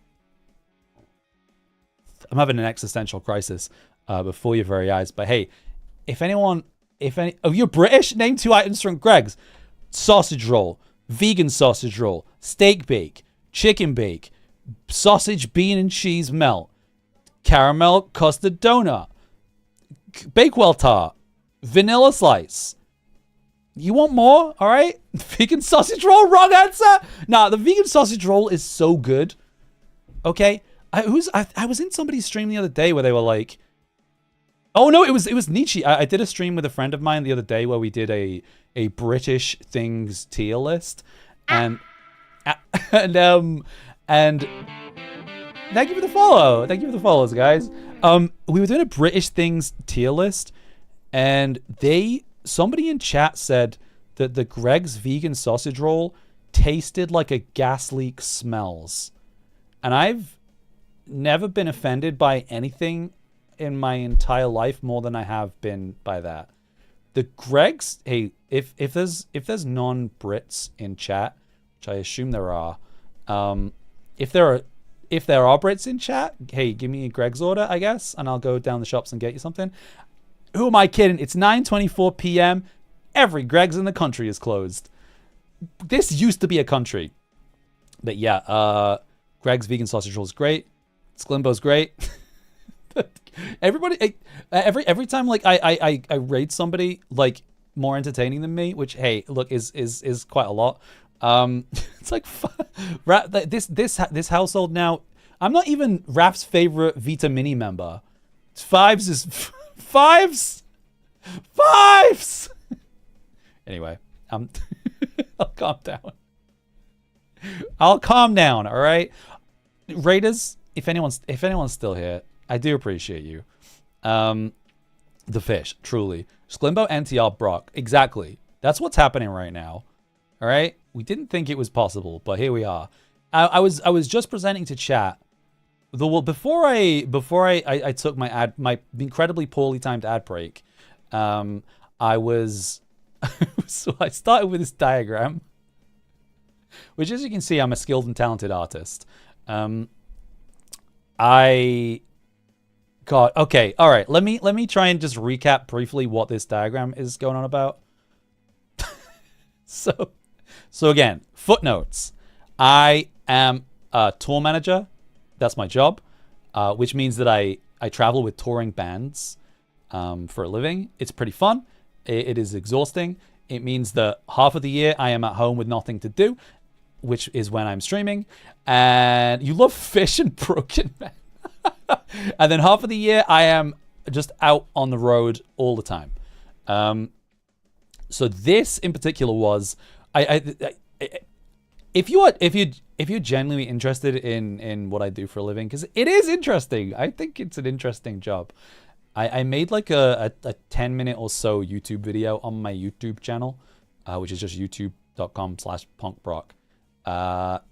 I'm having an existential crisis before your very eyes. But hey, if any, oh, you're British, name 2 items from Greg's: sausage roll, vegan sausage roll, steak bake, chicken bake, sausage, bean and cheese melt, caramel custard donut, Bakewell tart, vanilla slice. You want more? All right. Vegan sausage roll. Wrong answer. Nah, the vegan sausage roll is so good. Okay. I was in somebody's stream the other day where they were like, oh no, it was Nietzsche. I did a stream with a friend of mine the other day where we did a British things tier list, and thank you for the follow. Thank you for the follows, guys. We were doing a British things tier list, and somebody in chat said that the Greg's vegan sausage roll tasted like a gas leak smells. And I've never been offended by anything in my entire life more than I have been by that. The Greg's, hey, if there's non-Brits in chat, which I assume there are, if there are Brits in chat, hey, give me a Greg's order, I guess, and I'll go down the shops and get you something. Who am I kidding? It's 9:24 p.m. Every Greg's in the country is closed. This used to be a country. But yeah, Greg's vegan sausage roll is great. Sklimbo's great. Everybody, every time like I rate somebody like more entertaining than me, which hey, look is quite a lot. It's like this household now. I'm not even Raf's favorite Vita Mini member. Fives is fives. Anyway, I'll calm down. I'll calm down. All right, Raiders. If anyone's still here, I do appreciate you. The fish, truly. Sklimbo NTR Brock. Exactly. That's what's happening right now. All right. We didn't think it was possible, but here we are. I was just presenting to chat. Before I took my incredibly poorly timed ad break, I was so I started with this diagram, which, as you can see, I'm a skilled and talented artist. Okay, all right. Let me try and just recap briefly what this diagram is going on about. So again, footnotes. I am a tour manager. That's my job, which means that I travel with touring bands for a living. It's pretty fun. It is exhausting. It means that half of the year I am at home with nothing to do, which is when I'm streaming. And you love fish and Broken Man. And then half of the year I am just out on the road all the time. So this in particular was if you're genuinely interested in what I do for a living, because it is interesting. I think it's an interesting job. I made like a 10-minute or so YouTube video on my YouTube channel, which is just youtube.com/punkbrock.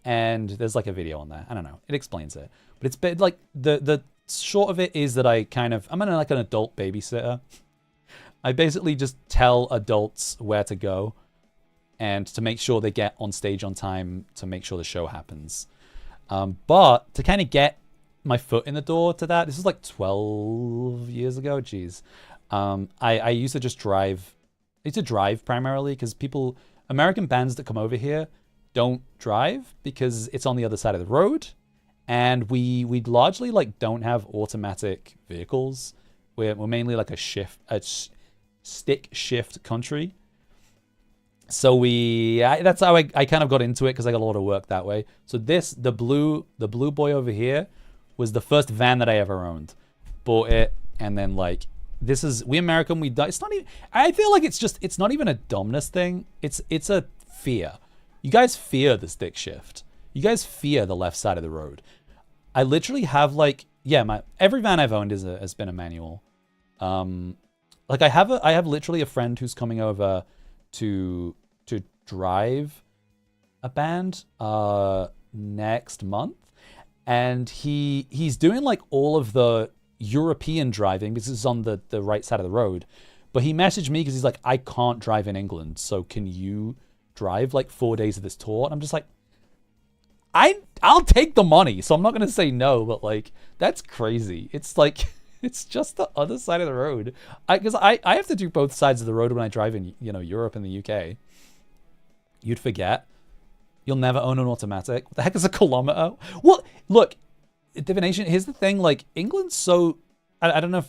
And there's like a video on there. I don't know. It explains it. But it's been like the short of it is that I'm like an adult babysitter. I basically just tell adults where to go and to make sure they get on stage on time to make sure the show happens. But to kind of get my foot in the door to that, this is like 12 years ago. Jeez. I used to just drive. I used to drive primarily because American bands that come over here don't drive because it's on the other side of the road. And we largely like don't have automatic vehicles. We're mainly like a stick shift country. So that's how I kind of got into it because I got a lot of work that way. So the blue boy over here was the first van that I ever owned. Bought it, and then like we American, it's not even, I feel like it's not even a dumbness thing. It's a fear. You guys fear the stick shift. You guys fear the left side of the road. I literally have like, every van I've owned has been a manual. Like I have literally a friend who's coming over to drive a band next month, and he's doing like all of the European driving because it's on the right side of the road. But he messaged me because he's like, I can't drive in England, so can you drive like 4 days of this tour? And I'm just like, I'll take the money, so I'm not gonna say no, but like that's crazy. It's like it's just the other side of the road. Because I have to do both sides of the road when I drive in Europe and the UK. You'd forget. You'll never own an automatic. What the heck is a kilometer? Well, look, divination. Here's the thing. Like England's so I don't know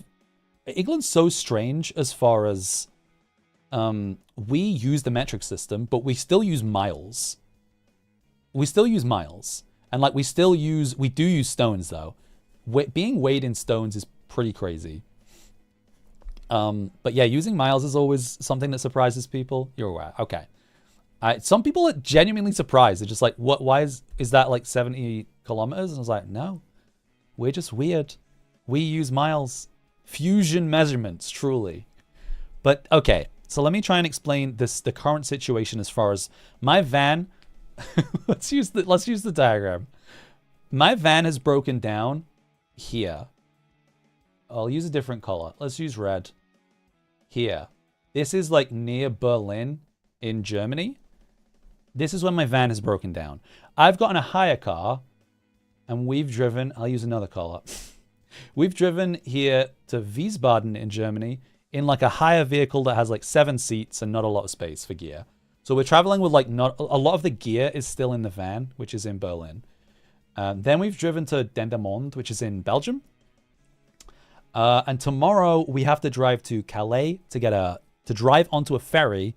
if England's so strange as far as we use the metric system, but we still use miles. We still use miles. And like we do use stones though. Being weighed in stones is pretty crazy. But yeah, using miles is always something that surprises people. You're aware. Okay. Some people are genuinely surprised. They're just like, what? Why is that like 70 kilometers? And I was like, no, we're just weird. We use miles. Fusion measurements, truly. But okay, so let me try and explain the current situation as far as my van. let's use the diagram. My van has broken down here. I'll use a different color. Let's use red. Here. This is like near Berlin in Germany. This is when my van has broken down. I've gotten a hire car and we've driven, I'll use another color. We've driven here to Wiesbaden in Germany in like a hire vehicle that has like 7 seats and not a lot of space for gear. So we're traveling with like not a lot of the gear is still in the van, which is in Berlin. Then we've driven to Dendermonde, which is in Belgium. And tomorrow we have to drive to Calais to drive onto a ferry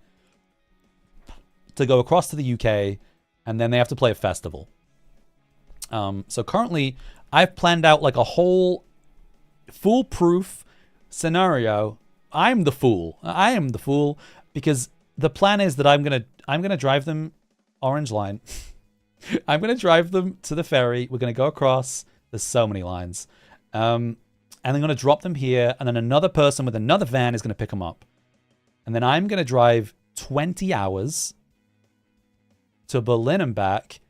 to go across to the UK, and then they have to play a festival. So currently, I've planned out like a whole foolproof scenario. I'm the fool. I am the fool because the plan is that I'm gonna drive them Orange Line. I'm gonna drive them to the ferry. We're gonna go across. There's so many lines, and I'm gonna drop them here, and then another person with another van is gonna pick them up, and then I'm gonna drive 20 hours to Berlin and back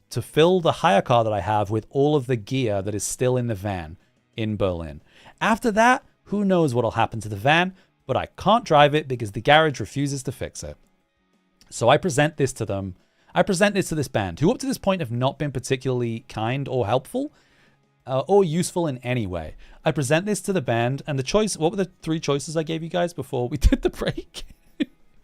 to fill the hire car that I have with all of the gear that is still in the van in Berlin. After that, who knows what'll happen to the van, but I can't drive it because the garage refuses to fix it. So I present this to them. I present this to this band, who up to this point have not been particularly kind or helpful or useful in any way. I present this to the band, and the choice, what were the 3 choices I gave you guys before we did the break?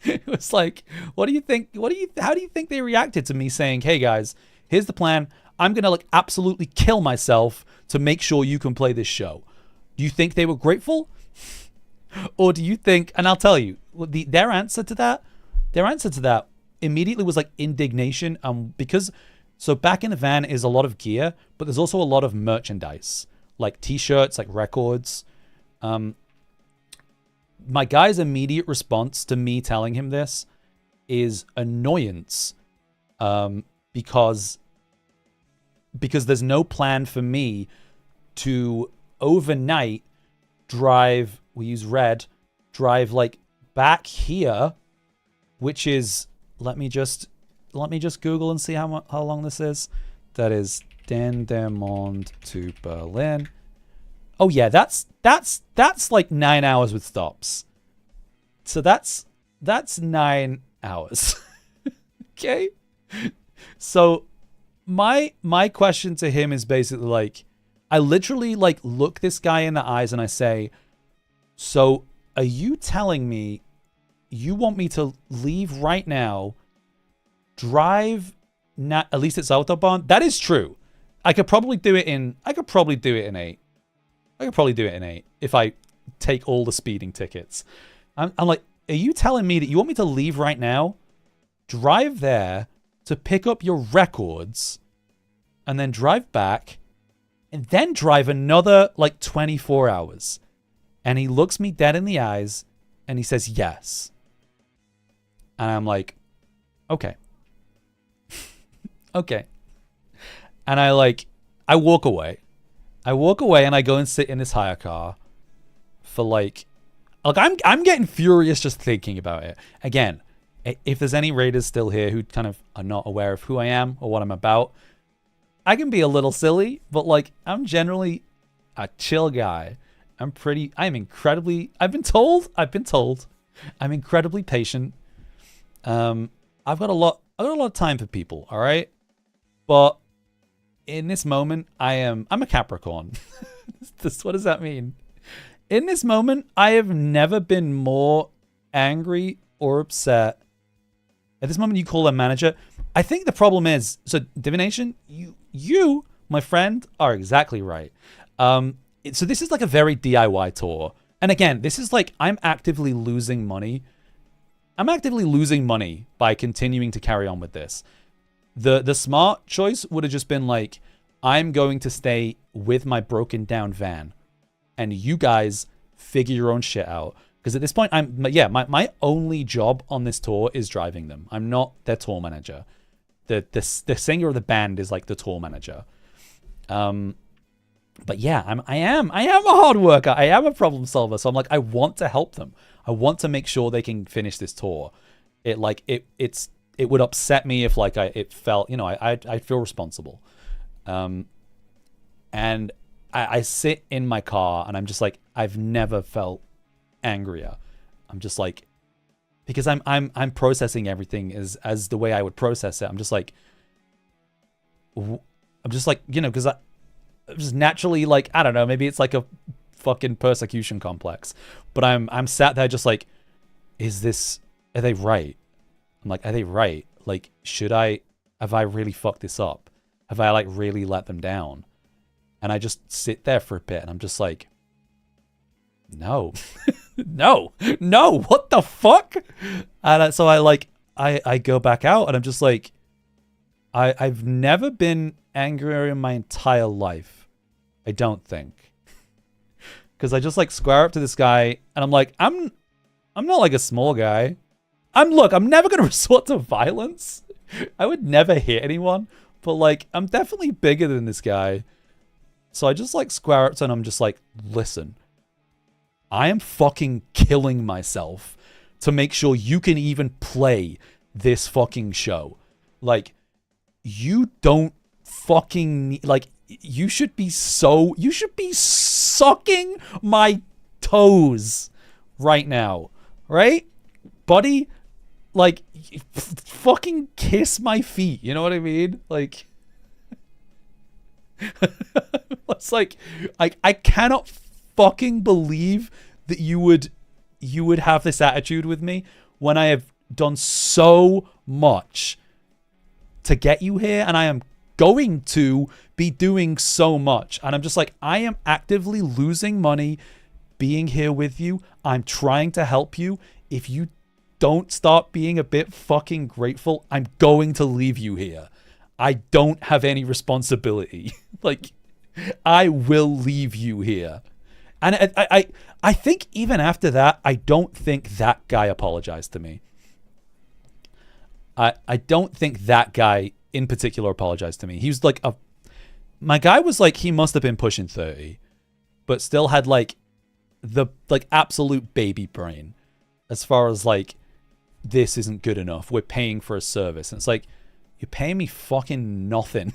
It was like, what do you think? How do you think they reacted to me saying, hey guys, here's the plan. I'm going to like absolutely kill myself to make sure you can play this show. Do you think they were grateful? Or do you think, and I'll tell you, their answer to that immediately was like indignation. Because, so back in the van is a lot of gear, but there's also a lot of merchandise, like t-shirts, like records. My guy's immediate response to me telling him this is annoyance, because there's no plan for me to overnight drive, we use red, drive like back here, which is, let me just Google and see how long this is. That is Dendermonde to Berlin. Oh yeah, that's like 9 hours with stops. So that's 9 hours. Okay? So my question to him is basically like, I literally like look this guy in the eyes and I say, so are you telling me you want me to leave right now, drive, at least it's Autobahn? That is true. I could probably do it in 8. I could probably do it in 8 if I take all the speeding tickets. I'm like, are you telling me that you want me to leave right now, drive there to pick up your records, and then drive back, and then drive another like 24 hours? And he looks me dead in the eyes and he says, yes. And I'm like, okay. Okay. And I walk away. And I go and sit in this hire car for like I'm getting furious just thinking about it. Again, if there's any raiders still here who kind of are not aware of who I am or what I'm about, I can be a little silly, but like I'm generally a chill guy. I've been told I'm incredibly patient. I've got a lot of time for people, all right? But in this moment, I'm a Capricorn. What does that mean? In this moment, I have never been more angry or upset. At this moment, you call a manager. I think the problem is, so divination, you, my friend, are exactly right. So this is like a very DIY tour. And again, this is like, I'm actively losing money. I'm actively losing money by continuing to carry on with this. The smart choice would have just been like, I'm going to stay with my broken down van and you guys figure your own shit out. Because at this point, my only job on this tour is driving them. I'm not their tour manager. The singer of the band is like the tour manager. But yeah, I am a hard worker. I am a problem solver. So I'm like, I want to help them. I want to make sure they can finish this tour. It would upset me if like it felt, I'd feel responsible. And I sit in my car and I'm just like, I've never felt angrier. I'm just like, because I'm processing everything as the way I would process it. I'm just like, because I'm just naturally like, I don't know, maybe it's like a fucking persecution complex, but I'm sat there just like, are they right? I'm like, are they right? Like, have I really fucked this up? Have I like really let them down? And I just sit there for a bit and I'm just like, no, no, what the fuck? And so I go back out and I'm just like, I've never been angrier in my entire life. I don't think. Because I just like square up to this guy and I'm like, I'm not like a small guy. I'm never going to resort to violence. I would never hit anyone, but like, I'm definitely bigger than this guy. So I just like square up to him and I'm just like, listen, I am fucking killing myself to make sure you can even play this fucking show. Like, you don't fucking, like, you should be sucking my toes right now, right? Buddy, like, fucking kiss my feet, you know what I mean? Like, it's like, I cannot fucking believe that you would have this attitude with me when I have done so much to get you here, and I am going to be doing so much. And I'm just like, I am actively losing money being here with you. I'm trying to help you. If you don't start being a bit fucking grateful, I'm going to leave you here. I don't have any responsibility. Like, I will leave you here. And I think even after that, I don't think that guy apologized to me. I don't think that guy in particular apologized to me. He was like my guy was like, he must have been pushing 30, but still had like the like absolute baby brain as far as like, this isn't good enough. We're paying for a service. And it's like, you're paying me fucking nothing.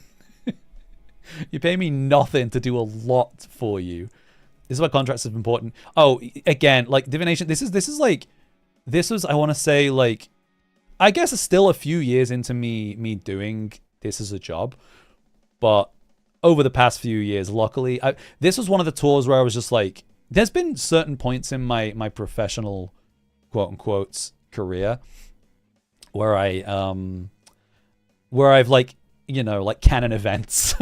You pay me nothing to do a lot for you. This is why contracts are important. Oh, again, like divination. This was, I want to say, like, I guess it's still a few years into me doing this as a job, but over the past few years, luckily, this was one of the tours where I was just like, there's been certain points in my professional quote unquote career where I've like, like canon events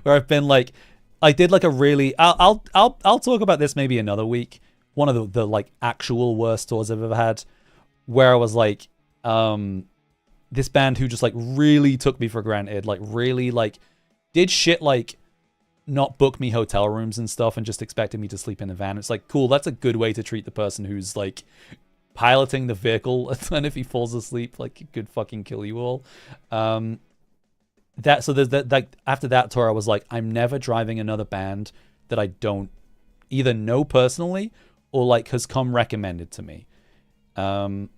where I've been like, I did like a really, I'll talk about this maybe another week. One of the like actual worst tours I've ever had, where I was like, this band who just like really took me for granted, like really like did shit like not book me hotel rooms and stuff and just expected me to sleep in a van. It's like, cool, that's a good way to treat the person who's like piloting the vehicle, and if he falls asleep, like, it could fucking kill you all. There's that, like, after that tour, I was like, I'm never driving another band that I don't either know personally or like has come recommended to me. And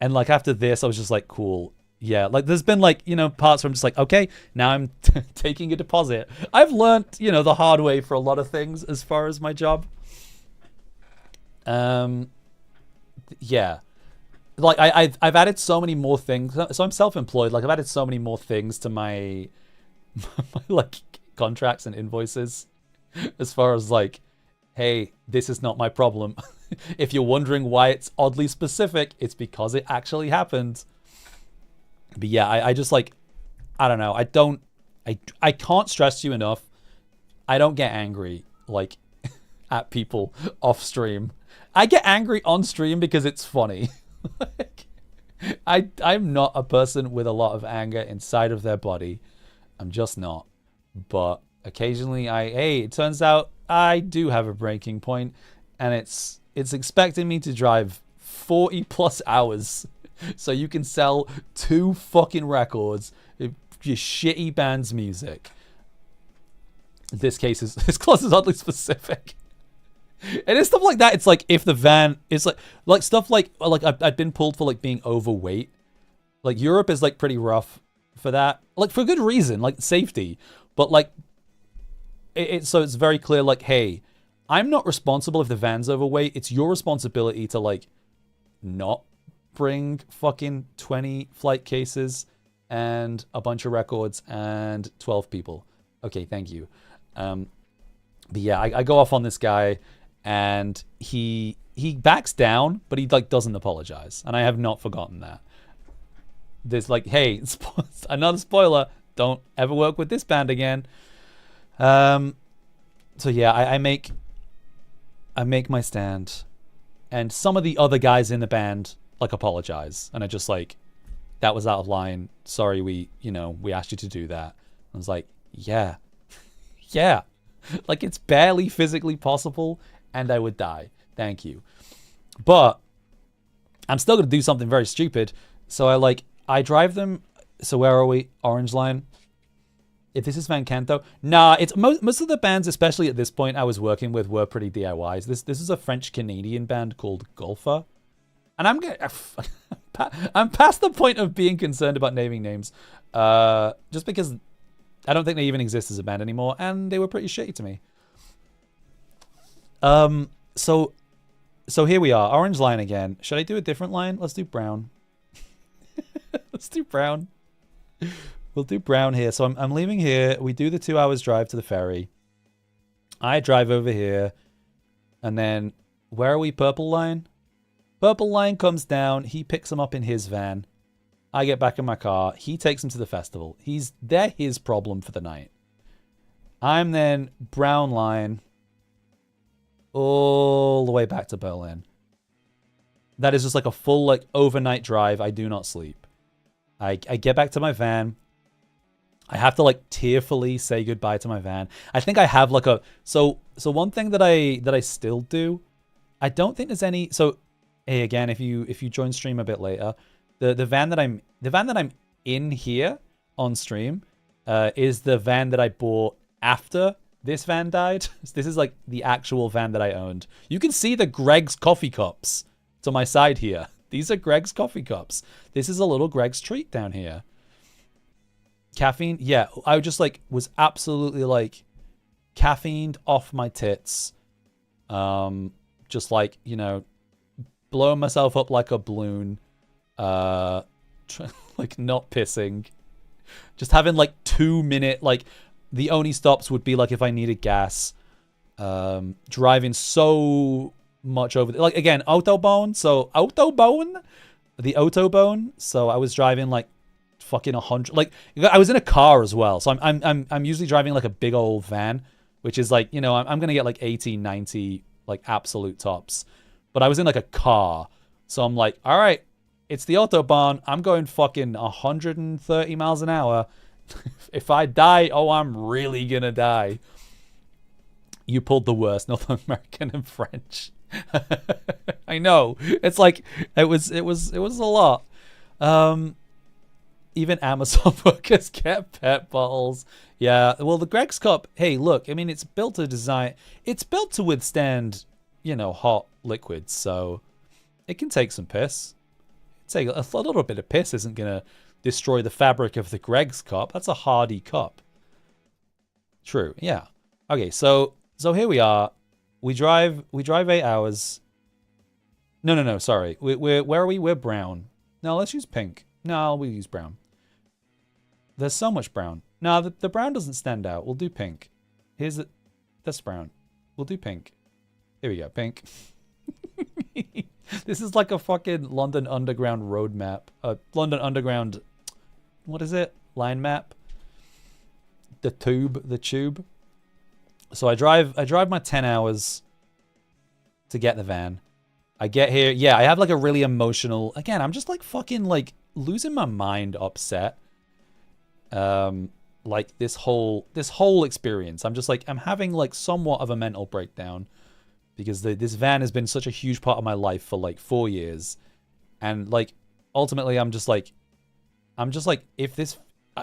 like after this, I was just like, cool. Yeah, like there's been like, parts where I'm just like, okay, now I'm taking a deposit. I've learned, the hard way for a lot of things as far as my job. Yeah. like I've added so many more things. So I'm self-employed. Like I've added so many more things to my like contracts and invoices, as far as like, hey, this is not my problem. If you're wondering why it's oddly specific, it's because it actually happened. But yeah, I just like, I don't know. I can't stress to you enough. I don't get angry like at people off stream. I get angry on stream because it's funny. Like, I'm not a person with a lot of anger inside of their body. I'm just not. But occasionally it turns out I do have a breaking point, and it's expecting me to drive 40 plus hours so you can sell 2 fucking records of your shitty band's music. This case is, this clause is oddly specific. And it's stuff like that. It's like if the van is like stuff like I've been pulled for like being overweight. Like Europe is like pretty rough for that, like for good reason, like safety. But like so it's very clear, like, hey, I'm not responsible if the van's overweight. It's your responsibility to like not bring fucking 20 flight cases and a bunch of records and 12 people. Okay, thank you. But yeah, I go off on this guy, and he backs down, but he like doesn't apologize, and I have not forgotten that. There's like, hey, another spoiler, don't ever work with this band again. So yeah, I make my stand, and some of the other guys in the band like apologize, and I just like, that was out of line. Sorry, we asked you to do that. I was like, yeah. Yeah. Like it's barely physically possible, and I would die. Thank you. But I'm still going to do something very stupid. So I drive them. So where are we? Orange Line. If this is Van Canto. Nah, it's most of the bands, especially at this point I was working with, were pretty DIYs. This is a French-Canadian band called Golfa. And I'm past the point of being concerned about naming names. Just because I don't think they even exist as a band anymore, and they were pretty shitty to me. So here we are, Orange Line again. Should I do a different line? Let's do brown. Let's do brown. We'll do brown here. So I'm leaving here. We do the 2 hours drive to the ferry. I drive over here, and then where are we? Purple Line. Purple Line comes down. He picks him up in his van. I get back in my car. He takes him to the festival. They're his problem for the night. I'm then Brown Line all the way back to Berlin. That is just like a full like overnight drive. I do not sleep. I get back to my van. I have to like tearfully say goodbye to my van. I think I have like so one thing that I still do. I don't think there's any. So hey, again, if you join stream a bit later. The van that I'm in here on stream is the van that I bought after this van died. This is like the actual van that I owned. You can see the Greg's coffee cups to my side here. These are Greg's coffee cups. This is a little Greg's treat down here. Caffeine, yeah, I just like was absolutely like caffeined off my tits. Just like, blowing myself up like a balloon. Like not pissing, just having like 2-minute, like the only stops would be like if I needed gas, driving so much over like again autobahn, the autobahn, so I was driving like fucking 100, like I was in a car as well, so I'm usually driving like a big old van, which is like, I'm gonna get like 80, 90 like absolute tops, but I was in like a car, so I'm like, all right, it's the Autobahn. I'm going fucking 130 miles an hour. If I die, I'm really gonna die. You pulled the worst, North American and French. I know. It's like it was a lot. Even Amazon workers get pet bottles. Yeah. Well, the Greg's Cup. Hey, look. I mean, it's built to withstand, hot liquids. So it can take some piss. Say a little bit of piss isn't gonna destroy the fabric of the Greg's Cup. That's a hardy cup. True. Yeah. Okay. So here we are. We drive 8 hours. No. Sorry. Where are we? We're brown. No, let's use pink. No, we'll use brown. There's so much brown. No, the brown doesn't stand out. We'll do pink. That's brown. We'll do pink. Here we go. Pink. This is like a fucking London Underground road map. London Underground. What is it? Line map. The tube. So I drive my 10 hours to get the van. I get here. Yeah, I have like a really emotional. Again, I'm just like fucking like losing my mind, upset. Like this whole experience. I'm just like I'm having like somewhat of a mental breakdown because this van has been such a huge part of my life for like 4 years, and like ultimately I'm just like if this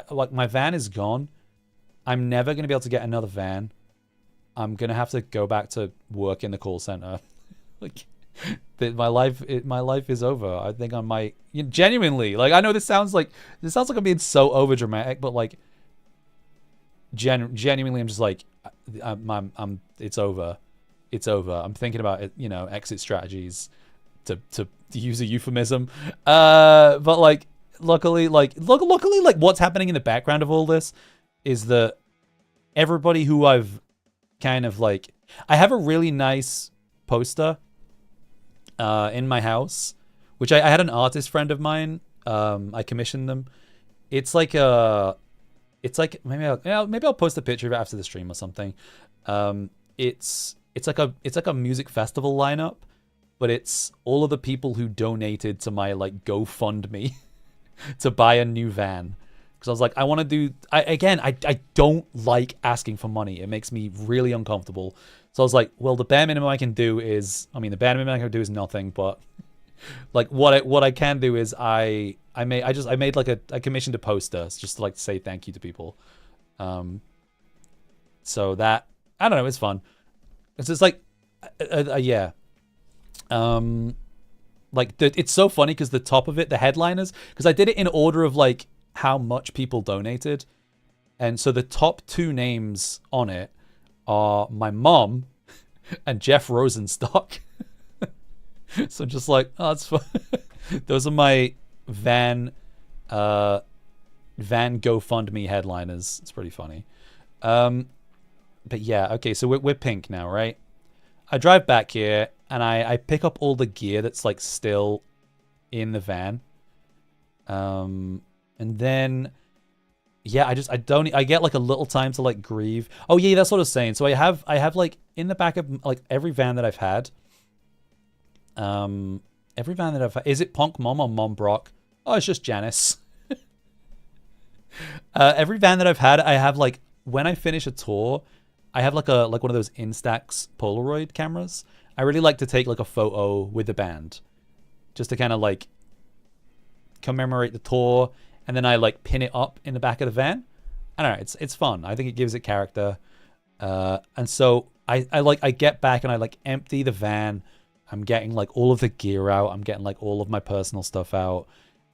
like my van is gone, I'm never gonna be able to get another van. I'm gonna have to go back to work in the call center. Like my life is over. I think I might genuinely, like, I know this sounds like I'm being so over dramatic, but like genuinely I'm just like I'm it's over. I'm thinking about it, exit strategies to use a euphemism. But like luckily like what's happening in the background of all this is that everybody who I've kind of like, I have a really nice poster in my house, which I had an artist friend of mine. I commissioned them. It's like maybe I'll post a picture of it after the stream or something. It's like a music festival lineup, but it's all of the people who donated to my like GoFundMe to buy a new van. Because I was like, I want to do. I don't like asking for money. It makes me really uncomfortable. So I was like, well, the bare minimum I can do is, the bare minimum I can do is nothing. But like, what I can do is I made like I commissioned a poster just to like say thank you to people. So that, I don't know, it's fun. It's just like, yeah. Like it's so funny because the top of it, the headliners, because I did it in order of like how much people donated, and so the top two names on it are my mom and Jeff Rosenstock. So just like, oh, that's fun. Those are my van GoFundMe headliners. It's pretty funny. But yeah, okay, so we're pink now, right? I drive back here and I pick up all the gear that's like still in the van. And then, yeah, I get like a little time to like grieve. Oh yeah, that's what I was saying. So I have like in the back of like every van that I've had, is it Punk Mom or Mom Brock? Oh, it's just Janice. Every van that I've had, I have like, when I finish a tour, I have like one of those Instax Polaroid cameras. I really like to take like a photo with the band just to kind of like commemorate the tour, and then I like pin it up in the back of the van. I don't know, it's fun. I think it gives it character. And so I get back and I like empty the van. I'm getting like all of the gear out. I'm getting like all of my personal stuff out,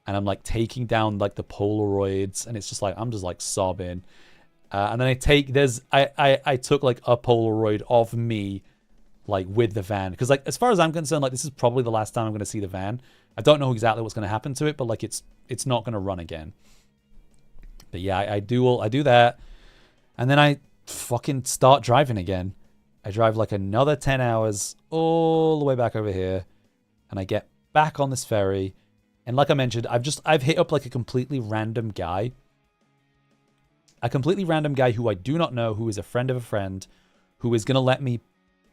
and I'm like taking down like the Polaroids, and it's just like I'm just like sobbing. And then I took like a Polaroid of me like with the van, because like as far as I'm concerned, like this is probably the last time I'm going to see the van. I don't know exactly what's going to happen to it, but like it's not going to run again. But yeah, I do that, and then I fucking start driving again. I drive like another 10 hours all the way back over here, and I get back on this ferry, and like I mentioned, I've hit up like a completely random guy who I do not know, who is a friend of a friend, who is going to let me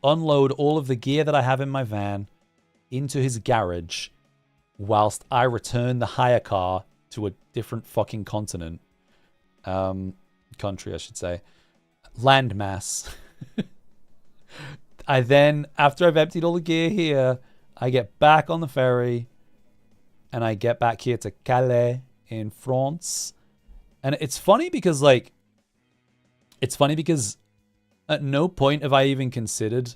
unload all of the gear that I have in my van into his garage whilst I return the hire car to a different fucking continent. Country, I should say. Landmass. I then, after I've emptied all the gear here, I get back on the ferry and I get back here to Calais in France. And it's funny because at no point have I even considered,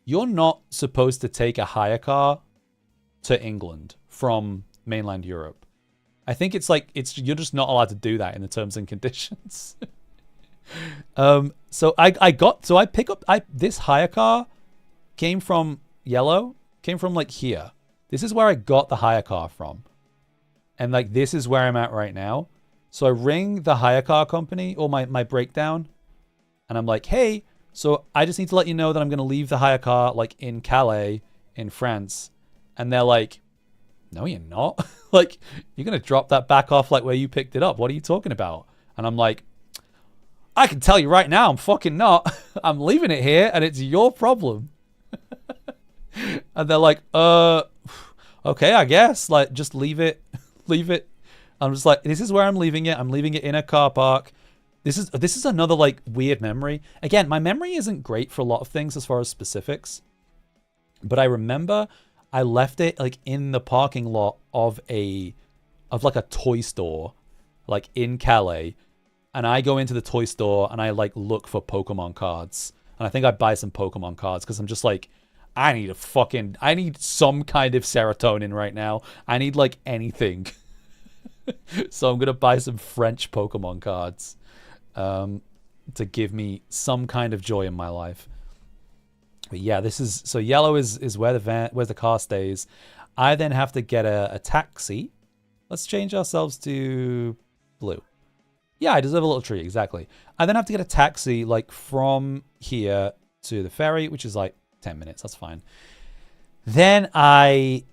you're not supposed to take a hire car to England from mainland Europe. I think you're just not allowed to do that in the terms and conditions. So I pick up this hire car came from like here. This is where I got the hire car from. And like, this is where I'm at right now. So I ring the hire car company or my breakdown. And I'm like, hey, so I just need to let you know that I'm going to leave the hire car like in Calais in France. And they're like, no, you're not. Like, you're going to drop that back off like where you picked it up. What are you talking about? And I'm like, I can tell you right now, I'm fucking not. I'm leaving it here and it's your problem. And they're like, okay, I guess. Like, just leave it. Leave it. I'm just like, this is where I'm leaving it. I'm leaving it in a car park. This is another like weird memory. Again, my memory isn't great for a lot of things as far as specifics. But I remember I left it like in the parking lot of like a toy store, like in Calais. And I go into the toy store and I like look for Pokemon cards. And I think I buy some Pokemon cards because I'm just like, I need some kind of serotonin right now. I need like anything. So I'm going to buy some French Pokemon cards to give me some kind of joy in my life. But yeah, so yellow is where the car stays. I then have to get a taxi. Let's change ourselves to blue. Yeah, I deserve a little treat, exactly. I then have to get a taxi like from here to the ferry, which is like 10 minutes. That's fine. Then I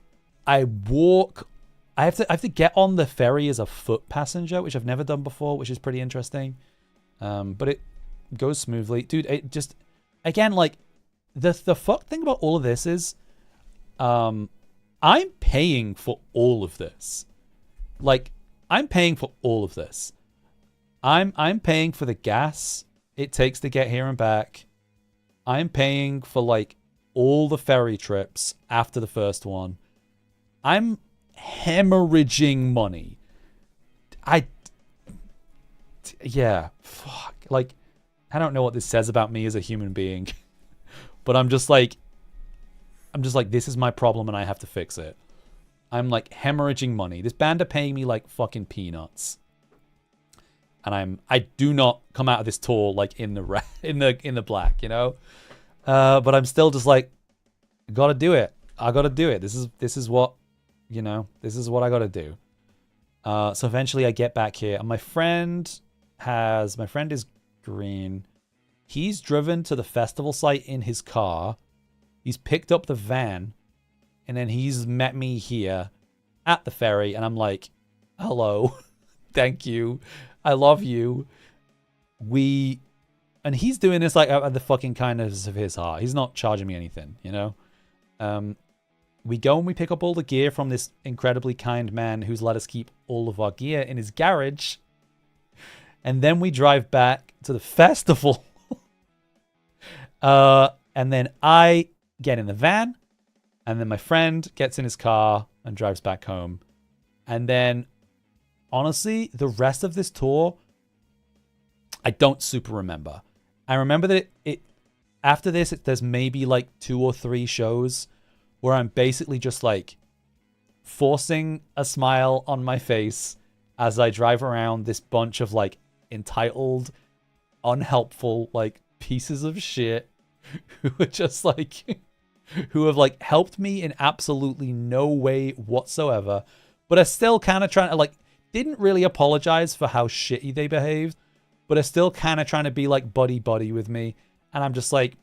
walk. I have to get on the ferry as a foot passenger, which I've never done before, which is pretty interesting. But it goes smoothly, dude. It just, again, like the fuck thing about all of this is, I'm paying for all of this. Like, I'm paying for all of this. I'm paying for the gas it takes to get here and back. I'm paying for like all the ferry trips after the first one. I'm hemorrhaging money. Yeah, fuck. Like, I don't know what this says about me as a human being, but I'm just like, this is my problem and I have to fix it. I'm like hemorrhaging money. This band are paying me like fucking peanuts. And I do not come out of this tour like in the black, you know? But I'm still just like, gotta do it. I gotta do it. This is what, you know, this is what I gotta do. So eventually I get back here and my friend is green. He's driven to the festival site in his car. He's picked up the van and then he's met me here at the ferry. And I'm like, hello, thank you. I love you. And he's doing this like out of the fucking kindness of his heart. He's not charging me anything, you know? We go and we pick up all the gear from this incredibly kind man who's let us keep all of our gear in his garage. And then we drive back to the festival. And then I get in the van. And then my friend gets in his car and drives back home. And then, honestly, the rest of this tour, I don't super remember. I remember that after this, there's maybe like 2 or 3 shows where I'm basically just like forcing a smile on my face as I drive around this bunch of like entitled, unhelpful, like pieces of shit who are just like, who have like helped me in absolutely no way whatsoever, but are still kind of trying to like, didn't really apologize for how shitty they behaved, but are still kind of trying to be like buddy with me. And I'm just like,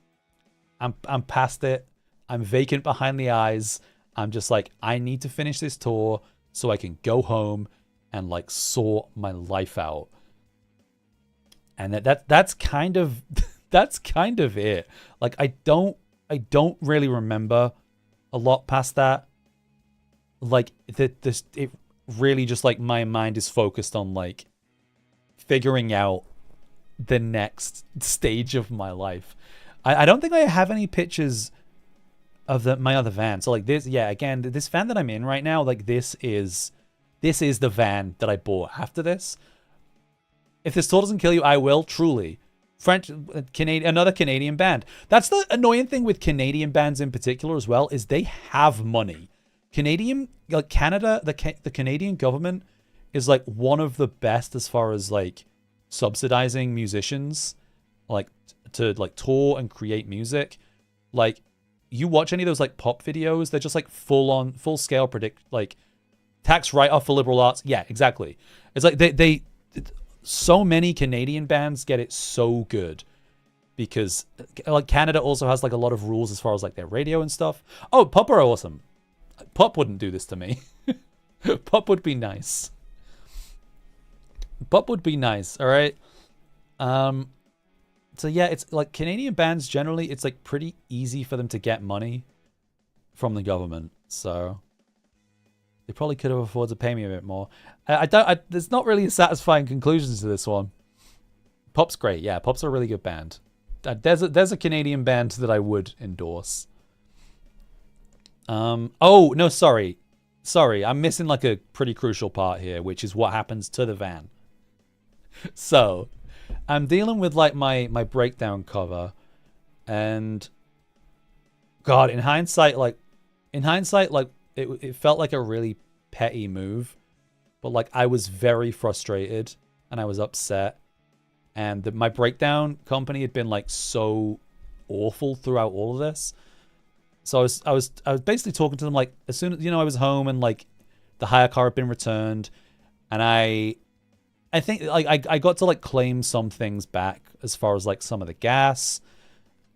I'm past it. I'm vacant behind the eyes. I'm just like, I need to finish this tour so I can go home and like sort my life out. And that's kind of it. Like I don't really remember a lot past that. Like it really just like my mind is focused on like figuring out the next stage of my life. I don't think I have any pictures of my other van. So like this, yeah, again, this van that I'm in right now, like this is the van that I bought after this. If this tour doesn't kill you, I will, truly. Another Canadian band. That's the annoying thing with Canadian bands in particular as well, is they have money. Canada, the Canadian government is like one of the best as far as like subsidizing musicians, like to like tour and create music. Like you watch any of those like pop videos, they're just like full scale predict like tax write-off for liberal arts. Yeah, exactly. It's like they so many Canadian bands get it so good because like Canada also has like a lot of rules as far as like their radio and stuff. Oh, pop are awesome. Pop wouldn't do this to me. Pop would be nice. Pop would be nice, all right? So yeah, it's like Canadian bands generally, it's like pretty easy for them to get money from the government. So they probably could have afforded to pay me a bit more. There's not really satisfying conclusions to this one. Pop's great. Yeah, Pop's a really good band. There's a Canadian band that I would endorse. Oh, no, sorry. I'm missing like a pretty crucial part here, which is what happens to the van. So I'm dealing with like my breakdown cover, and God, in hindsight, it felt like a really petty move, but like I was very frustrated and I was upset, and my breakdown company had been like so awful throughout all of this. So I was basically talking to them like as soon as I was home and like the hire car had been returned, and I think like I got to like claim some things back as far as like some of the gas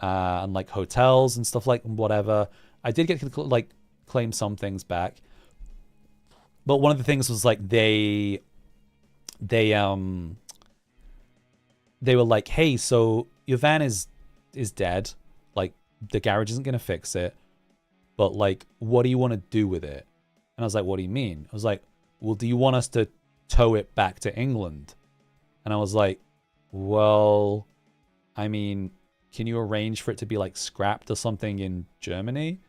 and like hotels and stuff like whatever. I did get to like claim some things back, but one of the things was like they were like, hey, so your van is dead, like the garage isn't gonna fix it, but like what do you want to do with it? And I was like, what do you mean? I was like, well, do you want us to tow it back to England? And I was like, well, I mean, can you arrange for it to be like scrapped or something in Germany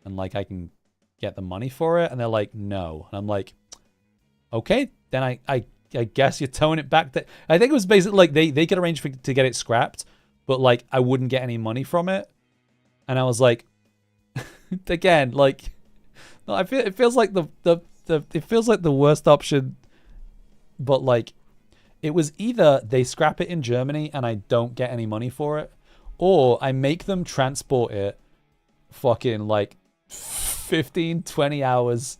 and like I can get the money for it? And they're like, no. And I'm like, okay, then I guess you're towing it back to, I think it was basically like they could arrange to get it scrapped, but like I wouldn't get any money from it. And I was like, again, like, no, it feels like it feels like the worst option. But like, it was either they scrap it in Germany and I don't get any money for it, or I make them transport it fucking like 15, 20 hours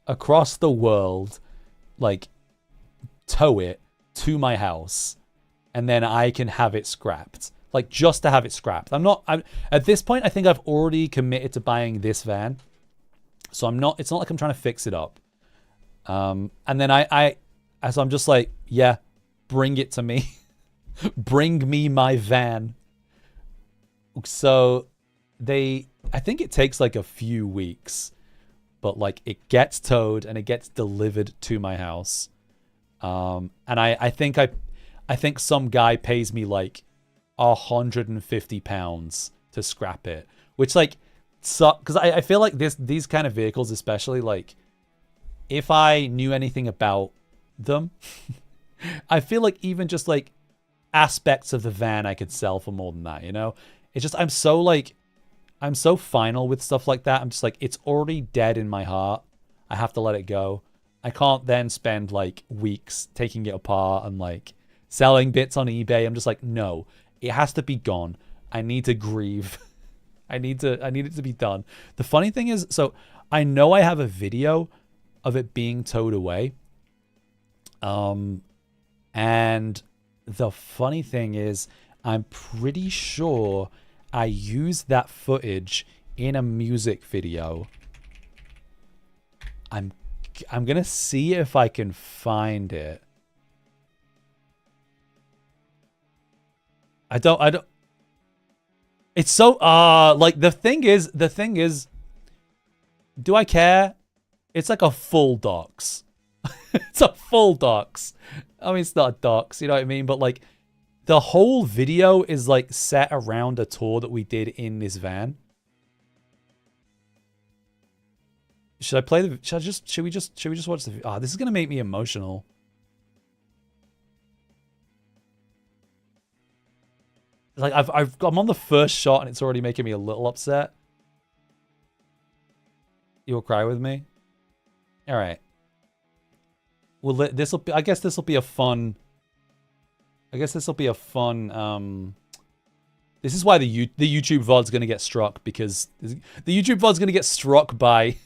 across the world, like tow it to my house, and then I can have it scrapped. Like just to have it scrapped. I'm at this point, I think I've already committed to buying this van. So it's not like I'm trying to fix it up. And then so I'm just like, yeah, bring it to me. Bring me my van. So I think it takes like a few weeks, but like it gets towed and it gets delivered to my house. And I think some guy pays me like £150 to scrap it, which like sucks, because I feel like these kind of vehicles, especially like if I knew anything about them, I feel like even just like aspects of the van I could sell for more than that, you know? It's just I'm so final with stuff like that. I'm just like, it's already dead in my heart. I have to let it go. I can't then spend like weeks taking it apart and like selling bits on eBay. I'm just like, no, it has to be gone. I need to grieve. I need it to be done. The funny thing is, so I know I have a video of it being towed away. And the funny thing is, I'm pretty sure I used that footage in a music video. I'm gonna see if I can find it. I don't. It's so like the thing is, do I care? It's like a full docs. It's a full docs. I mean, it's not a docs, you know what I mean? But like, the whole video is like set around a tour that we did in this van. Should I play the? Should we just watch the? Ah, this is gonna make me emotional. Like I'm on the first shot and it's already making me a little upset. You'll cry with me. All right. Well, this'll be. I guess this'll be a fun. This This is why the YouTube VOD's gonna get struck, because the YouTube VOD's gonna get struck by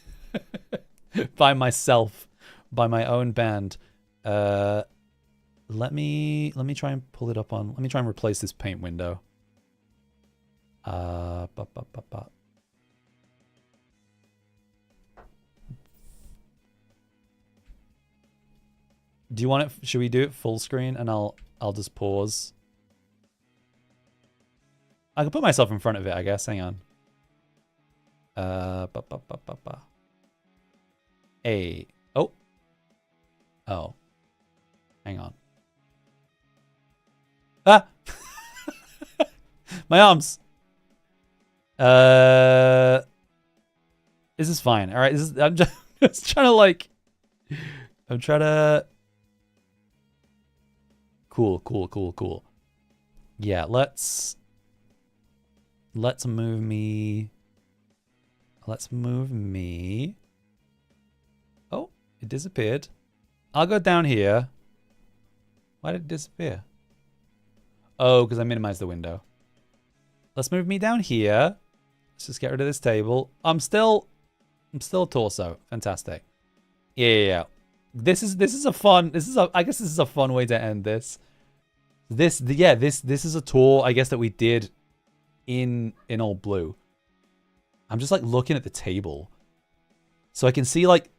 by myself, by my own band. Let me try and pull it up on. Let me try and replace this paint window. Do you want it? Should we do it full screen and I'll just pause? I can put myself in front of it, I guess. Hang on. A. Oh. Oh. Hang on. Ah! My arms. This is fine. All right. I'm just trying to like. I'm trying to. Cool. Yeah. Let's move me. Let's move me. Oh, it disappeared. I'll go down here. Why did it disappear? Oh, because I minimized the window. Let's move me down here. Let's just get rid of this table. I'm still torso. Fantastic. Yeah. This is a fun. I guess this is a fun way to end this. This is a tour, I guess, that we did in all blue. I'm just like looking at the table, so I can see like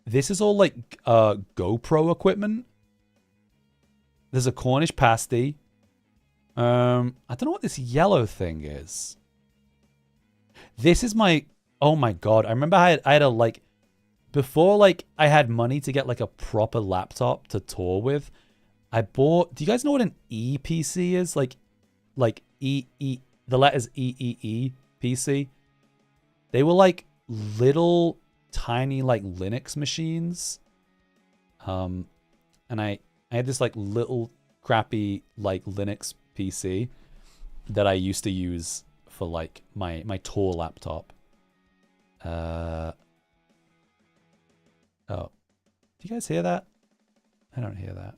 this is all like GoPro equipment. There's a Cornish pasty. I don't know what this yellow thing is. This is my. Oh my god! I remember I had a like before like I had money to get like a proper laptop to tour with. I bought. Do you guys know what an ePC is? Like E. The letters EEE PC. They were like little tiny like Linux machines. And I had this like little crappy like Linux PC that I used to use for like my tour laptop. Oh. Do you guys hear that? I don't hear that.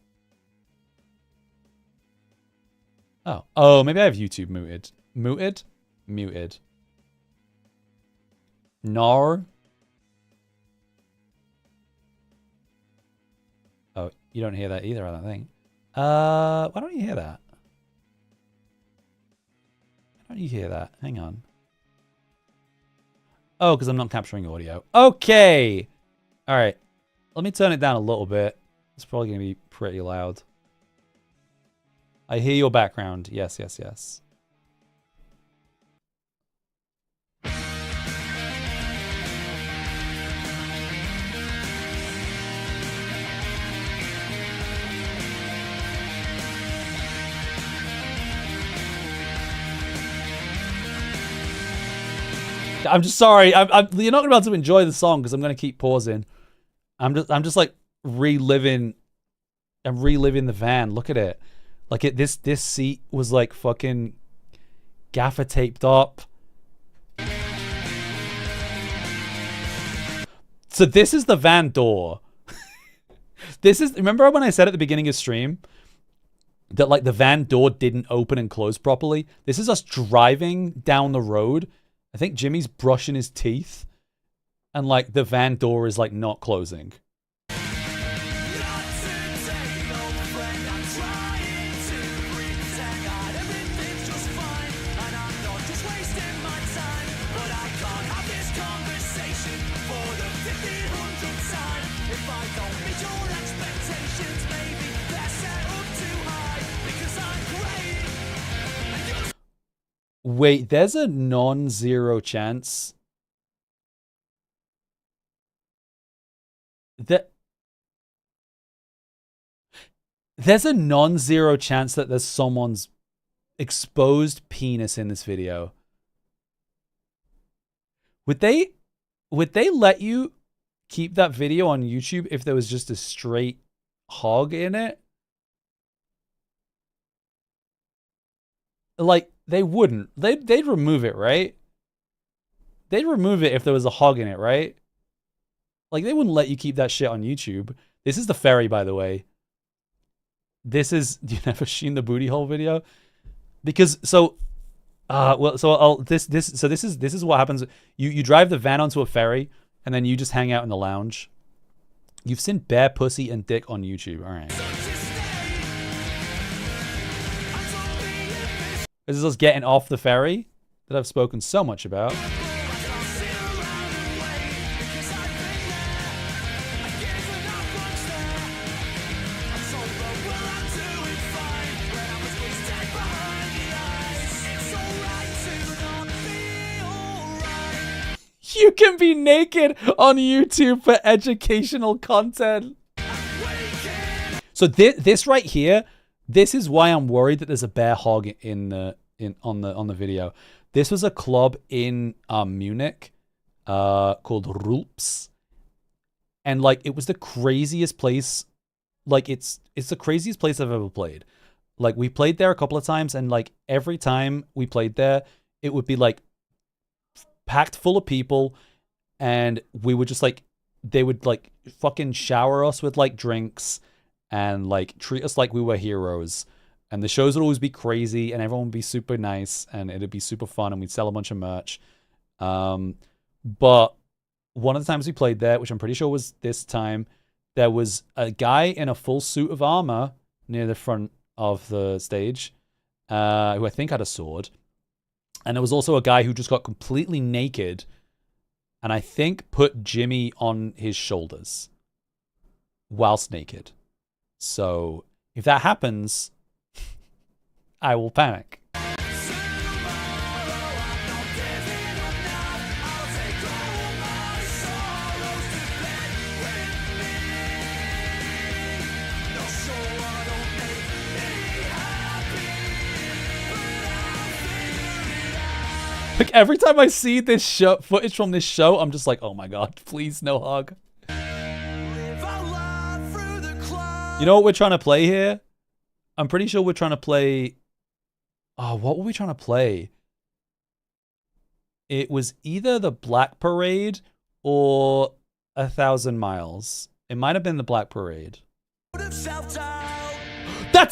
Oh, maybe I have YouTube muted. Muted. No. Oh, you don't hear that either, I don't think. Why don't you hear that? Why don't you hear that? Hang on. Oh, because I'm not capturing audio. Okay. All right. Let me turn it down a little bit. It's probably going to be pretty loud. I hear your background. Yes. I'm just sorry. You're not gonna be able to enjoy the song because I'm gonna keep pausing. I'm just like reliving. I'm reliving the van. Look at it. Like this seat was like fucking gaffer taped up. So this is the van door. Remember when I said at the beginning of stream that like the van door didn't open and close properly? This is us driving down the road. I think Jimmy's brushing his teeth and like the van door is like not closing. Wait, there's a non-zero chance that there's someone's exposed penis in this video. Would they let you keep that video on YouTube if there was just a straight hog in it? Like, they wouldn't. They'd remove it, right? They'd remove it if there was a hog in it, right? Like, they wouldn't let you keep that shit on YouTube. This is the ferry, by the way. This is... You never seen the booty hole video? Because, so... Well, so I'll this is what happens. You drive the van onto a ferry, and then you just hang out in the lounge. You've seen bare pussy and dick on YouTube. All right. This is us getting off the ferry that I've spoken so much about. You can be naked on YouTube for educational content. So this right here, this is why I'm worried that there's a bear hog on the video. This was a club in Munich called Rulps, and like it was the craziest place. Like it's the craziest place I've ever played. Like we played there a couple of times, and like every time we played there, it would be like packed full of people, and we would just like, they would like fucking shower us with like drinks and like treat us like we were heroes, and the shows would always be crazy and everyone would be super nice and it'd be super fun and we'd sell a bunch of merch. But one of the times we played there, which I'm pretty sure was this time, there was a guy in a full suit of armor near the front of the stage, who I think had a sword. And there was also a guy who just got completely naked and I think put Jimmy on his shoulders whilst naked. So if that happens, I will panic. Like every time I see this footage from this show, I'm just like, oh my god, please no hug. You know what we're trying to play here? I'm pretty sure we're trying to play... Oh, what were we trying to play? It was either the Black Parade or 1,000 Miles. It might have been the Black Parade. That's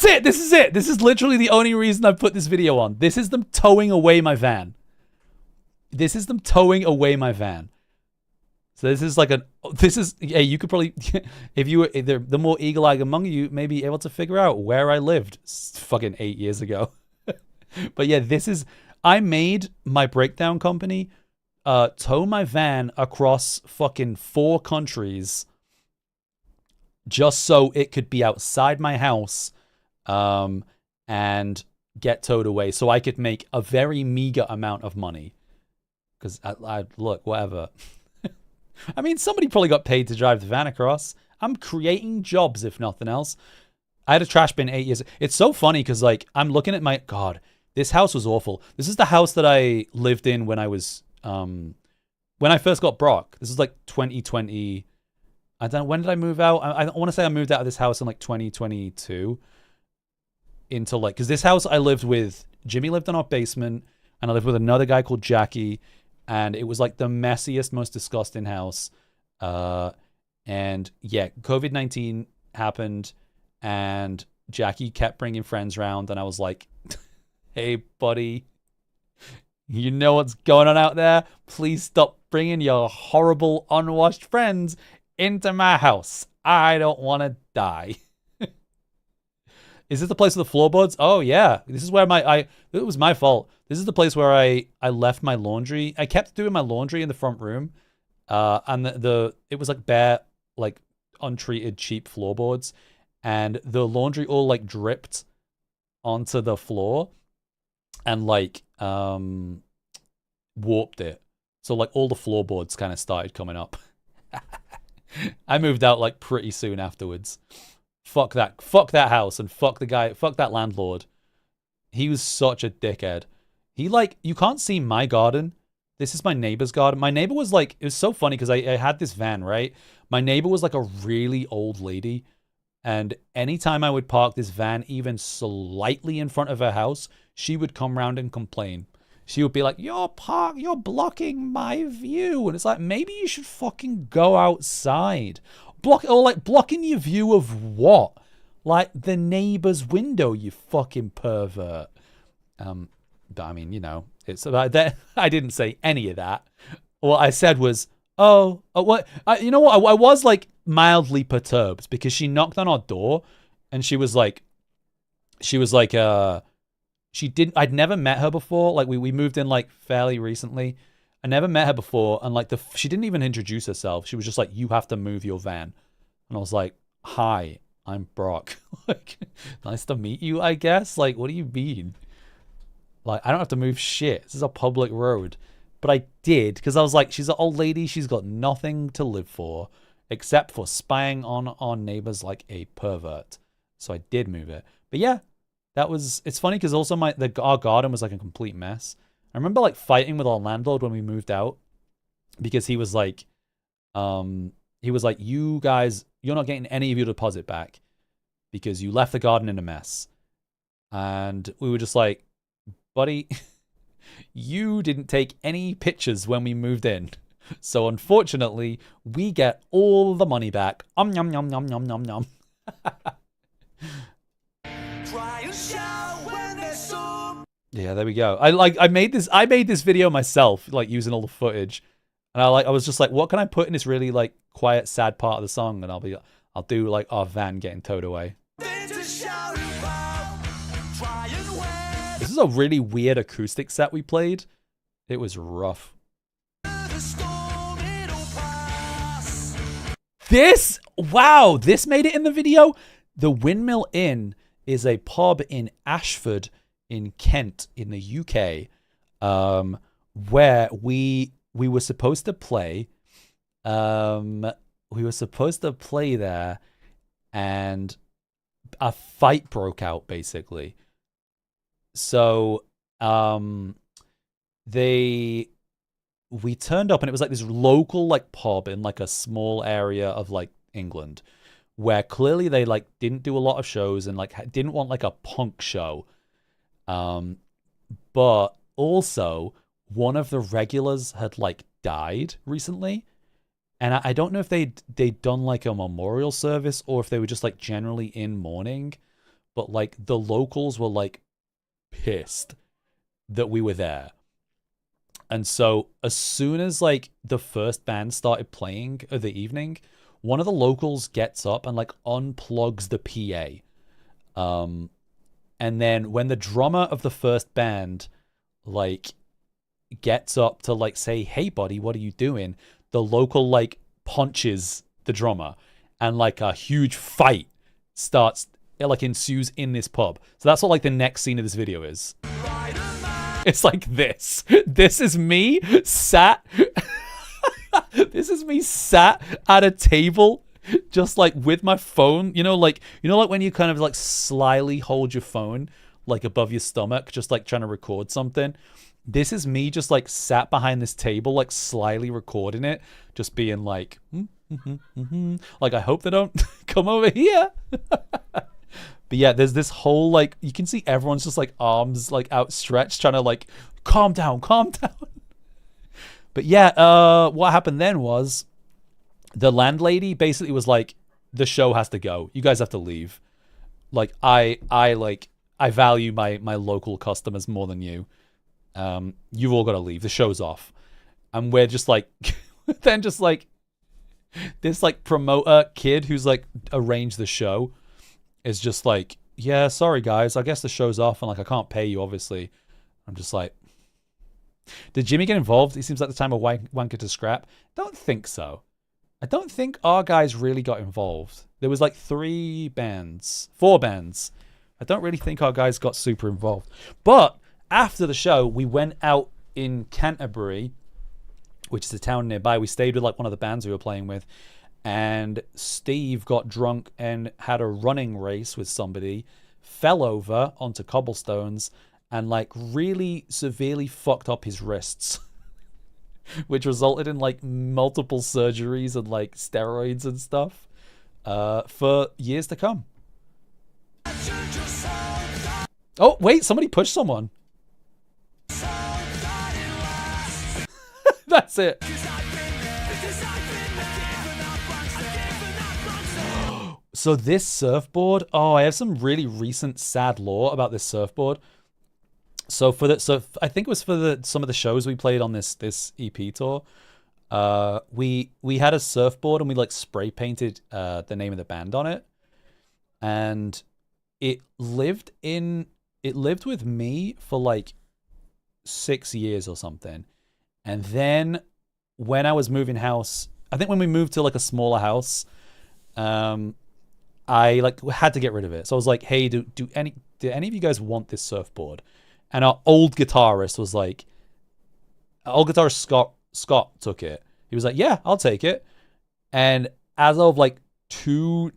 it! This is it! This is literally the only reason I put this video on. This is them towing away my van. This is them towing away my van. So this is like yeah, you could probably, if you were the more eagle-eyed among you, may be able to figure out where I lived fucking 8 years ago. But yeah, I made my breakdown company tow my van across fucking 4 countries just so it could be outside my house and get towed away so I could make a very meager amount of money. Because I look, whatever. I mean, somebody probably got paid to drive the van across. I'm creating jobs, if nothing else. I had a trash bin 8 years. It's so funny because, like, I'm looking at my... God, this house was awful. This is the house that I lived in when I was... when I first got Brock. This is, like, 2020... I don't know, when did I move out? I want to say I moved out of this house in, like, 2022. Into, like... Because this house I lived with... Jimmy lived in our basement. And I lived with another guy called Jackie. And it was like the messiest, most disgusting house. And yeah, COVID-19 happened and Jackie kept bringing friends around. And I was like, hey, buddy, you know what's going on out there? Please stop bringing your horrible, unwashed friends into my house. I don't want to die. Is this the place with the floorboards? Oh, yeah. This is where it was my fault. This is the place where I left my laundry. I kept doing my laundry in the front room. And it was like bare, like untreated, cheap floorboards. And the laundry all like dripped onto the floor and like warped it. So like all the floorboards kind of started coming up. I moved out like pretty soon afterwards. Fuck that house and fuck that landlord. He was such a dickhead. He like, you can't see my garden. This is my neighbor's garden. My neighbor was like, it was so funny because I had this van, right? My neighbor was like a really old lady. And anytime I would park this van even slightly in front of her house, she would come around and complain. She would be like, you're blocking my view. And it's like, maybe you should fucking go outside. Blocking your view of what? Like the neighbor's window, you fucking pervert. But I mean, you know, it's about that. I didn't say any of that. What I said was, oh, what? You know what? I was like mildly perturbed because she knocked on our door, and she was like, she didn't. I'd never met her before. Like we moved in like fairly recently. I never met her before, and like she didn't even introduce herself. She was just like, "You have to move your van," and I was like, "Hi, I'm Brock. Like, nice to meet you, I guess. Like, what do you mean? Like, I don't have to move shit. This is a public road." But I did, because I was like, she's an old lady. She's got nothing to live for except for spying on our neighbors like a pervert. So I did move it. But yeah, it's funny because also our garden was like a complete mess. I remember like fighting with our landlord when we moved out because he was like, you guys, you're not getting any of your deposit back because you left the garden in a mess. And we were just like, buddy, you didn't take any pictures when we moved in. So unfortunately, we get all the money back. Yum, yum, yum, yum, yum, yum. Yeah, there we go. I made this video myself, like using all the footage. And I was just like, what can I put in this really like quiet, sad part of the song? And I'll do like our van getting towed away. This is a really weird acoustic set we played. It was rough. This made it in the video. The Windmill Inn is a pub in Ashford in Kent in the UK, where we were supposed to play. We were supposed to play there, and a fight broke out basically. So we turned up, and it was like this local like pub in like a small area of like England, where clearly they like didn't do a lot of shows and like didn't want like a punk show. But also one of the regulars had like died recently, and I don't know if they'd done like a memorial service or if they were just like generally in mourning, but like the locals were like pissed that we were there. And so as soon as like the first band started playing of the evening, one of the locals gets up and like unplugs the PA. And then when the drummer of the first band like gets up to like say, "Hey buddy, what are you doing?" The local like punches the drummer, and like a huge fight ensues in this pub. So that's what like the next scene of this video is. It's like this. This is me sat. This is me sat at a table, just like with my phone. You know, like when you kind of like slyly hold your phone like above your stomach, just like trying to record something. This is me just like sat behind this table, like slyly recording it, just being like, like I hope they don't come over here. But yeah, there's this whole like, you can see everyone's just like arms like outstretched, trying to like calm down. But yeah, what happened then was the landlady basically was like, the show has to go. You guys have to leave. Like I value my local customers more than you. You've all got to leave. The show's off. And we're just like, then just like this like promoter kid who's like arranged the show is just like, yeah, sorry guys, I guess the show's off and like I can't pay you obviously. I'm just like, did Jimmy get involved? He seems like the time of wanker to scrap. Don't think so. I don't think our guys really got involved. There was like 4 bands. I don't really think our guys got super involved. But after the show, we went out in Canterbury, which is a town nearby. We stayed with like one of the bands we were playing with, and Steve got drunk and had a running race with somebody, fell over onto cobblestones, and like really severely fucked up his wrists, which resulted in like multiple surgeries and like steroids and stuff for years to come. Oh, wait, somebody pushed someone. That's it. So this surfboard, I have some really recent sad lore about this surfboard. So I think it was for some of the shows we played on this EP tour. We had a surfboard and we like spray painted the name of the band on it, and it lived with me for like 6 years or something. And then when I was moving house, I think when we moved to like a smaller house, I like had to get rid of it. So I was like, hey, do any of you guys want this surfboard? And our old guitarist was like, Scott took it. He was like, yeah, I'll take it. And as of like I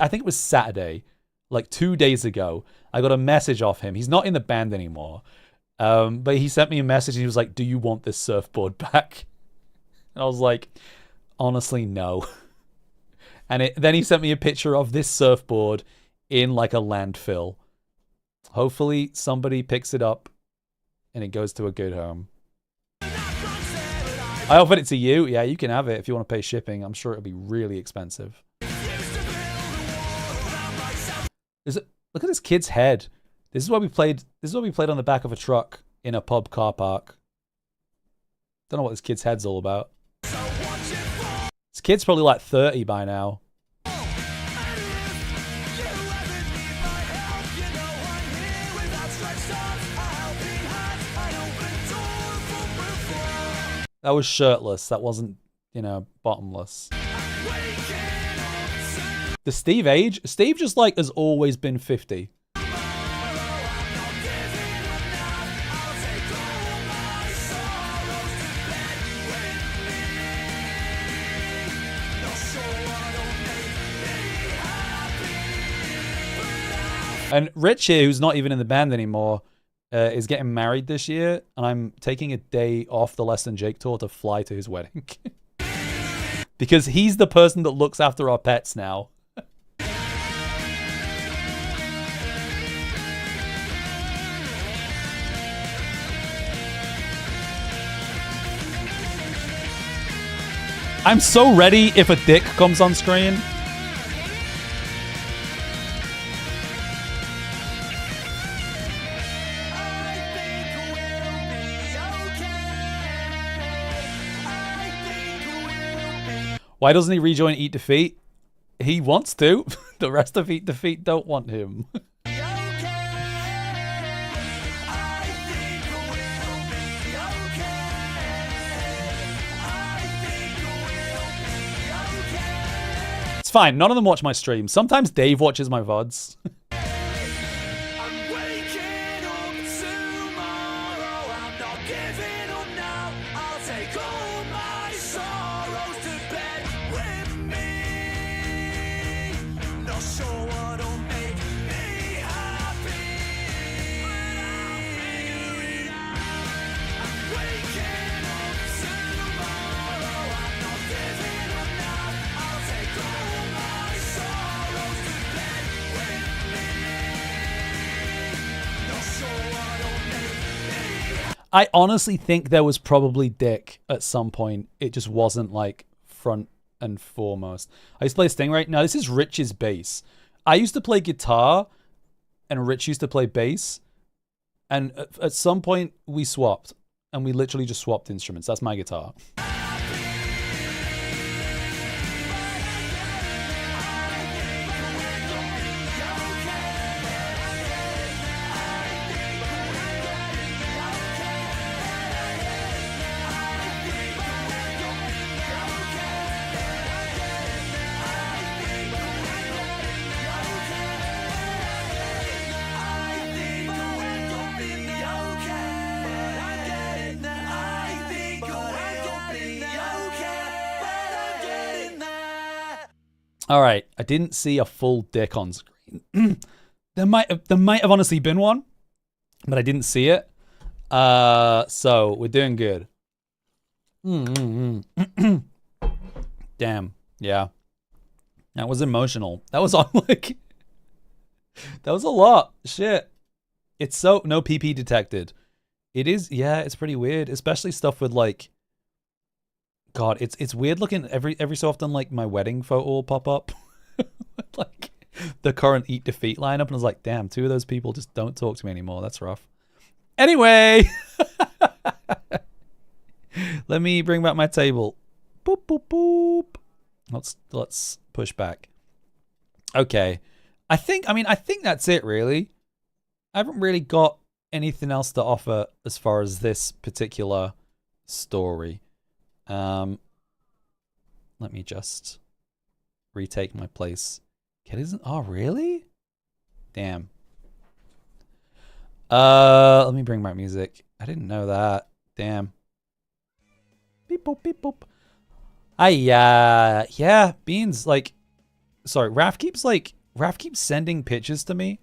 think it was Saturday, like 2 days ago, I got a message off him. He's not in the band anymore. But he sent me a message and he was like, do you want this surfboard back? And I was like, honestly, no. And then he sent me a picture of this surfboard in like a landfill. Hopefully somebody picks it up and it goes to a good home. I offered it to you. Yeah, you can have it if you want to pay shipping. I'm sure it'll be really expensive. Look at this kid's head. This is what we played on the back of a truck in a pub car park. Don't know what this kid's head's all about. This kid's probably like 30 by now. That was shirtless. That wasn't, bottomless. The Steve age? Steve just like has always been 50. And Rich here, who's not even in the band anymore, is getting married this year, and I'm taking a day off the Less Than Jake tour to fly to his wedding. Because he's the person that looks after our pets now. I'm so ready if a dick comes on screen. Why doesn't he rejoin Eat Defeat? He wants to. The rest of Eat Defeat don't want him. It's fine. None of them watch my streams. Sometimes Dave watches my VODs. I honestly think there was probably dick at some point. It just wasn't like front and foremost. I used to play Stingray. Now this is Rich's bass. I used to play guitar and Rich used to play bass. And at some point we swapped and we literally just swapped instruments. That's my guitar. All right, I didn't see a full dick on screen. There might have honestly been one, but I didn't see it. So we're doing good. Damn, yeah. That was emotional. That was on like, that was a lot. Shit. It's so no PP detected. It is, yeah. It's pretty weird, especially stuff with like. God, it's weird looking every so often. Like my wedding photo will pop up, like the current Eat Defeat lineup, and I was like, damn, two of those people just don't talk to me anymore. That's rough. Anyway, let me bring back my table. Boop boop boop. Let's push back. Okay. I think that's it really. I haven't really got anything else to offer as far as this particular story. Let me just retake my place. Kid isn't. Oh, really? Damn. Let me bring back music. I didn't know that. Damn. Beep boop beep boop. Yeah, Beans, like, sorry, Raph keeps sending pictures to me.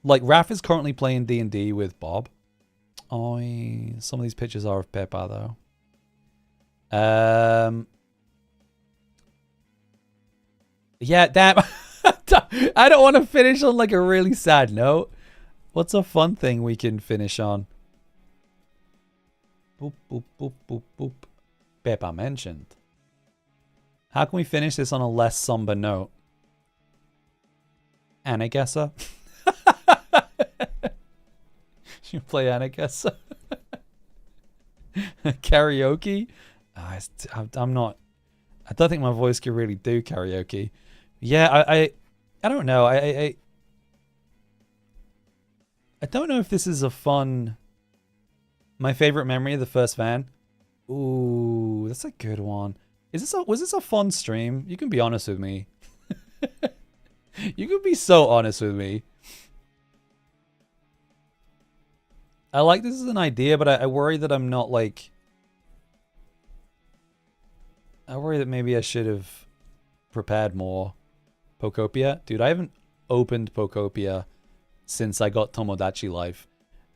Like, Raph is currently playing D&D with Bob. Oh, some of these pictures are of Peppa, though. Yeah, damn. I don't want to finish on, like, a really sad note. What's a fun thing we can finish on? Boop, boop, boop, boop, boop. Peppa mentioned. How can we finish this on a less somber note? Anna Guesser? You play Anna Guesser? Karaoke? I'm not... I don't think my voice can really do karaoke. Yeah, I don't know. I don't know if this is a fun... My favorite memory of the first van? Ooh, that's a good one. Was this a fun stream? You can be honest with me. You can be so honest with me. I like this as an idea, but I worry that I'm not like... I worry that maybe I should have prepared more. Pokopia? Dude, I haven't opened Pokopia since I got Tomodachi Life.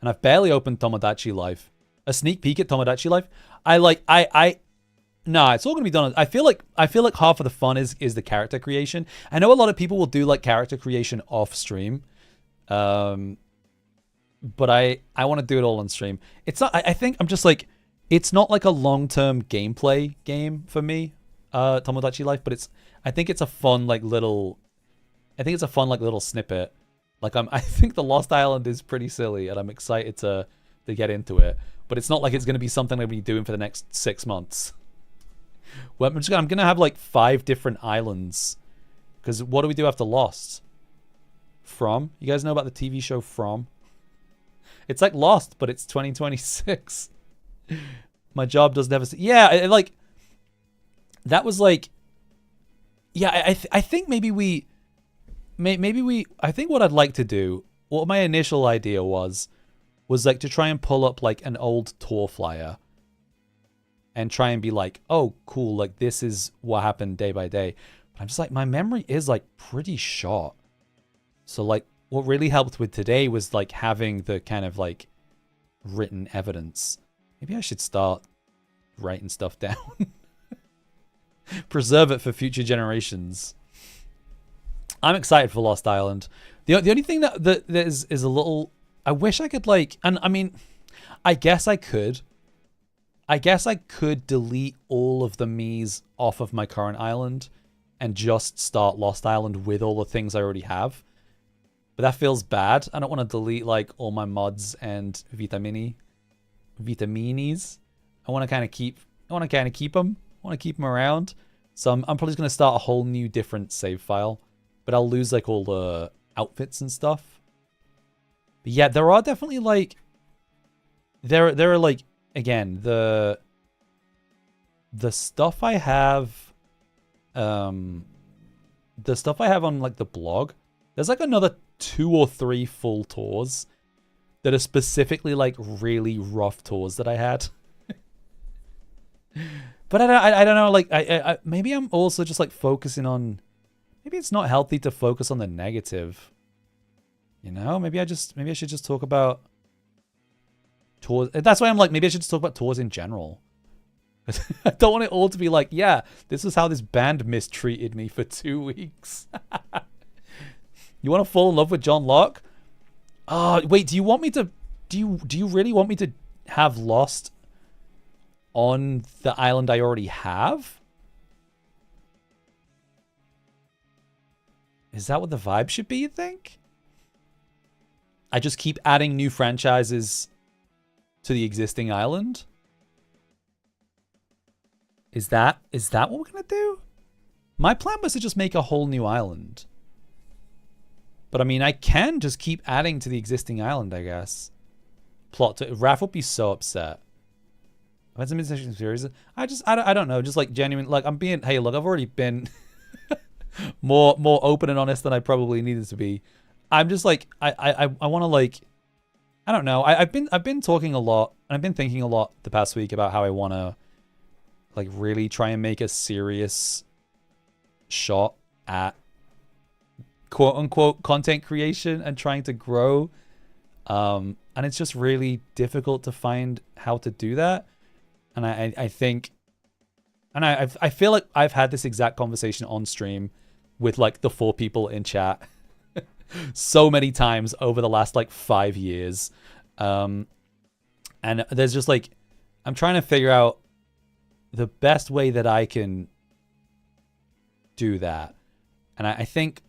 And I've barely opened Tomodachi Life. A sneak peek at Tomodachi Life. Nah, it's all gonna be done. I feel like half of the fun is the character creation. I know a lot of people will do like character creation off stream, but I want to do it all on stream. It's not. I think I'm just like, it's not like a long-term gameplay game for me, Tomodachi Life. But I think it's a fun like little snippet. Like I think the Lost Island is pretty silly, and I'm excited to get into it. But it's not like it's gonna be something I'm gonna be doing for the next 6 months. Well, I'm gonna have like 5 different islands. Because what do we do after Lost? From? You guys know about the TV show From? It's like Lost, but it's 2026. My job does never see. Yeah, like that was like. Yeah, I think maybe we. I think what I'd like to do. What my initial idea was like to try and pull up like an old tour flyer. And try and be like, oh, cool, like this is what happened day by day. But I'm just like, my memory is like pretty short. So like what really helped with today was like having the kind of like written evidence. Maybe I should start writing stuff down. Preserve it for future generations. I'm excited for Lost Island. The only thing that is a little... I wish I could like... And I mean, I guess I could delete all of the Miis off of my current island and just start Lost Island with all the things I already have. But that feels bad. I don't want to delete like all my mods and vitaminis. I want to kind of keep them. I want to keep them around. So I'm probably just going to start a whole new different save file. But I'll lose like all the outfits and stuff. But yeah, there are definitely like... There are like... Again, the stuff I have... the stuff I have on like the blog, there's like another 2 or 3 full tours that are specifically like really rough tours that I had. But I don't know, like I maybe I'm also just like focusing on, maybe it's not healthy to focus on the negative. You know, maybe I should just talk about tours. That's why I'm like, maybe I should just talk about tours in general. I don't want it all to be like, yeah, this is how this band mistreated me for 2 weeks. You want to fall in love with John Locke? Wait, do you want me to... Do you really want me to have Lost on the island I already have? Is that what the vibe should be, you think? I just keep adding new franchises to the existing island? Is that what we're gonna do? My plan was to just make a whole new island. But I mean, I can just keep adding to the existing island, I guess. Raph would be so upset. I've had some intentions series. I don't know. Just like genuine, like I'm being, hey, look, I've already been more open and honest than I probably needed to be. I'm just like, I want to like, I don't know. I've been talking a lot and I've been thinking a lot the past week about how I want to like really try and make a serious shot at quote unquote content creation and trying to grow. And it's just really difficult to find how to do that. And I think, and I feel like I've had this exact conversation on stream with like the 4 people in chat so many times over the last like 5 years. And there's just like, I'm trying to figure out the best way that I can do that. And I think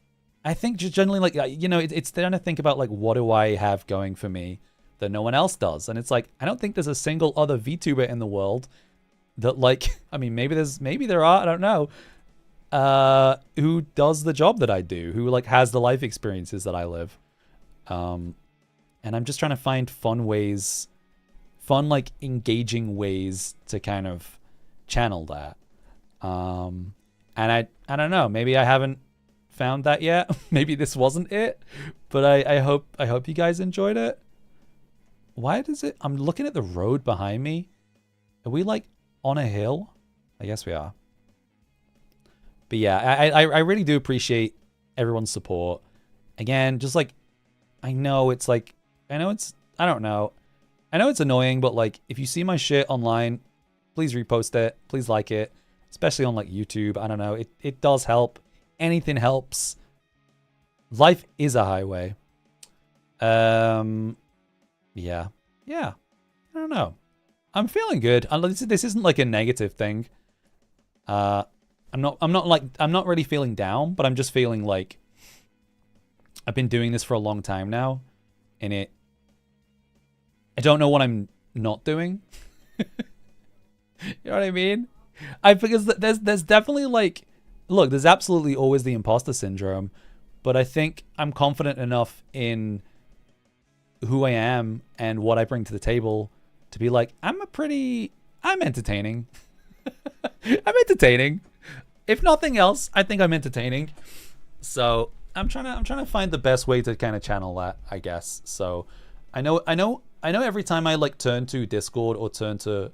just generally like, you know, it's trying to think about like, what do I have going for me that no one else does? And it's like, I don't think there's a single other VTuber in the world that like, I mean, maybe there are, I don't know, who does the job that I do, who like has the life experiences that I live. And I'm just trying to find fun like engaging ways to kind of channel that. And I don't know, maybe I haven't found that yet. Maybe this wasn't it, but I hope you guys enjoyed it. Why does it? I'm looking at the road behind me. Are we like on a hill? I guess we are. But yeah, I really do appreciate everyone's support. Again, just like, I know it's I don't know. I know it's annoying, but like, if you see my shit online, please repost it. Please like it, especially on like YouTube. I don't know. It does help. Anything helps. Life is a highway. Yeah. I don't know. I'm feeling good. This isn't like a negative thing. I'm not really feeling down, but I'm just feeling like I've been doing this for a long time now, and I don't know what I'm not doing. You know what I mean? Because there's definitely like, look, there's absolutely always the imposter syndrome, but I think I'm confident enough in who I am and what I bring to the table to be like, I'm entertaining. I'm entertaining. If nothing else, I think I'm entertaining. So I'm trying to find the best way to kind of channel that, I guess. So I know every time I like turn to Discord or turn to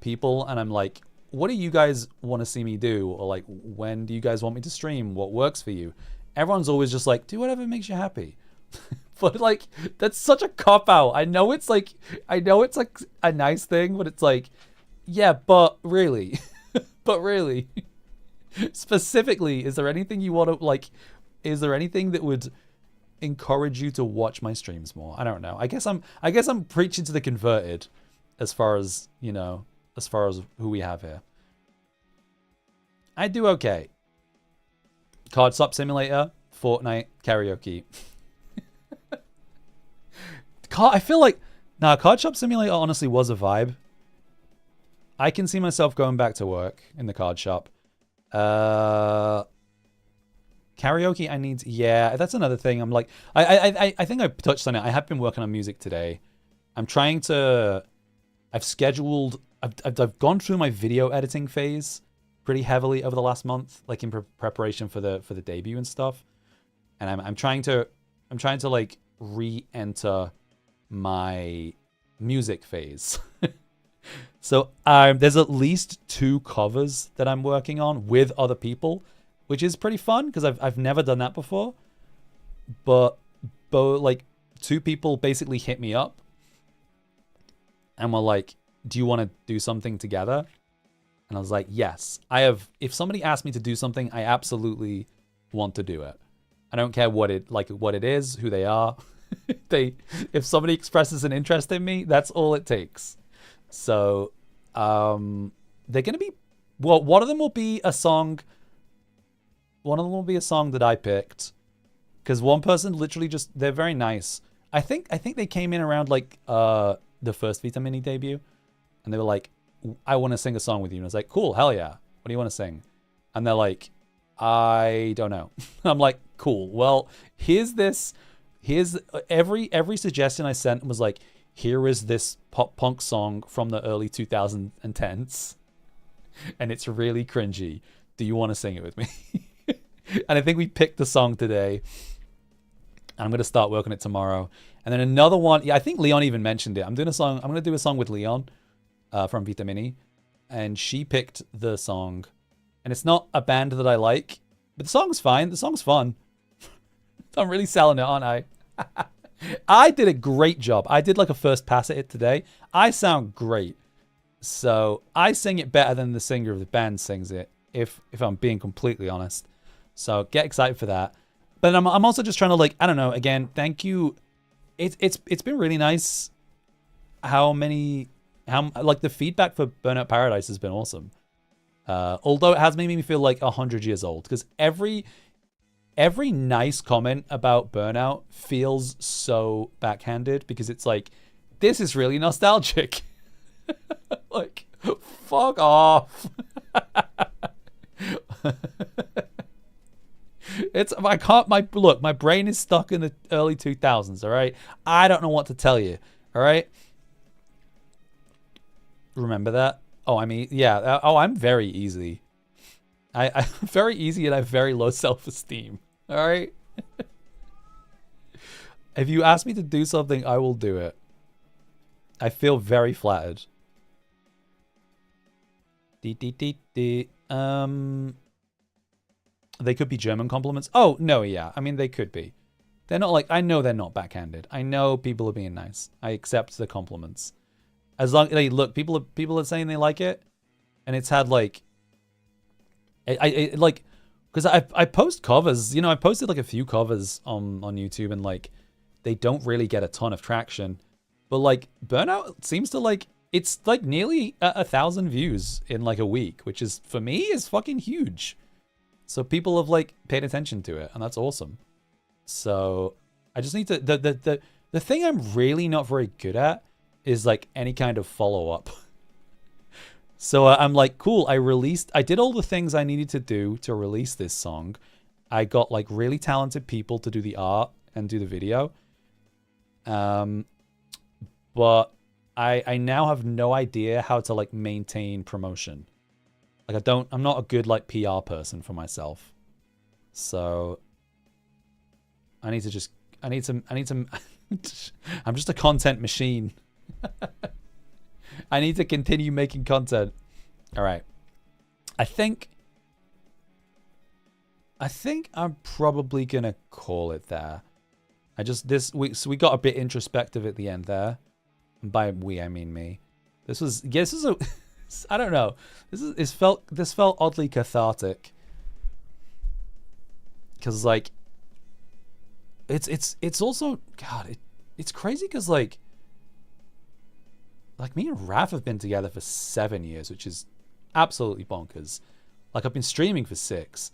people and I'm like, what do you guys want to see me do? Or like, when do you guys want me to stream? What works for you? Everyone's always just like, do whatever makes you happy. But like, that's such a cop-out. I know it's like a nice thing, but it's like, yeah, but really, specifically, is there anything you want to like, is there anything that would encourage you to watch my streams more? I don't know. I guess I'm preaching to the converted as far as, you know, as far as who we have here. I do okay. Card Swap Simulator, Fortnite, karaoke. I feel like, Card Shop Simulator honestly was a vibe. I can see myself going back to work in the card shop. Karaoke, yeah, that's another thing. I'm like, I think I touched on it. I have been working on music today. I've gone through my video editing phase pretty heavily over the last month, like in preparation for the debut and stuff. And I'm trying to like re-enter my music phase. So there's at least 2 covers that I'm working on with other people, which is pretty fun because I've never done that before. But like 2 people basically hit me up and were like, do you want to do something together? And I was like, yes. If somebody asked me to do something, I absolutely want to do it. I don't care what it is, who they are. If somebody expresses an interest in me, that's all it takes. So they're gonna be, well, one of them will be a song that I picked, because one person literally just, they're very nice. I think they came in around like the first Vita Mini debut, and they were like, I want to sing a song with you. And I was like, cool, hell yeah. What do you want to sing? And they're like, I don't know. I'm like, cool. Well, here's every suggestion I sent was like, here is this pop punk song from the early 2010s, and it's really cringy. Do you want to sing it with me? And I think we picked the song today. I'm gonna start working it tomorrow. And then another one. Yeah, I think Leon even mentioned it. I'm gonna do a song with Leon from Vita Mini, and she picked the song. And it's not a band that I like, but the song's fine. The song's fun. I'm really selling it, aren't I? I did a great job. I did like a first pass at it today. I sound great. So I sing it better than the singer of the band sings it, if I'm being completely honest. So get excited for that. But I'm also just trying to like, I don't know, again, thank you. It's been really nice how like the feedback for Burnout Paradise has been awesome. Although it has made me feel like 100 years old, because every nice comment about Burnout feels so backhanded, because it's like, this is really nostalgic. Like, fuck off. My brain is stuck in the early 2000s, all right? I don't know what to tell you, all right? Remember that? Oh, I mean, yeah. Oh, I'm very easy. I'm very easy, and I have very low self-esteem. All right. If you ask me to do something, I will do it. I feel very flattered. They could be German compliments. Oh no, yeah. I mean, they could be. They're not like. I know they're not backhanded. I know people are being nice. I accept the compliments. As long, like, look, people are saying they like it, and it's had like, I like, because I post covers, you know, I posted like a few covers on YouTube, and like, they don't really get a ton of traction, but like Burnout seems to like, it's like nearly 1,000 views in like a week, which is, for me, is fucking huge. So people have like paid attention to it, and that's awesome. So I just need to, the thing I'm really not very good at is like any kind of follow-up. So I'm like, cool, I did all the things I needed to do to release this song. I got like really talented people to do the art and do the video. But I now have no idea how to like maintain promotion. Like I'm not a good like PR person for myself. So I need some I'm just a content machine. I need to continue making content. All right. I think I'm probably going to call it there. So we got a bit introspective at the end there. And by we, I mean me. This was I don't know. This felt oddly cathartic. Cuz like it's also, God, it's crazy cuz like me and Raph have been together for 7 years, which is absolutely bonkers. Like, I've been streaming for 6.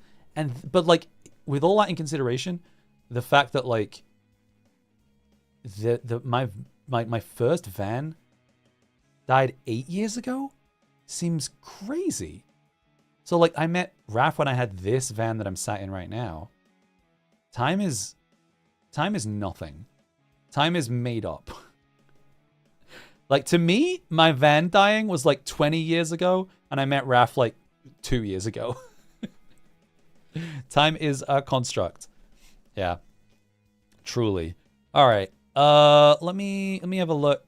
But like, with all that in consideration, the fact that like my first van died 8 years ago seems crazy. So like, I met Raph when I had this van that I'm sat in right now. Time is nothing. Time is made up. Like, to me, my van dying was like 20 years ago, and I met Raph like 2 years ago. Time is a construct. Yeah. Truly. All right. Let me have a look.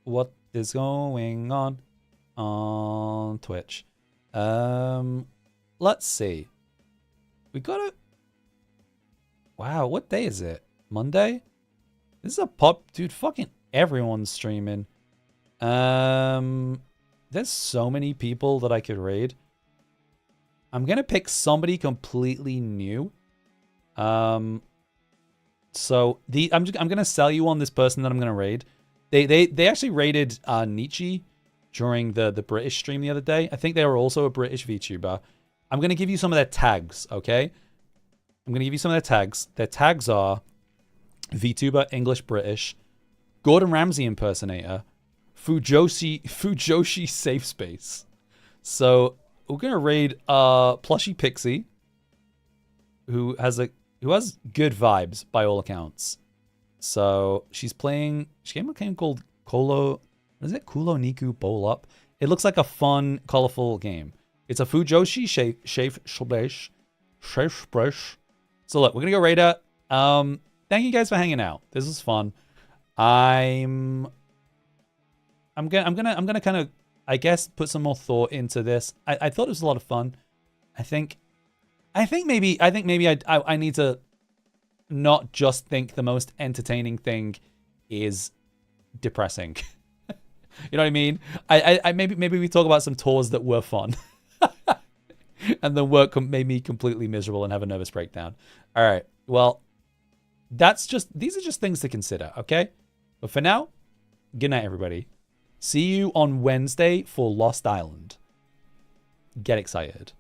What is going on Twitch? Let's see. We got a... Wow, what day is it? Monday? This is a pop... Dude, fucking... Everyone's streaming. There's so many people that I could raid. I'm gonna pick somebody completely new. So I'm gonna sell you on this person that I'm gonna raid. They actually raided Nietzsche during the British stream the other day. I think they were also a British VTuber. I'm gonna give you some of their tags, okay? I'm gonna give you some of their tags. Their tags are VTuber, English, British. Gordon Ramsay impersonator, Fujoshi safe space. So we're gonna raid Plushy Pixie, who has good vibes by all accounts. So she's playing. She came a game called Kolo. Is it Kulo Niku Bowl Up? It looks like a fun, colorful game. It's a Fujoshi safe space. So look, we're gonna go raid her. Thank you guys for hanging out. This was fun. I'm gonna kind of, I guess, put some more thought into this. I thought it was a lot of fun. I think maybe I need to not just think the most entertaining thing is depressing. You know what I mean? I maybe we talk about some tours that were fun. And then work made me completely miserable and have a nervous breakdown. All right. Well, these are just things to consider, okay? But for now, good night, everybody. See you on Wednesday for Lost Island. Get excited.